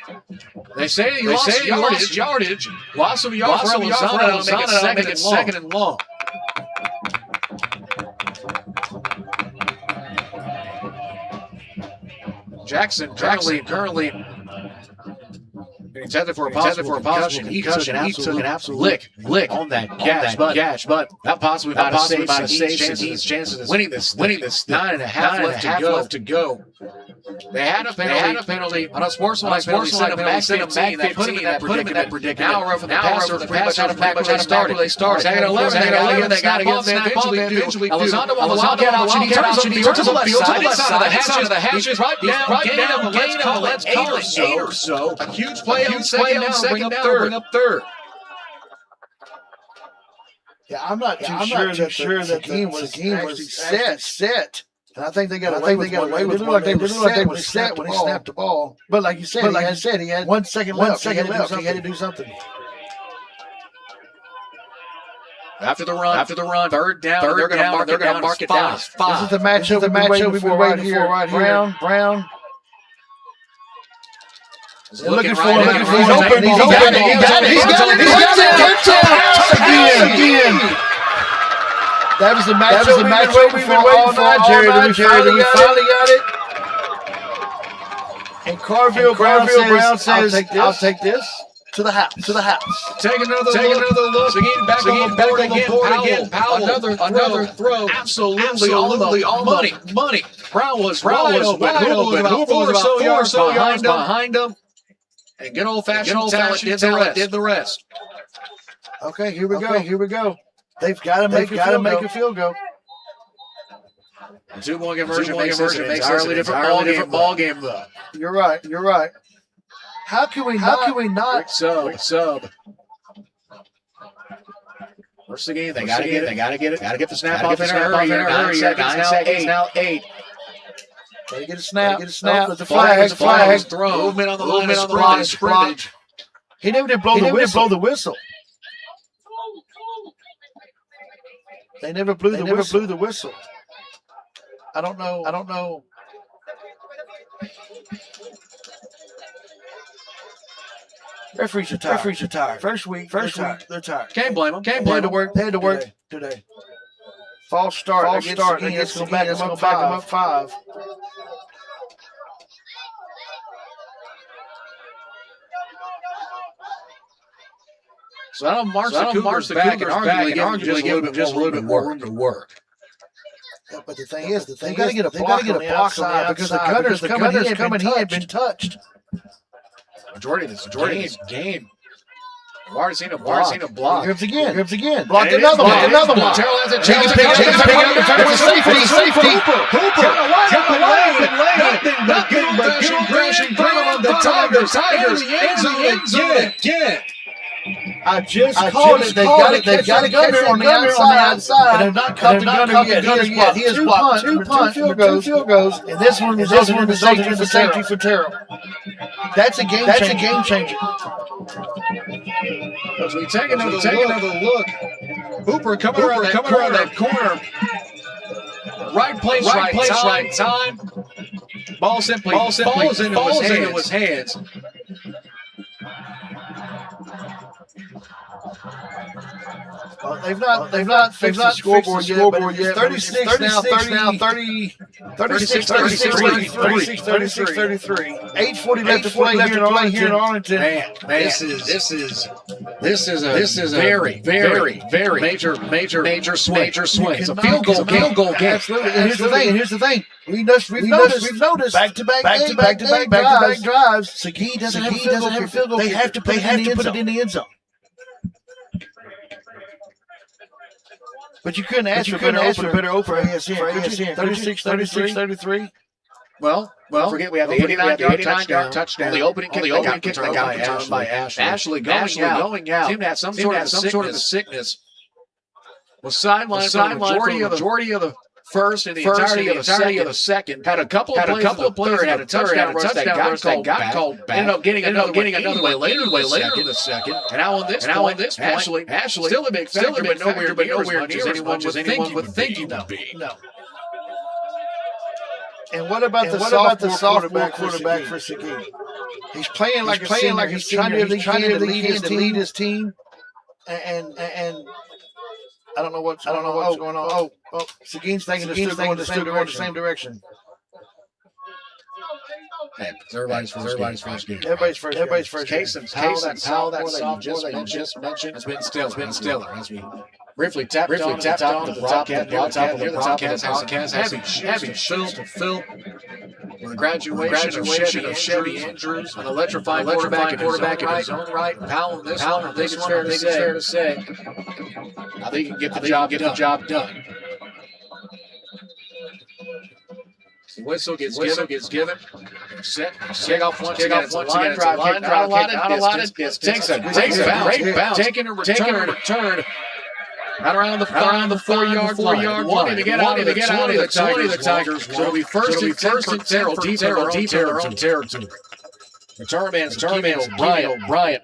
They say he lost yardage. Loss of yardage for Lozano. Make it second and long. Jackson currently intended for a possible concussion. He took an absolute lick on that gash, but that possibly might have saved his chances of winning this 9.5 left to go. They had a penalty on a sportsmanlike penalty. Sent him back 15. That put him in that predicament. Now roughing the passer back where they started. Second 11. They got to get them eventually do. Elizondo on the wildcat option. He turns to the left side of the hatches. Right down. Gain of let's call it 8 or so. A huge play on second down. Bring up third. Yeah, I'm not too sure that the game was set. And I think they got away with it. It looked like they were set when he snapped the ball. But like you said, he had 1 second left. He had to do something. After the run, third down. They're going to mark it down. This is the matchup we've been waiting for right here. Brown. Looking for him. He's open. He got it. Again. That was the matchup we've been waiting for all night, Jerry. We finally got it. And Carville Brown says, I'll take this to the house. Take another look. Seguin back on the board again. Powell. Another throw. Absolutely all money. Brown was wide open. Hoover was about 4 yards behind him. And good old-fashioned talent did the rest. Okay, here we go. They've got to make a field goal. The 2-point conversion makes this an entirely different ball game, though. You're right. How can we not? Sub. First again, they got to get it. Got to get the snap off in a hurry. 9 seconds now. 8. They get a snap. There's a flag. Throw. Movement on the line of scrimmage. He never did blow the whistle. They never blew the whistle. I don't know. Referees are tired. First week, they're tired. Can't blame them. They had to work today. False start. It's going to back them up 5. So that'll march the Cougars back and arguably give them just a little bit more room to work. Yeah, but the thing is, they've got to get a block on the outside because the Gunner's coming. He had been touched. Majority of this game. I've already seen a block. Grips again. Blocked another one. Terrell has a chance. Safety. Hooper. Nothing but crashing down the Tigers. Again. I just called it. They've got a gunner on the outside, and they've not caught the gunner yet. He has blocked two field goals, and this one resulted in the safety for Terrell. That's a game changer. As we take another look, Hooper coming around that corner. Right place, right time. Ball simply falls into his hands. Well, they've not fixed the scoreboard yet, but it's 36 now, 30, 36, 33. 8:40 left to play here in Arlington. Man, this is a very major swing. It's a field goal game. Absolutely. And here's the thing. We've noticed back-to-back drives. Seguin doesn't have a field goal. They have to put it in the end zone. But you couldn't ask for a better opener for ASN. 36-33. Well, forget we have the 89-yard touchdown. The opening kick that got returned by Ashley. Going out. Seemed to have some sort of sickness. Was sidelined for the majority of the first and the entirety of the second. Had a couple of plays, had a touchdown rush that got called back. Ended up getting another way later in the second. And now on this point, Ashley still a big factor, but nowhere near as much as anyone would think he would be. No. And what about the sophomore quarterback for Seguin? He's playing like a senior. He's trying to lead his team. And I don't know what's going on. Oh, Seguin's thinking they're going the same direction. Hey, everybody's first game. Everybody's first game. Case and how that sophomore that you just mentioned has been stellar. As we briefly tapped on the top of the broadcast, heavy shows to fill. With the graduation of Chevy Andrews, an electrifying quarterback in his own right. Powell in this one, I think it's fair to say. I think he can get the job done. The whistle gets given. Set. Take off once again. It's a line drive. Not a lot of distance. Takes a great bounce. Taking a return. Right around the 4-yard line. Wanting to get out of the 20 of the Tigers. So it'll be first and 10 for Terrell. Deep in their own territory. Return man is Bryant.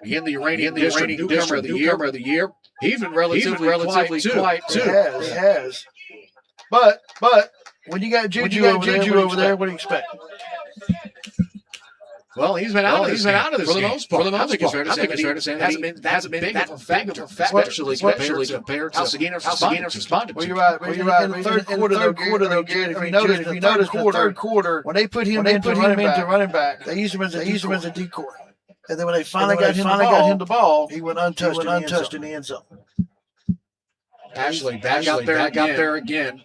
Again, the Iranian newcomer of the year. He's been relatively quiet too. He has. But when you got Juju over there, what do you expect? Well, he's been out of this for the most part. I think it's fair to say that hasn't been big of a factor, especially compared to how Seguin responded. Well, you're right. In the third quarter, though, Jared, if you notice, in the third quarter, when they put him into running back, they used him as a decoy. And then when they finally got him the ball, he went untouched in the end zone. Ashley back out there again.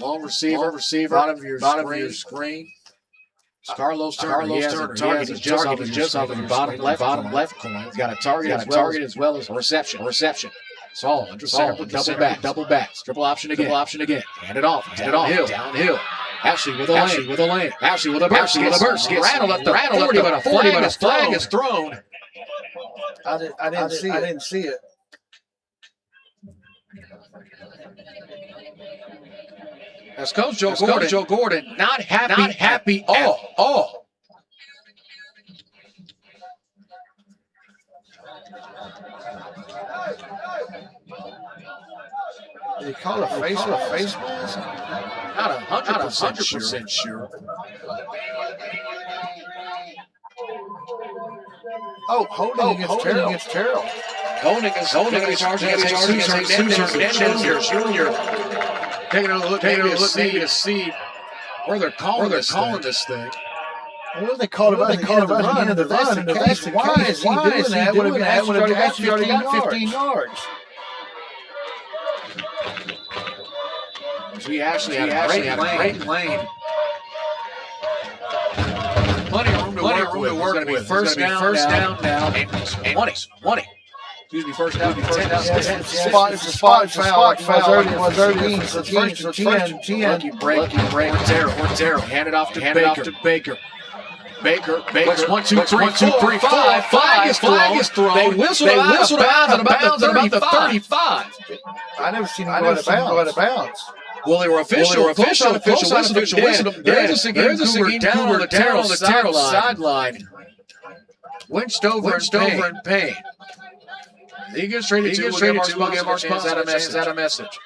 Long receiver, bottom of your screen. It's Carlos Turner. He has a target just off of the bottom left corner. He's got a target as well as a reception. It's all under center. Double back. Triple option again. Hand it off. Downhill. Ashley with a lane. Ashley with a burst. Gets rattled at the 40, but a flag is thrown. I didn't see it. That's Coach Joe Gordon, not happy at all. Did he call a face mask? Not 100% sure. Oh, holding against Terrell. Holding against Hernandez Jr. Taking a look to see where they're calling this thing. Well, they called about the run, and if that's the case, why is he doing that when he already got 15 yards? So he actually had a great lane. Plenty of room to work with. It's going to be first down now. And 20. Excuse me, first down. It's a spot foul. It was early. So it's first and 10. Lucky break. Terrell. Hand it off to Baker. Baker. 1, 2, 3, 5. Flag is thrown. They whistled out of bounds at about the 35. I never seen him go out of bounds. Well, they were official whistled. There's a Seguin down on the Terrell sideline. Winched over in pain. He gets traded to. We'll give our sponsors that a message.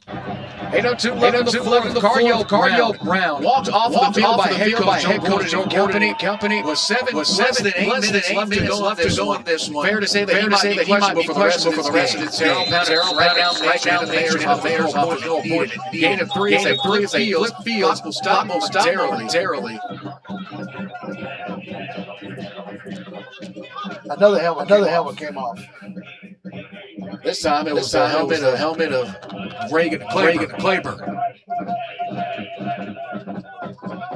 8:02 left in the Cardio Brown walked off the field by head coach Joe Company with seven less than 8 minutes left to go in this one. Fair to say that he might be questionable for the rest of the Terrell right down the Mayor's office. Gain of 3 is a flip field. Possible stop momentarily. Another helmet came off. This time it was a helmet of Reagan Claiborne.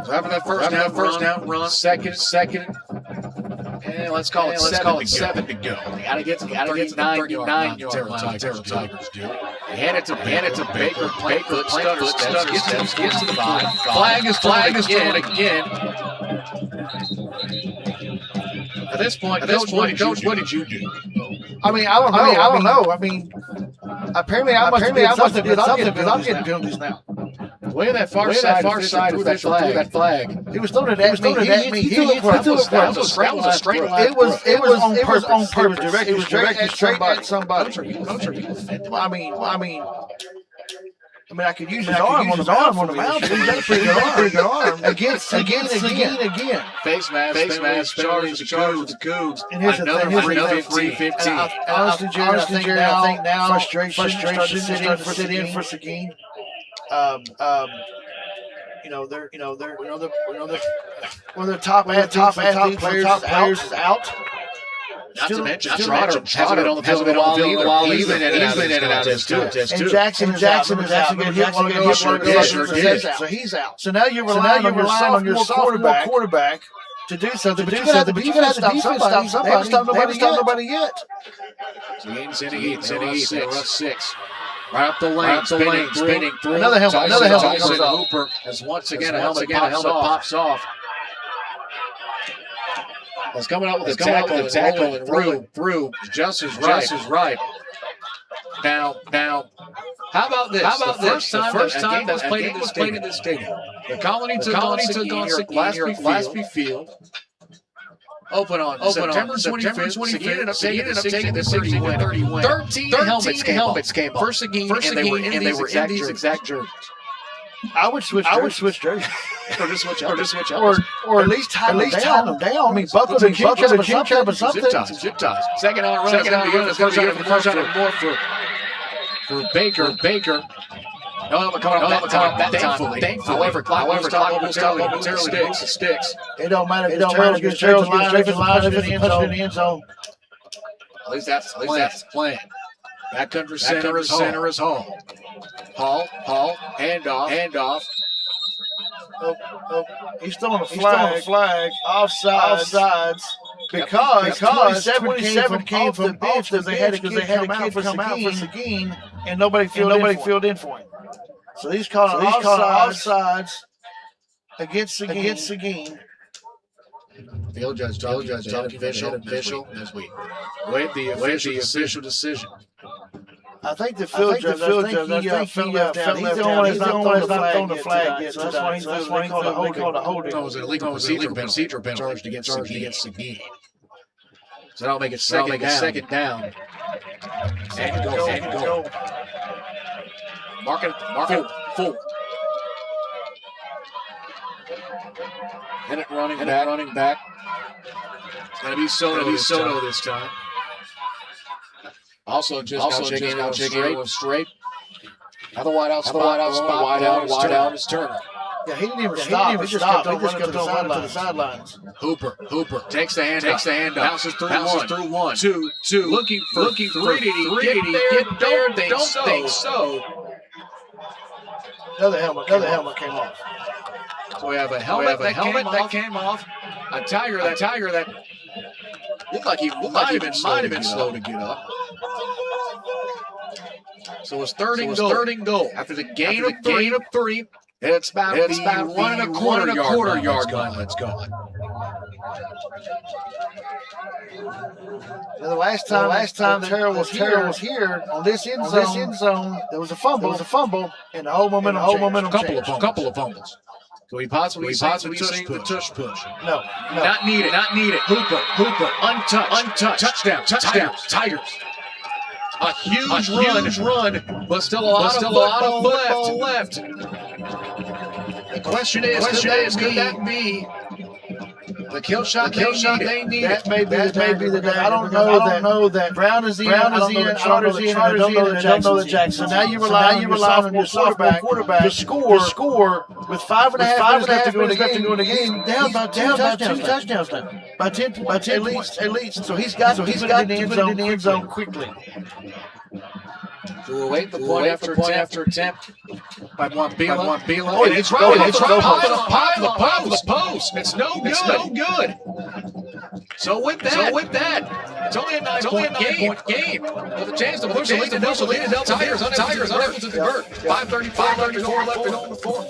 So having that first down run, second, and let's call it 7 to go. Gotta get to 39 yard line. Terrell Tigers do. Hand it to Baker. Foot stutter steps, gets to the 5. Flag is thrown again. At this point, Coach, what did you do? I mean, I don't know. I mean, apparently I must have did something because I'm getting penalties now. Way that far side of that flag. He was throwing it at me. He threw it for That was a straight line. It was on purpose. It was directed straight at somebody. Coach, are you offended? I mean, I could use his arm on the mound. He's got a pretty good arm. Again. Face mask, charges the Cougs. And here's another 315. Honestly, Jerry, I think now frustration sit in for Seguin. They're one of their top players is out. Not to mention, Trotter hasn't been on the field while he's been in and out of this contest too. And Jackson is out. So he's out. So now you're relying on your sophomore quarterback to do something. But you got to stop somebody. They haven't stopped nobody yet. Seguin's in the 6. Right up the lane, spinning through. Another helmet comes off. Hooper has once again a helmet pops off. It's coming out with a tackle and through. Justice right. Now, how about this? The first time that's played in this stadium. The Colony took on Seguin Gillespie Field. Open on September 25th. Seguin ended up taking the 30 win. 13 helmets came off for Seguin, and they were in these exact jerseys. I would switch jerseys. Or just switch out. Or at least tie them down. I mean, buckle the chin cap or something. Zip ties. Second on run. It's going to be the first more for Baker. No helmet coming up that time. Thankfully. However, clock momentarily sticks. It don't matter if Terrell gets straight to the line in the end zone. At least that's the plan. Back under center is Hall. Hall, handoff. Oh, he's throwing a flag. Offsides. Because 27 came from the bench because they had a kid come out for Seguin, and nobody filled in for him. So he's calling offsides against Seguin. Field judge talking official as we wait the official decision. I think the field judge fell left down. He's the only one that's not thrown the flag yet. So that's why he called a holding. No, it was an illegal procedure penalty charged against Seguin. So that'll make it second down. And go. Mark it full. And it running back. It's going to be Soto this time. Also checking out straight. Now the wide out spot. Wide out is Turner. Yeah, he didn't even stop. He just kept on running to the sidelines. Hooper takes the hand. Bounces through one. Two. Looking for three. Did he get there? They don't think so. Another helmet came off. So we have a helmet that came off. A tiger that looked like he might have been slow to get up. So it's third and goal. After the gain of three, it's about the 1 1/4 yard line. Let's go. Now the last time Terrell was here on this end zone, there was a fumble, and the whole momentum changed. Couple of fumbles. So he possibly took the tush push. No. Not needed. Hooper, untouched. Touchdown. Tigers. A huge run, but still a lot of football left. The question is, could that be the kill shot they need? That may be the day. I don't know that Brown is in. Charter's in. I don't know that Jackson. Now you rely on your sophomore quarterback to score with 5.5 minutes left to go in the game. Down by two touchdowns now. By 10 at least. So he's got to put it in the end zone quickly. So we'll wait the point after attempt by Montbila. Oh, it's right off the post. It's no good. So with that, it's only a 9-point game. With a chance to push the lead to double. Tigers unable to convert. 5:34 left to go in the fourth.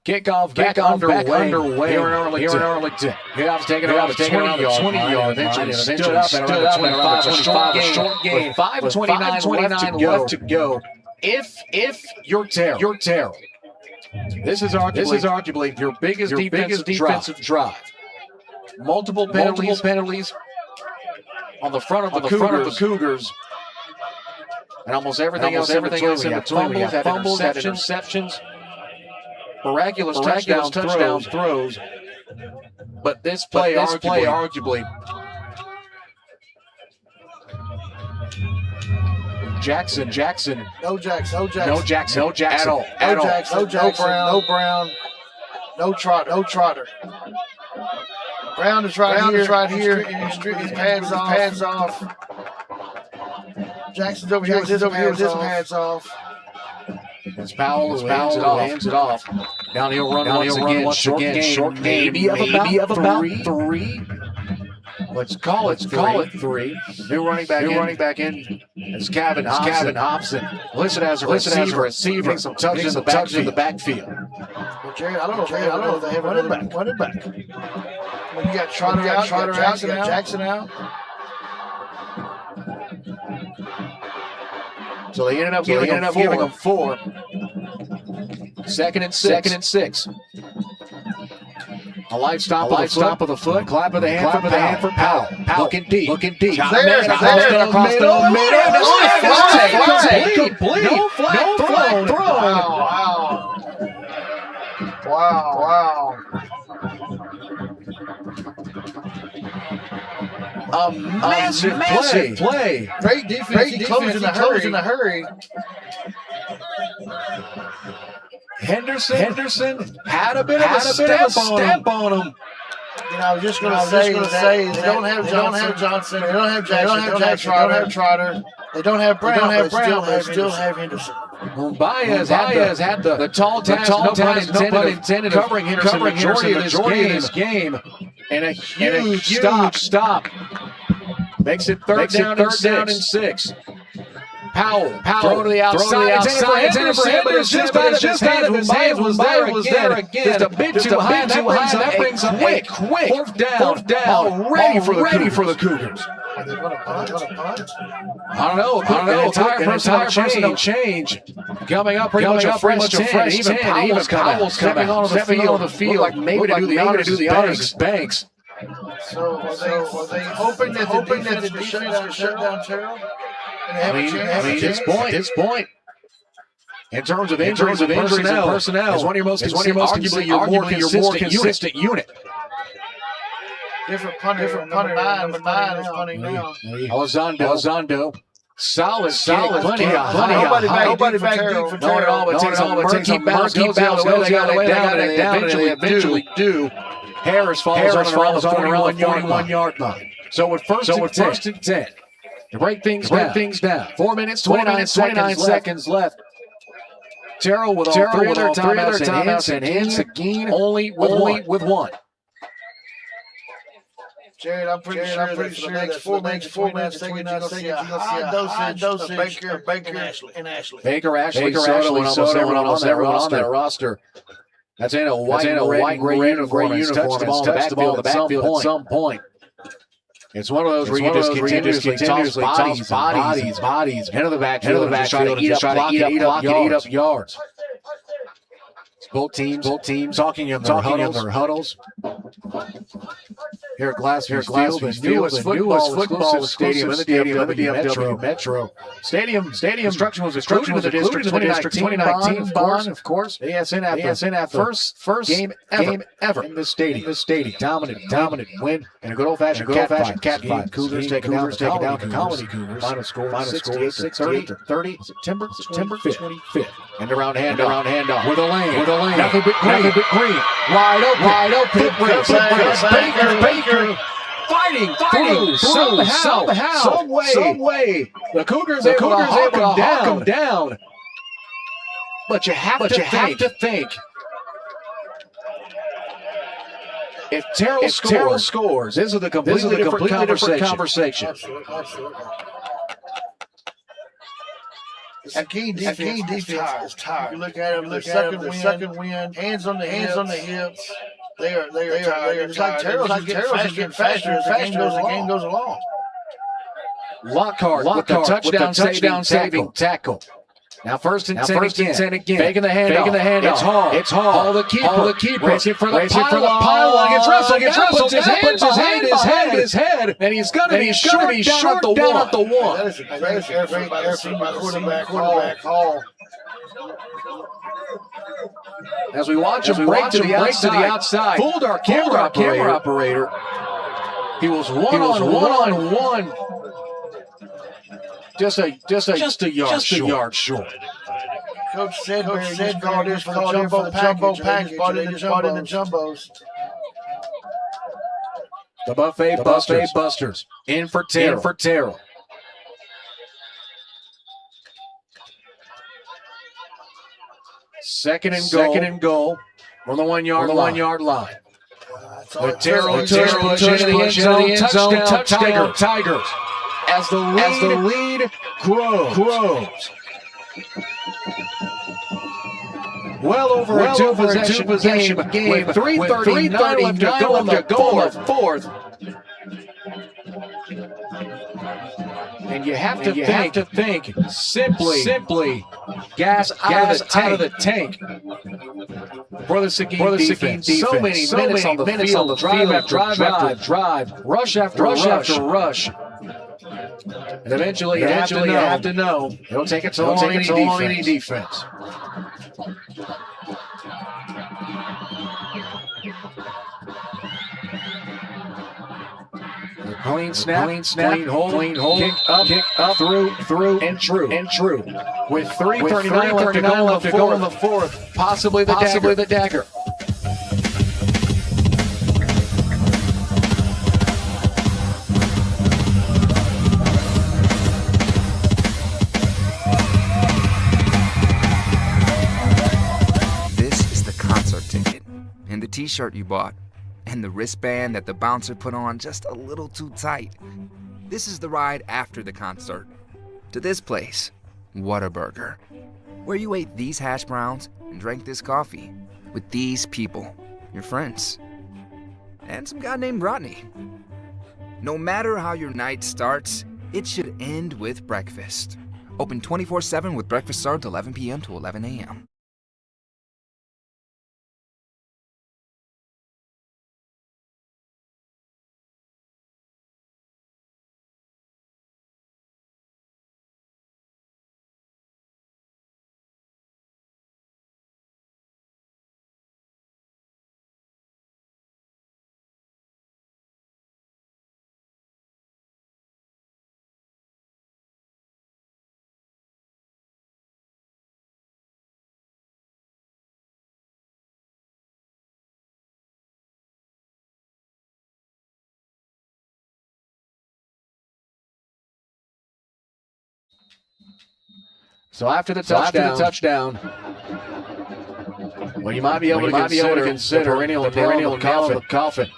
Kickoff back underway here in Arlington. Kickoff's taken around the 20-yard line. Eventually stood up at around 25, short game. 5:29 left to go. If you're Terrell, this is arguably your biggest defensive drive. Multiple penalties on the front of the Cougars. And almost everything else in between. We had fumbles, had interceptions. Miraculous touchdown throws, but this play arguably Jackson. No Jackson at all. No Brown. No Trotter. Brown is right here. His pads off. Jackson's over here with his pads off. It's Powell who hands it off. Downhill run once again. Short game. Maybe of about three. Let's call it 3. New running back in. It's Kevin Hobson. Listed as a receiver. Getting some touches in the backfield. Well, Jared, I don't know if they have a running back. When you got Trotter out, Jackson out. So they ended up giving them 4. Second and six. A light stop of the foot. Clap of the hand for Powell. Looking deep. There's across the middle. Complete. No flag thrown. Wow. A massive play. Great defense. He closed in a hurry. Henderson had a bit of a step on him. You know, I was just going to say they don't have Johnson. They don't have Jackson. They don't have Trotter. They don't have Brown. They still have Henderson. Baez had the tall task, no pun intended, covering Henderson majority of this game. And a huge stop. Makes it third down and 6. Powell throw to the outside. It's in for Henderson, but it's just out of his hands. Was there again. Just a bit too high. That brings a quick fourth down. Ready for the Cougars. Are they going to punt? I don't know. An entire personnel change coming up. Pretty much a fresh 10. Even Powell's stepping onto the field. Like maybe to do the honors. Banks. So are they hoping that the defense will shut down Terrell? I mean, at this point, in terms of injuries and personnel, is one of your most arguably your more consistent unit. Different punter. Number 9 is punting now. Elizondo. Solid. Plenty Nobody back deep for Terrell. Not at all. It takes a keep bounce. They got it down, and they eventually do. Harris falls on the 41-yard line. So with first and 10. To break things down. 4 minutes, 29 seconds left. Terrell with all three of their timeouts in hand. Seguin only with one. Jared, I'm pretty sure the next 4 minutes, you're going to see a high dosage of Baker and Ashley. Baker, Soto, and almost everyone on that roster. That's in a white and gray uniform. It's touched the ball in the backfield at some point. It's one of those where you just continuously toss bodies into the backfield and try to eat up yards. Both teams talking in their huddles. Here at Glassfield Field, the newest football stadium in the DFW Metro. Stadium construction was included in the district 2019 bond, of course. ASN after first game ever in the stadium. Dominant win and a good old-fashioned cat fight. Cougars taking down the Colony Cougars. Final score 68-30. September 25th. And around handoff with a lane. Nothing but green. Wide open. Baker. Fighting through somehow, some way. The Cougars able to hawk him down. But you have to think. If Terrell scores, this is a completely different conversation. Absolutely. That keen defense is tired. You look at him, the second wind, hands on the hips. They are tired. It's like Terrell's getting faster as the game goes along. Lockhart with the touchdown saving tackle. Now first and 10 again. Faking the handoff. It's Hall. The keeper. Racing for the pylon. Gets wrestled. Puts his head. And he's going to be short down at the one. That is a great effort by the quarterback Hall. As we watch him break to the outside. Fooled our camera operator. He was one on one. Just a yard short. Coach said called in for the jumbo package. Bought in the jumbos. The Buffet Busters. In for Terrell. Second and goal from the 1 yard line. With Terrell push into the end zone. Tigers. As the lead grows. Well over a two-possession game with 3:39 left to go in the fourth. And you have to think simply gas out of the tank for the Seguin defense. So many minutes on the field, drive after drive, rush after rush. And eventually you have to know it'll take it to any defense. Clean snap, clean hold, kick up, through, and true. With 3:39 left to go in the fourth, possibly the dagger. This is the concert ticket, and the t-shirt you bought, and the wristband that the bouncer put on just a little too tight. This is the ride after the concert. To this place, Whataburger, where you ate these hash browns and drank this coffee with these people, your friends, and some guy named Rodney. No matter how your night starts, it should end with breakfast. Open 24/7 with breakfast served 11 p.m. to 11 a.m. So after the touchdown, well, you might be able to consider the perennial nail in the coffin.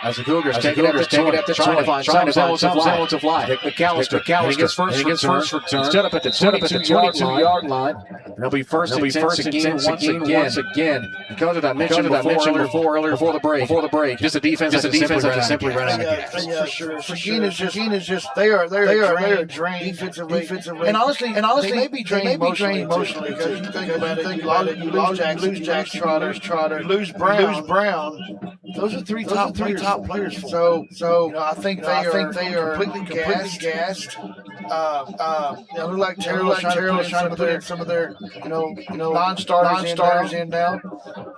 As the Cougars take it at the 20, trying to find semblance of life. McAllister, he gets first return. Stood up at the 22-yard line. And he'll be first and 10 once again. Because of that mention before the break. Just a defense that's simply running against. For sure. Seguin is just they are drained defensively. And honestly, they may be drained emotionally because you think about it, you lose Jack Trotter, you lose Brown. Those are three top players. So I think they are completely gassed. Look like Terrell is trying to put in some of their non-starters in now.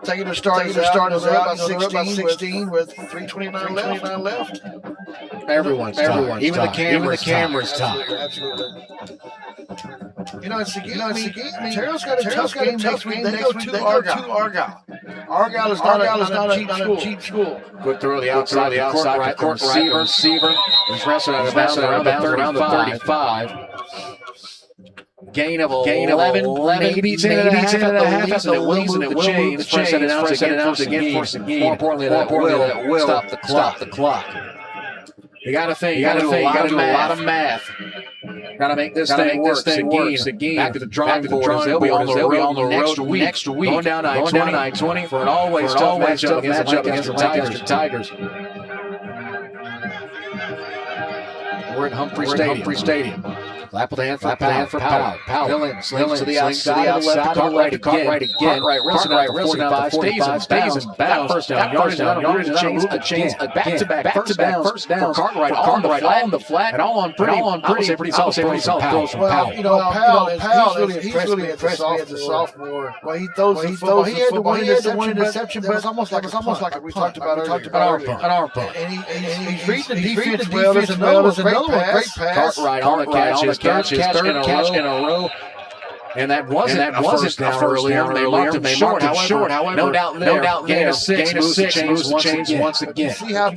Taking their starters out by 16 with 3:29 left. Everyone's tired. Even the camera's tired. Absolutely. Seguin, Terrell's got a tough game next week. They go to Argyle. Argyle is not a cheap school. Good throw the outside court receiver. He's wrestled out of bounds around the 35. Gain of 11, maybe 10 and a half, and it will move the chains. First set announced again for Seguin. More importantly, that will stop the clock. You got to think. You got to do a lot of math. Got to make this thing work. Seguin, back to the drawing board. They'll be on the road next week. Going down I-20 for an always tough matchup against the Tigers. We're at Humphrey Stadium. Flap of the hand for Powell. Dillon slings to the outside of the left. Cartwright again. Cartwright wrestling out the 45. Stays in bounds. First down. Yardage chains. Back-to-back first down. Cartwright on the flat. And all on pretty solid throws from Powell. Powell, he's really impressed me as a sophomore. Well, he throws the football. He had the one interception, but it's almost like we talked about earlier. An arm punt. And he's reading the defense well. There's another great pass. Cartwright on the catch. Catch in a row. And that wasn't a first down earlier. They marked him short. However, no doubt gain of six moves the chains once again. See how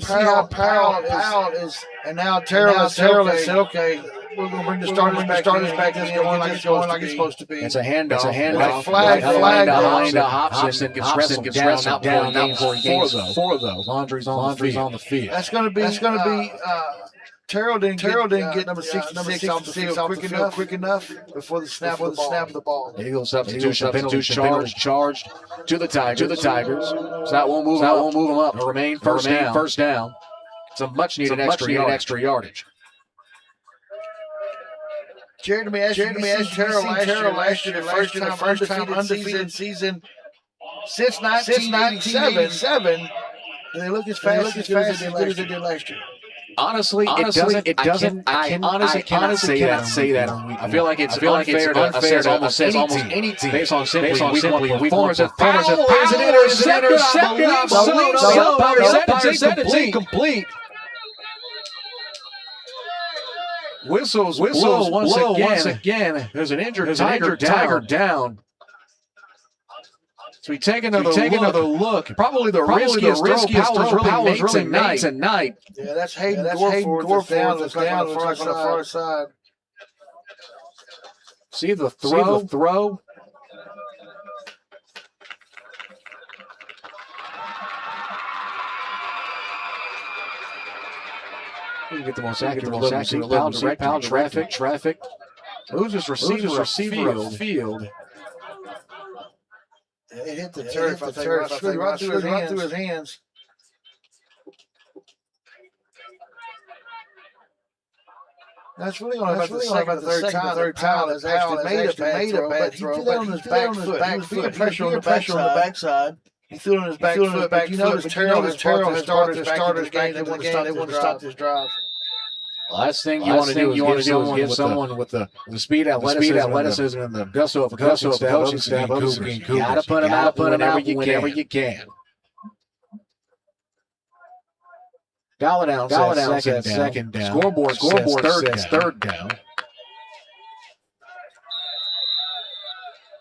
Powell is, and now Terrell has said, okay, we're going to bring the starters back. It's going like it's supposed to be. It's a handoff. Flag behind Hobson gets wrestled down before he gains four of those. Laundry's on the field. That's going to be. Terrell didn't get number 66 off the field quick enough before the snap of the ball. Eagles substitution charged to the Tigers. So that won't move them up. It'll remain first down. It's a much needed extra yardage. Jared, let me ask you, Terrell last year, the first time undefeated season since 1987. They look as fast as they did last year. Honestly, it doesn't. I honestly cannot say that. I feel like it's unfair to assess almost any team based on simply week one performance. Is it intercepted? It's incomplete. Whistles once again. There's an injured Tiger down. So we take another look. Probably the riskiest throw Powell's really made tonight. Yeah, that's Hayden Gorforth down. Looks like on the far side. See the throw. You can get the most accurate look. See Powell, traffic. Moves his receiver field. It hit the turf. Right through his hands. That's really only about the third time has actually made a bad throw. He threw it on his back foot. He was feeling pressure on the backside. He threw it on his back foot. But you notice Terrell has started his game. They want to stop this drive. Last thing you want to do is give someone with the speed, athleticism, and the gusto of a coaching staff. You got to put him out whenever you can. Dial it down, second down. Scoreboard says third down.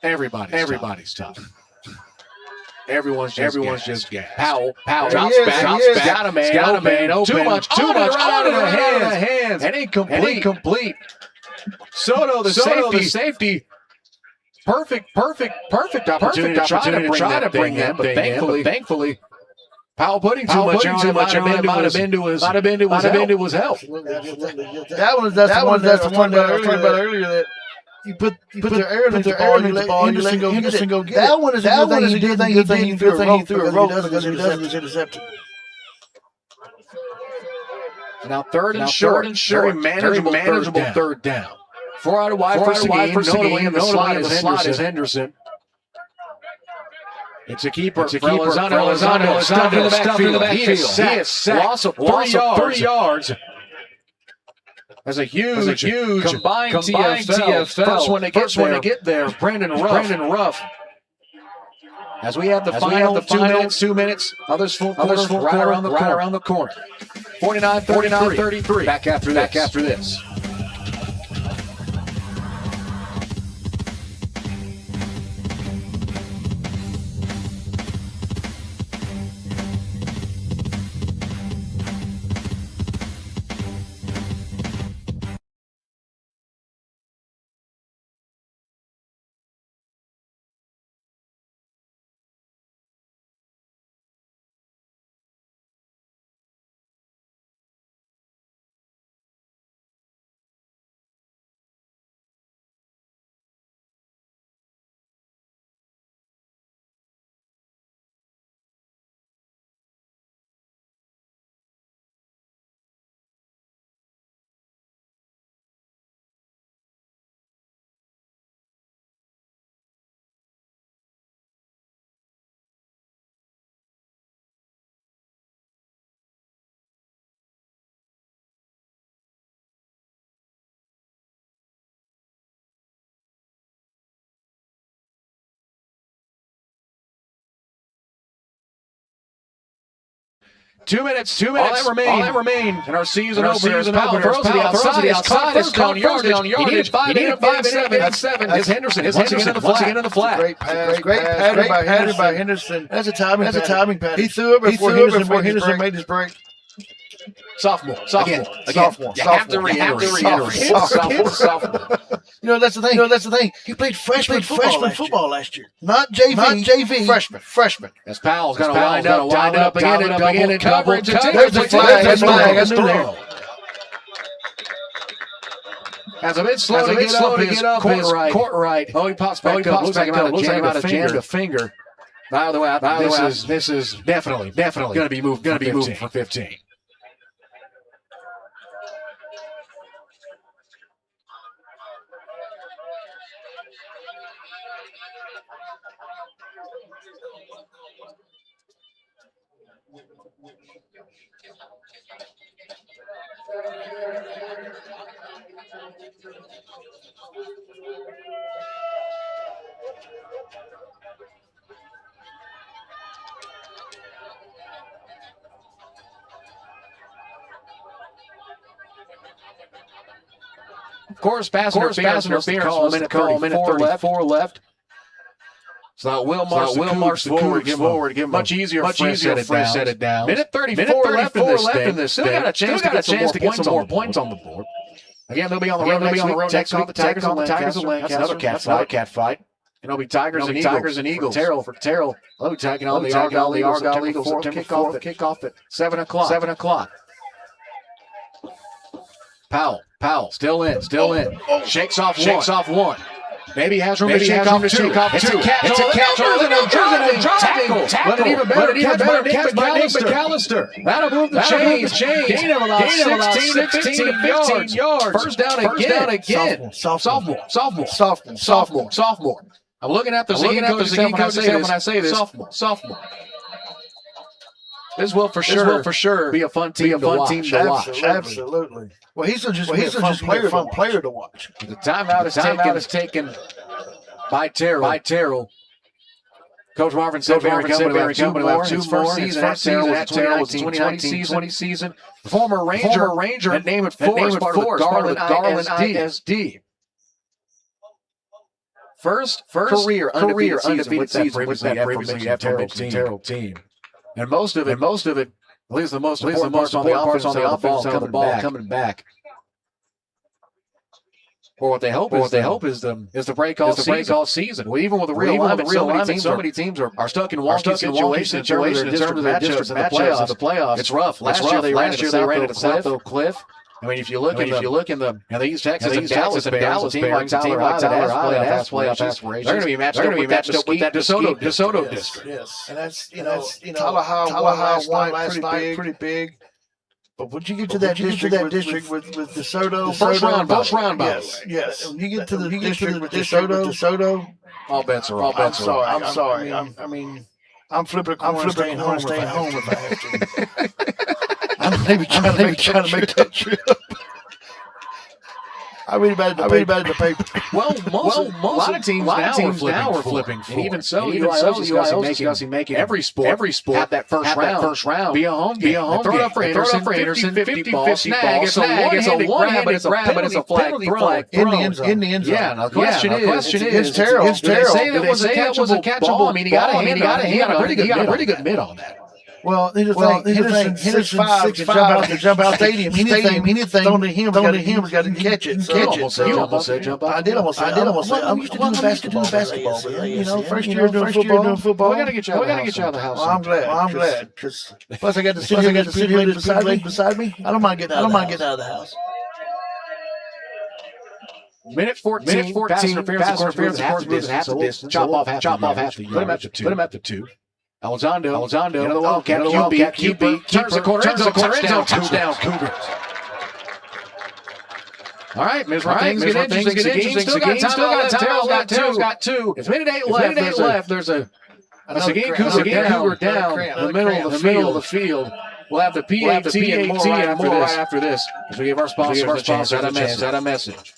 Everybody's tough. Everyone's just gassed. Powell drops back, got a man open. Too much out of the hands. And incomplete. Soto, the safety. Perfect opportunity to try to bring them, but thankfully, Powell putting too much on him might have been to his help. That's the one I was talking about earlier. That you put their air in the ball, you let Henderson go get it. That one is a good thing he threw a rope because he doesn't intercept it. Now third and short, very manageable third down. 4 out of wide for Seguin, notably in the slot is Henderson. It's a keeper. Elizondo stuffed in the backfield. He is sacked. Loss of 3 yards. That's a huge combined TFL. First one to get there. Brandon Ruff. As we have the final 2 minutes. Others full right around the corner. 49-33. Back after this. Two minutes. All that remain. And our season opener. Powell throws to the outside. It's caught first down yardage. He needed 5-7. It's Henderson. Once again in the flat. Great pass by Henderson. That's a timing pass. He threw it before Henderson made his break. Sophomore. Again. You have to reiterate. Sophomore. You know, that's the thing. He played freshman football last year. Not JV. Freshman. As Powell's going to wind up again in coverage. There's a flag. That's there. As a bit slow to get up court right. Oh, he pops back up. Looks like he might have jammed a finger. By the way, this is definitely going to be moving for 15. Of course, pass interference call a minute 34 left. So Will march forward, give him much easier to set it down. Minute 34 left in this Still got a chance to get some more points on the board. Again, they'll be on the road next week. The Tigers and Lancaster. That's another cat fight. And it'll be Tigers and Eagles. For Terrell. They'll be taking on the Argyle Eagles. Kickoff at 7 o'clock. Powell Powell still in. Shakes off one. Maybe has room to shake off two. It's a catch. Tackle. But an even better catch by Nick McAllister. That'll move the chains. Gain of about 16 to 15 yards. First down again. Sophomore. I'm looking at the Seguin coaches when I say this. Sophomore. This will for sure be a fun team to watch. Absolutely. Well, he's just a fun player to watch. The timeout is taken by Terrell. Coach Marvin said Barry Company will have two more. His first season at Terrell was the 2020 season. Former Ranger and name it Force, part of the Garland ISD. First career undefeated season with that previously Terrell team. And most of it, at least the most important parts on the offense side of the ball coming back. Or what they hope is the break all season. Well, even with the real alignment, so many teams are stuck in wonky situations in terms of their district matchups in the playoffs. It's rough. Last year they ran it at South Oak Cliff. I mean, if you look in the East Texas and Dallas Bears, a team like Tyler has playoff aspirations. They're going to be matched up with that DeSoto district. Yes, and that's Tallahassee won last night, pretty big. But would you get to that district with DeSoto? First round, yes. When you get to the district with DeSoto, all bets are off. I'm sorry. I mean, I'm flipping a coin, staying home if I have to. I'm maybe trying to make that trip. I read about it in the paper. Well, a lot of teams now are flipping. And even so, UIO's making every sport have that first round. Be a home game. Throw it up for Anderson. 50-50 snag. It's a one-handed grab, but it's a flag throw. In the end zone. Yeah, the question is, it's Terrell. Did they say that was a catchable? I mean, he got a pretty good mid on that. Well, Henderson 6'5" to jump out stadium. Anything thrown to him, got to catch it. You almost said jump out. I did almost say. I'm used to doing basketball. First year doing football. We gotta get you out of the house. Well, I'm glad. Plus, I got to sit here beside me. I don't mind getting out of the house. Minute 14. Pass interference. Half the distance. Chop off half. Put him at the 2. Elizondo, into the Wildcat, QB, turns the corner, touchdown, Cougars. All right, things get interesting. Still got time. Terrell's got 2. It's minute 8 left. There's a Seguin Cougar down in the middle of the field. We'll have the PAT and more right after this. As we give our sponsors a chance at a message.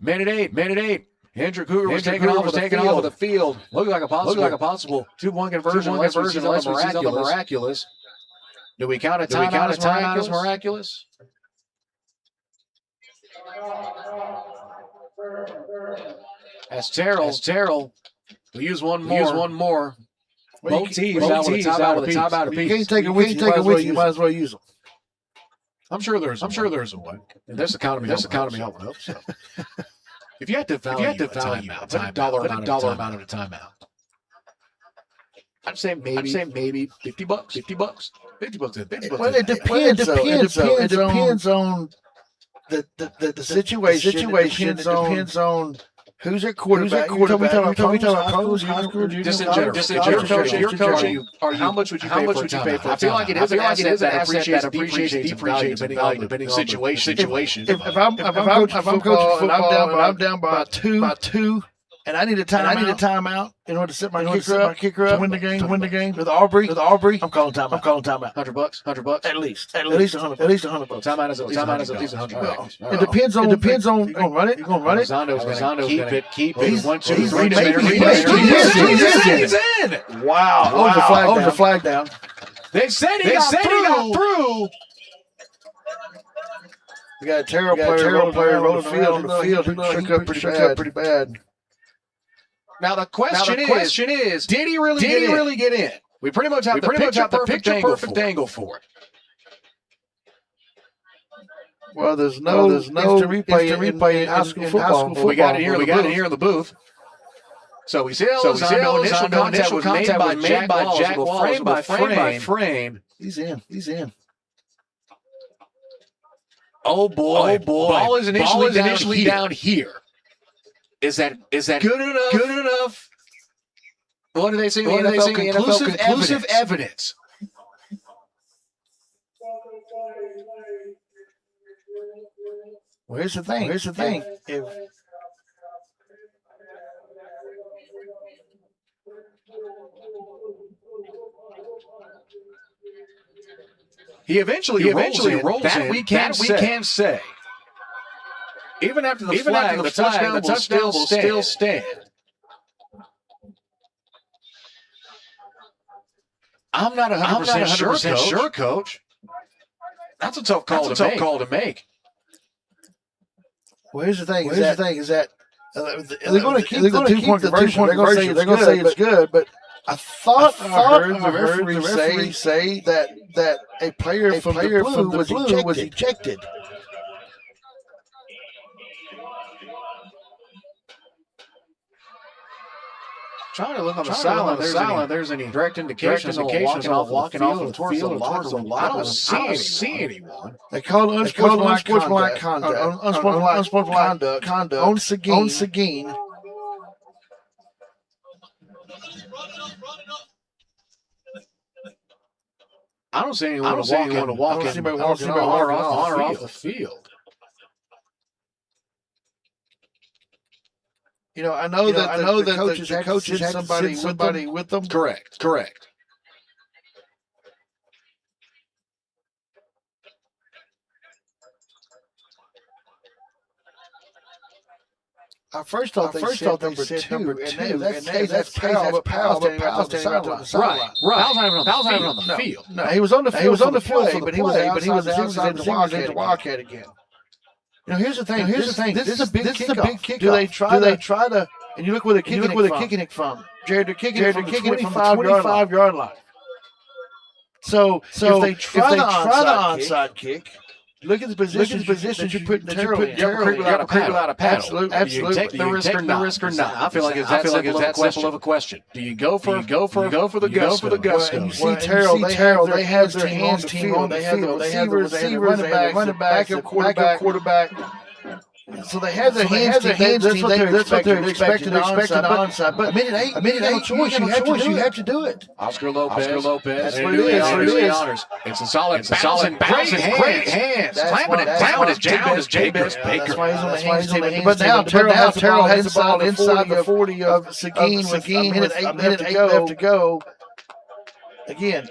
Minute 8. Andrew Cougar was taken off of the field. Looked like a possible 2-1 conversion. Unless we see the miraculous. Do we count a timeout as miraculous? As Terrell, we use one more. Both teams out with a timeout apiece. You can't take it with you. You might as well use them. I'm sure there's a way. And this economy helping up. So. If you had to value a timeout, put a dollar amount of a timeout. I'd say maybe $50. $50. Well, it depends on the situation. It depends on who's at quarterback. We talking about college, high school, junior. Just in general, your coaching. How much would you pay for? I feel like it is an asset that appreciates depending on situation. If I'm coaching football and I'm down by two, And I need a timeout in order to set my kicker up to win the game. With Aubrey. I'm calling timeout. $100. $100. At least $100. At least $100. Timeout is at least $100. It depends on. You gonna run it? Zondo's gonna keep it. He's 1, 2, 3. He's in. Wow. Oh, the flag down. They said he got through. We got a Terrell player rolling the field. Shook up pretty bad. Now the question is, did he really get in? We pretty much have the picture perfect angle for it. Well, there's no instant replay in high school football. We got it here in the booth. So we see initial contact was made by Jack Walls, frame by frame. He's in. Oh boy. Ball is initially down here. Is that good enough? What do they say? Conclusive evidence. Well, here's the thing. If he eventually rolls that we can say. Even after the flag, the touchdown will still stand. I'm not 100% sure, Coach. That's a tough call to make. Well, here's the thing. Is that they're going to keep the 2-point conversion. They're going to say it's good, but I thought I heard the referee say that a player from the blue was ejected. Trying to look on the sideline. There's any direct indications of walking off towards the locker room. I don't see anyone. They call it unsportsmanlike conduct on Seguin. I don't see anyone walking on or off the field. You know, I know that the coaches had somebody with them. Correct. I first thought they said number two, and that's Powell standing on the sideline. Right. Powell's not even on the field. No, he was on the field, but he was outside the Wildcat again. You know, here's the thing. This is a big kickoff. Do they try to? And you look where they're kicking it from. Jared, they're kicking it from the 25-yard line. So if they try the onside kick, look at the positions you're putting Terrell in. You got to creep without a paddle. Absolutely. Do you take the risk or not? I feel like it's that simple of a question. Do you go for the gusto? And you see Terrell, they have their hands team on. They have the receivers, they have the running back, quarterback. So they have their hands team. That's what they're expecting onside. But a minute eight, you have to do it. Oscar Lopez. That's what it is. It's a solid bounce. Great hands. Slamming it down as Jabez Baker. That's why he's on the hands. But now Terrell has the ball inside the 40 of Seguin with a minute eight left to go. Again,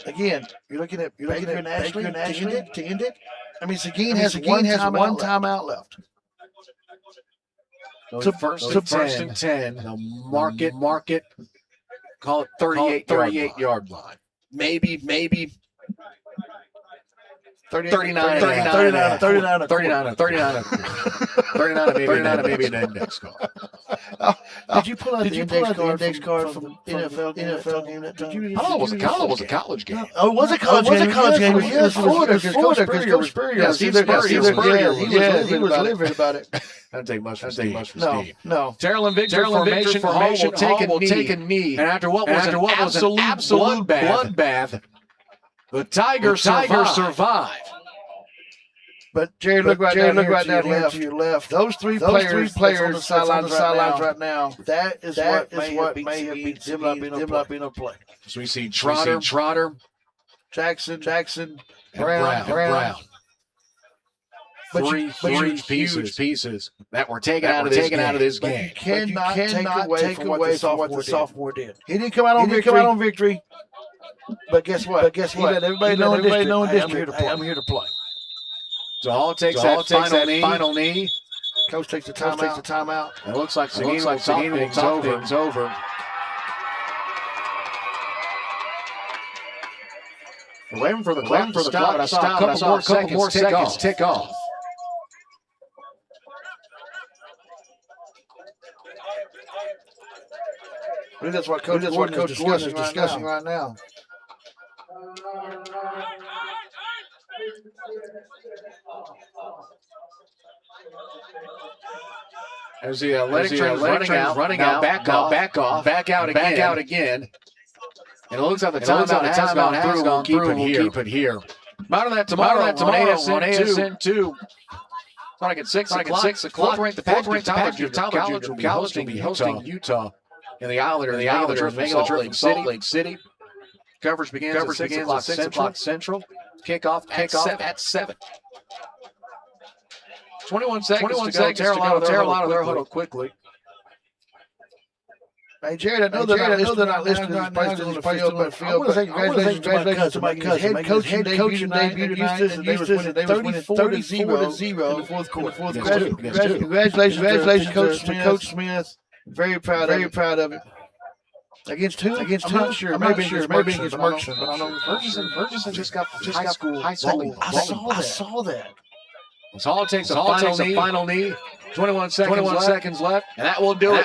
you're looking at Baker and Ashley to end it. I mean, Seguin has one timeout left. So first and 10. The market. Call it 38-yard line. Maybe 39, maybe an index card. Did you pull out the index card from NFL game? I thought it was a college game. Oh, it was a college game. It was Florida because Coach Spurrier. He was livid about it. Doesn't take much for Steve. No. Terrell and Victor formation will take a knee. And after what was an absolute bloodbath, the Tigers survive. But Jared, look right down here to your left. Those three players on the sidelines right now. That is what may have beat them not being able to play. So we see Trotter, Jackson, Brown. three huge pieces that were taken out of this game. You cannot take away from what the sophomore did. He didn't come out on victory. But guess what? He let everybody know in district, I'm here to play. So Hall takes that final knee. Coach takes the timeout. It looks like Seguin will talk things over. We're waiting for the clock to stop. I saw a couple more seconds tick off. I think that's what Coach Gordon is discussing right now. As the athletic trainers running out, back out again. And it looks like the timeout has gone through. We'll keep it here. Tomorrow on ASN2. Starting at 6 o'clock. The package of college will be hosting Utah in the Islander of Salt Lake City. Coverage begins at 6 o'clock Central. Kickoff at 7. 21 seconds to go. Terrell out of their huddle quickly. Hey, Jared, I know they're not listening to this place on the field, but I want to say congratulations to my cousin. Head coach tonight in Houston, they was winning 34-0 in the fourth quarter. Congratulations to Coach Smith. Very proud of it. Against who? I'm not sure. Maybe against Merkson. But I know Ferguson just got high school volleyball. I saw that. So Hall takes a final knee. 21 seconds left. And that will do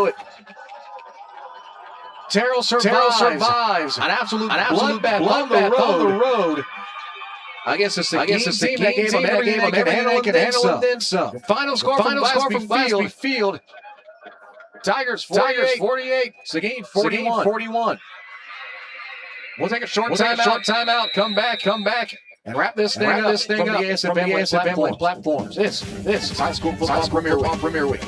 it. Terrell survives an absolute bloodbath on the road. I guess it's the team that gave him everything they could handle and then some. The final score from Glasby Field. Tigers 48, Seguin 41. We'll take a short timeout, come back, and wrap this thing up from the ASFB platforms. This is High School Football Premier Week.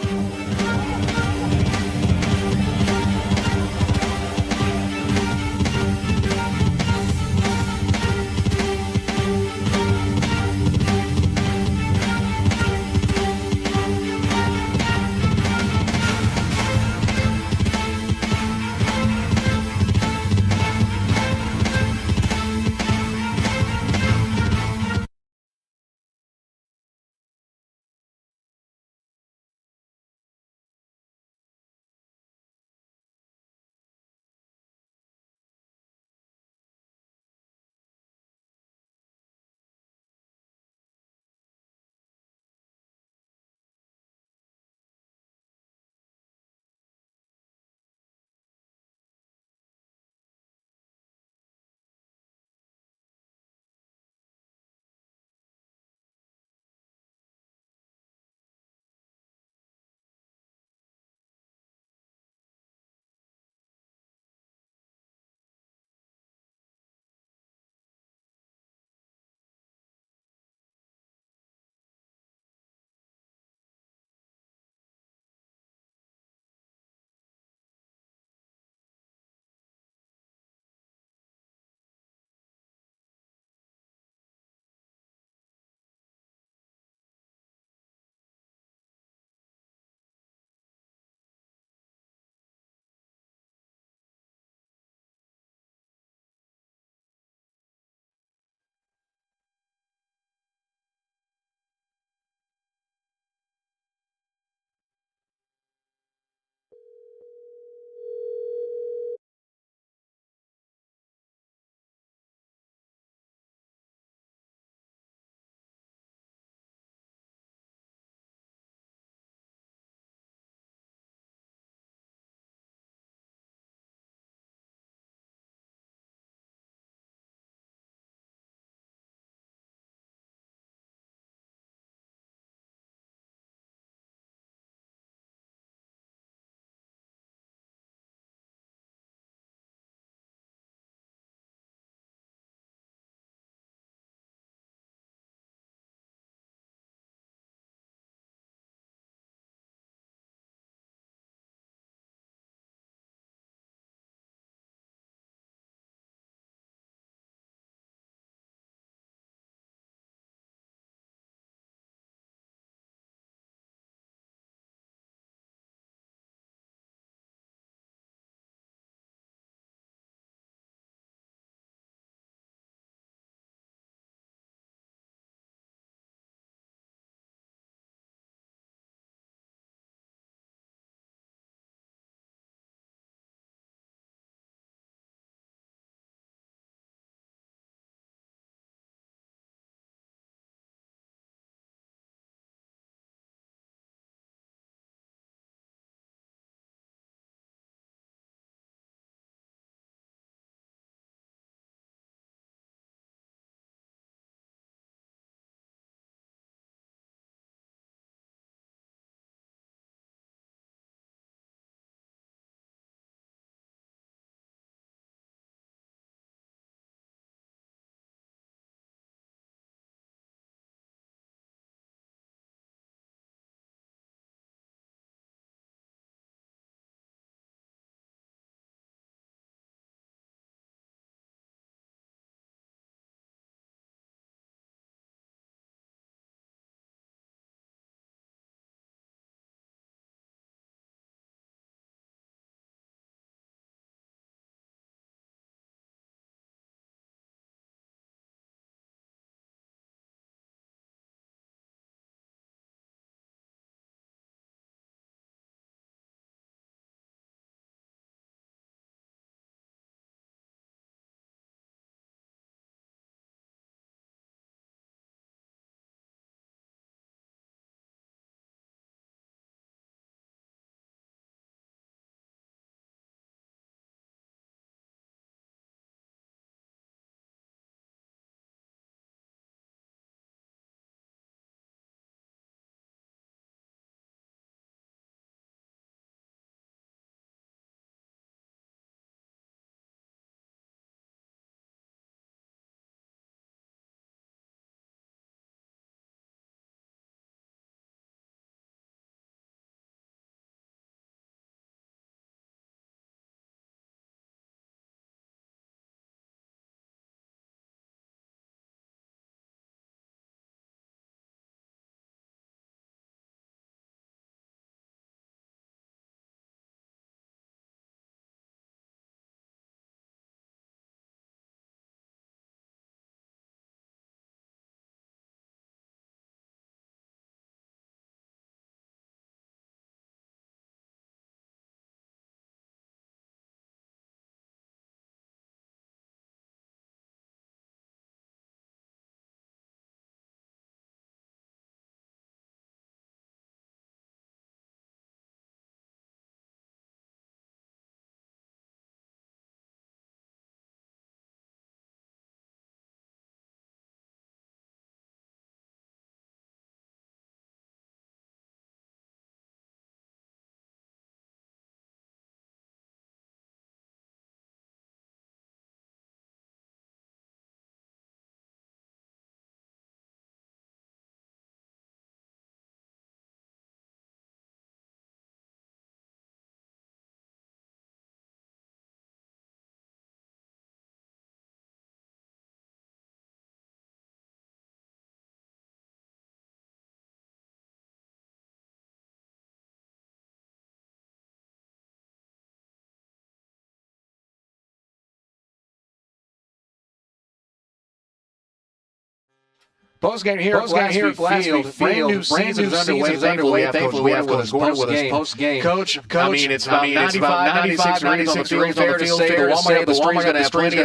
Postgame here at last week field. Brand new season is underway. Thankfully, we have Coach Gordon with us post-game. Coach, I mean, it's about 95, 96 degrees fair to say. The Walmart going to have plenty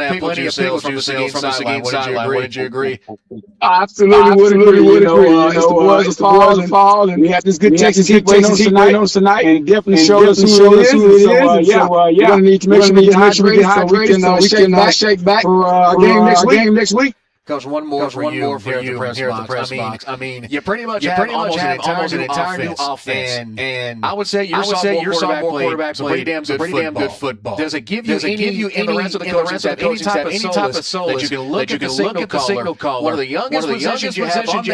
of people from the Seguin sideline. Wouldn't you agree? I absolutely would agree. It's the boys of fall, and we have this good Texas heat waiting on tonight, and definitely showed us who it is. So, we're going to need to make sure we get hydrated so we can shake back for our game next week. Coach, one more for you here at the press box. I mean, you pretty much have almost an entire new offense. And I would say your sophomore quarterback played pretty damn good football. Does it give you any the rest of the coaching staff any type of solace that you can look at the signal caller, one of the youngest positions you have on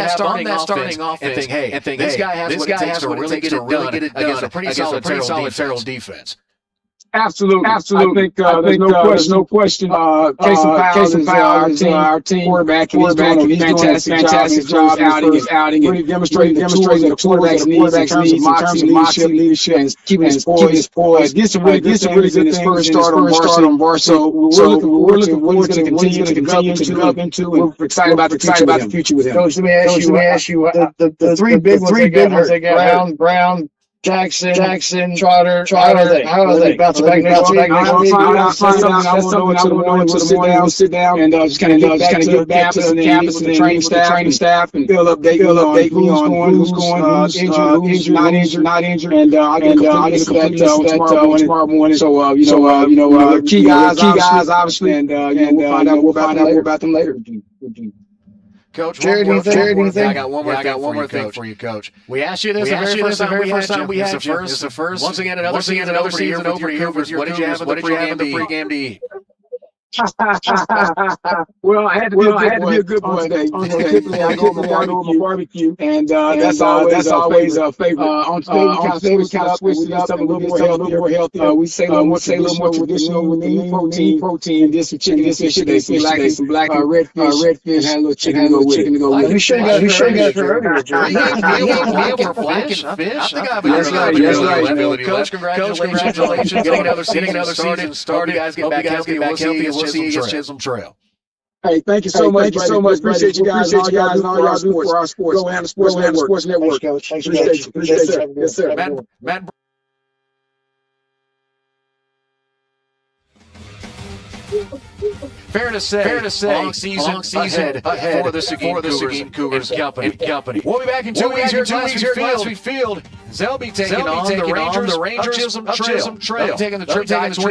that starting offense, and think, this guy has what it takes to really get it done against a pretty solid Terrell defense? Absolutely. I think there's no question. Casey Powell is our team quarterback, and he's doing a fantastic job outing really demonstrating the quarterback's needs in terms of leadership, and keeping his poise. Did some really good things in his first start on varsity. So we're looking forward to continue to develop into, and we're excited about the future with him. Coach, let me ask you, the three big ones they got, Brown, Jackson, Trotter, how are they? Bouncing back next week. We'll sit down and just kind of get back to the campus and the training staff and update me on who's going, injured, not injured, and I'll get a complete list tomorrow morning. So they're key guys obviously, and we'll find out more about them later. Coach, Jared, I got one more thing for you, Coach. We asked you this the very first time we had you. It's the first. Once again, another season over here with your Cougars. What did you have in the pregame to eat? Well, I had to be a good boy today. Typically, I go on my barbecue, and that's always a favorite. On today, we kind of switched it up a little more healthy. We say a little more traditional with the protein, and did some chicken. They some black redfish, and had a little chicken to go with. We should have got for earlier, Jerry. For black fish? I think I have a good Coach, congratulations. Getting another season started. You guys get back healthy. We'll see you at Chisholm Trail. Hey, thank you so much. Appreciate you guys and all y'all do for our sports. Go Atlanta Sports Network. Thanks, Coach. Appreciate you. Yes, sir. Matt. Fair to say, long season ahead for the Seguin Cougars and company. We'll be back in 2 weeks here at Glassfield Field. They'll be taking on the Rangers of Chisholm Trail. Taking the trip back to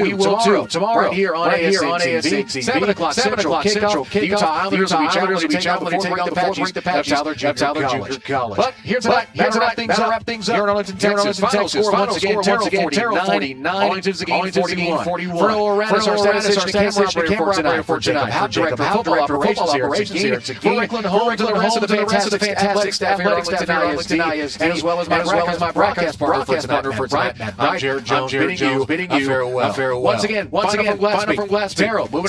we will too. Tomorrow right here on ASCTV. 7 o'clock Central kickoff. Utah Islanders will be traveling to take on the Patches of Tyler Junior College. But here tonight, to wrap things up here in Arlington, Texas. Final score once again, Terrell 49, Arlington Seguin 41. For Noah Radis, our statistician camera for tonight. How director of football operations here at Seguin. For Rickland home to the rest of the fantastic staff here at Arlington ISD, and as well as my broadcast partner for tonight. I'm Jared Jones, bidding you a farewell. Once again, final from Glassfield. Terrell, moving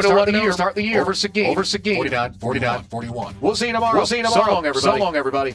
to 1-0, start the year over Seguin. 49-41. We'll see you tomorrow. So long, everybody.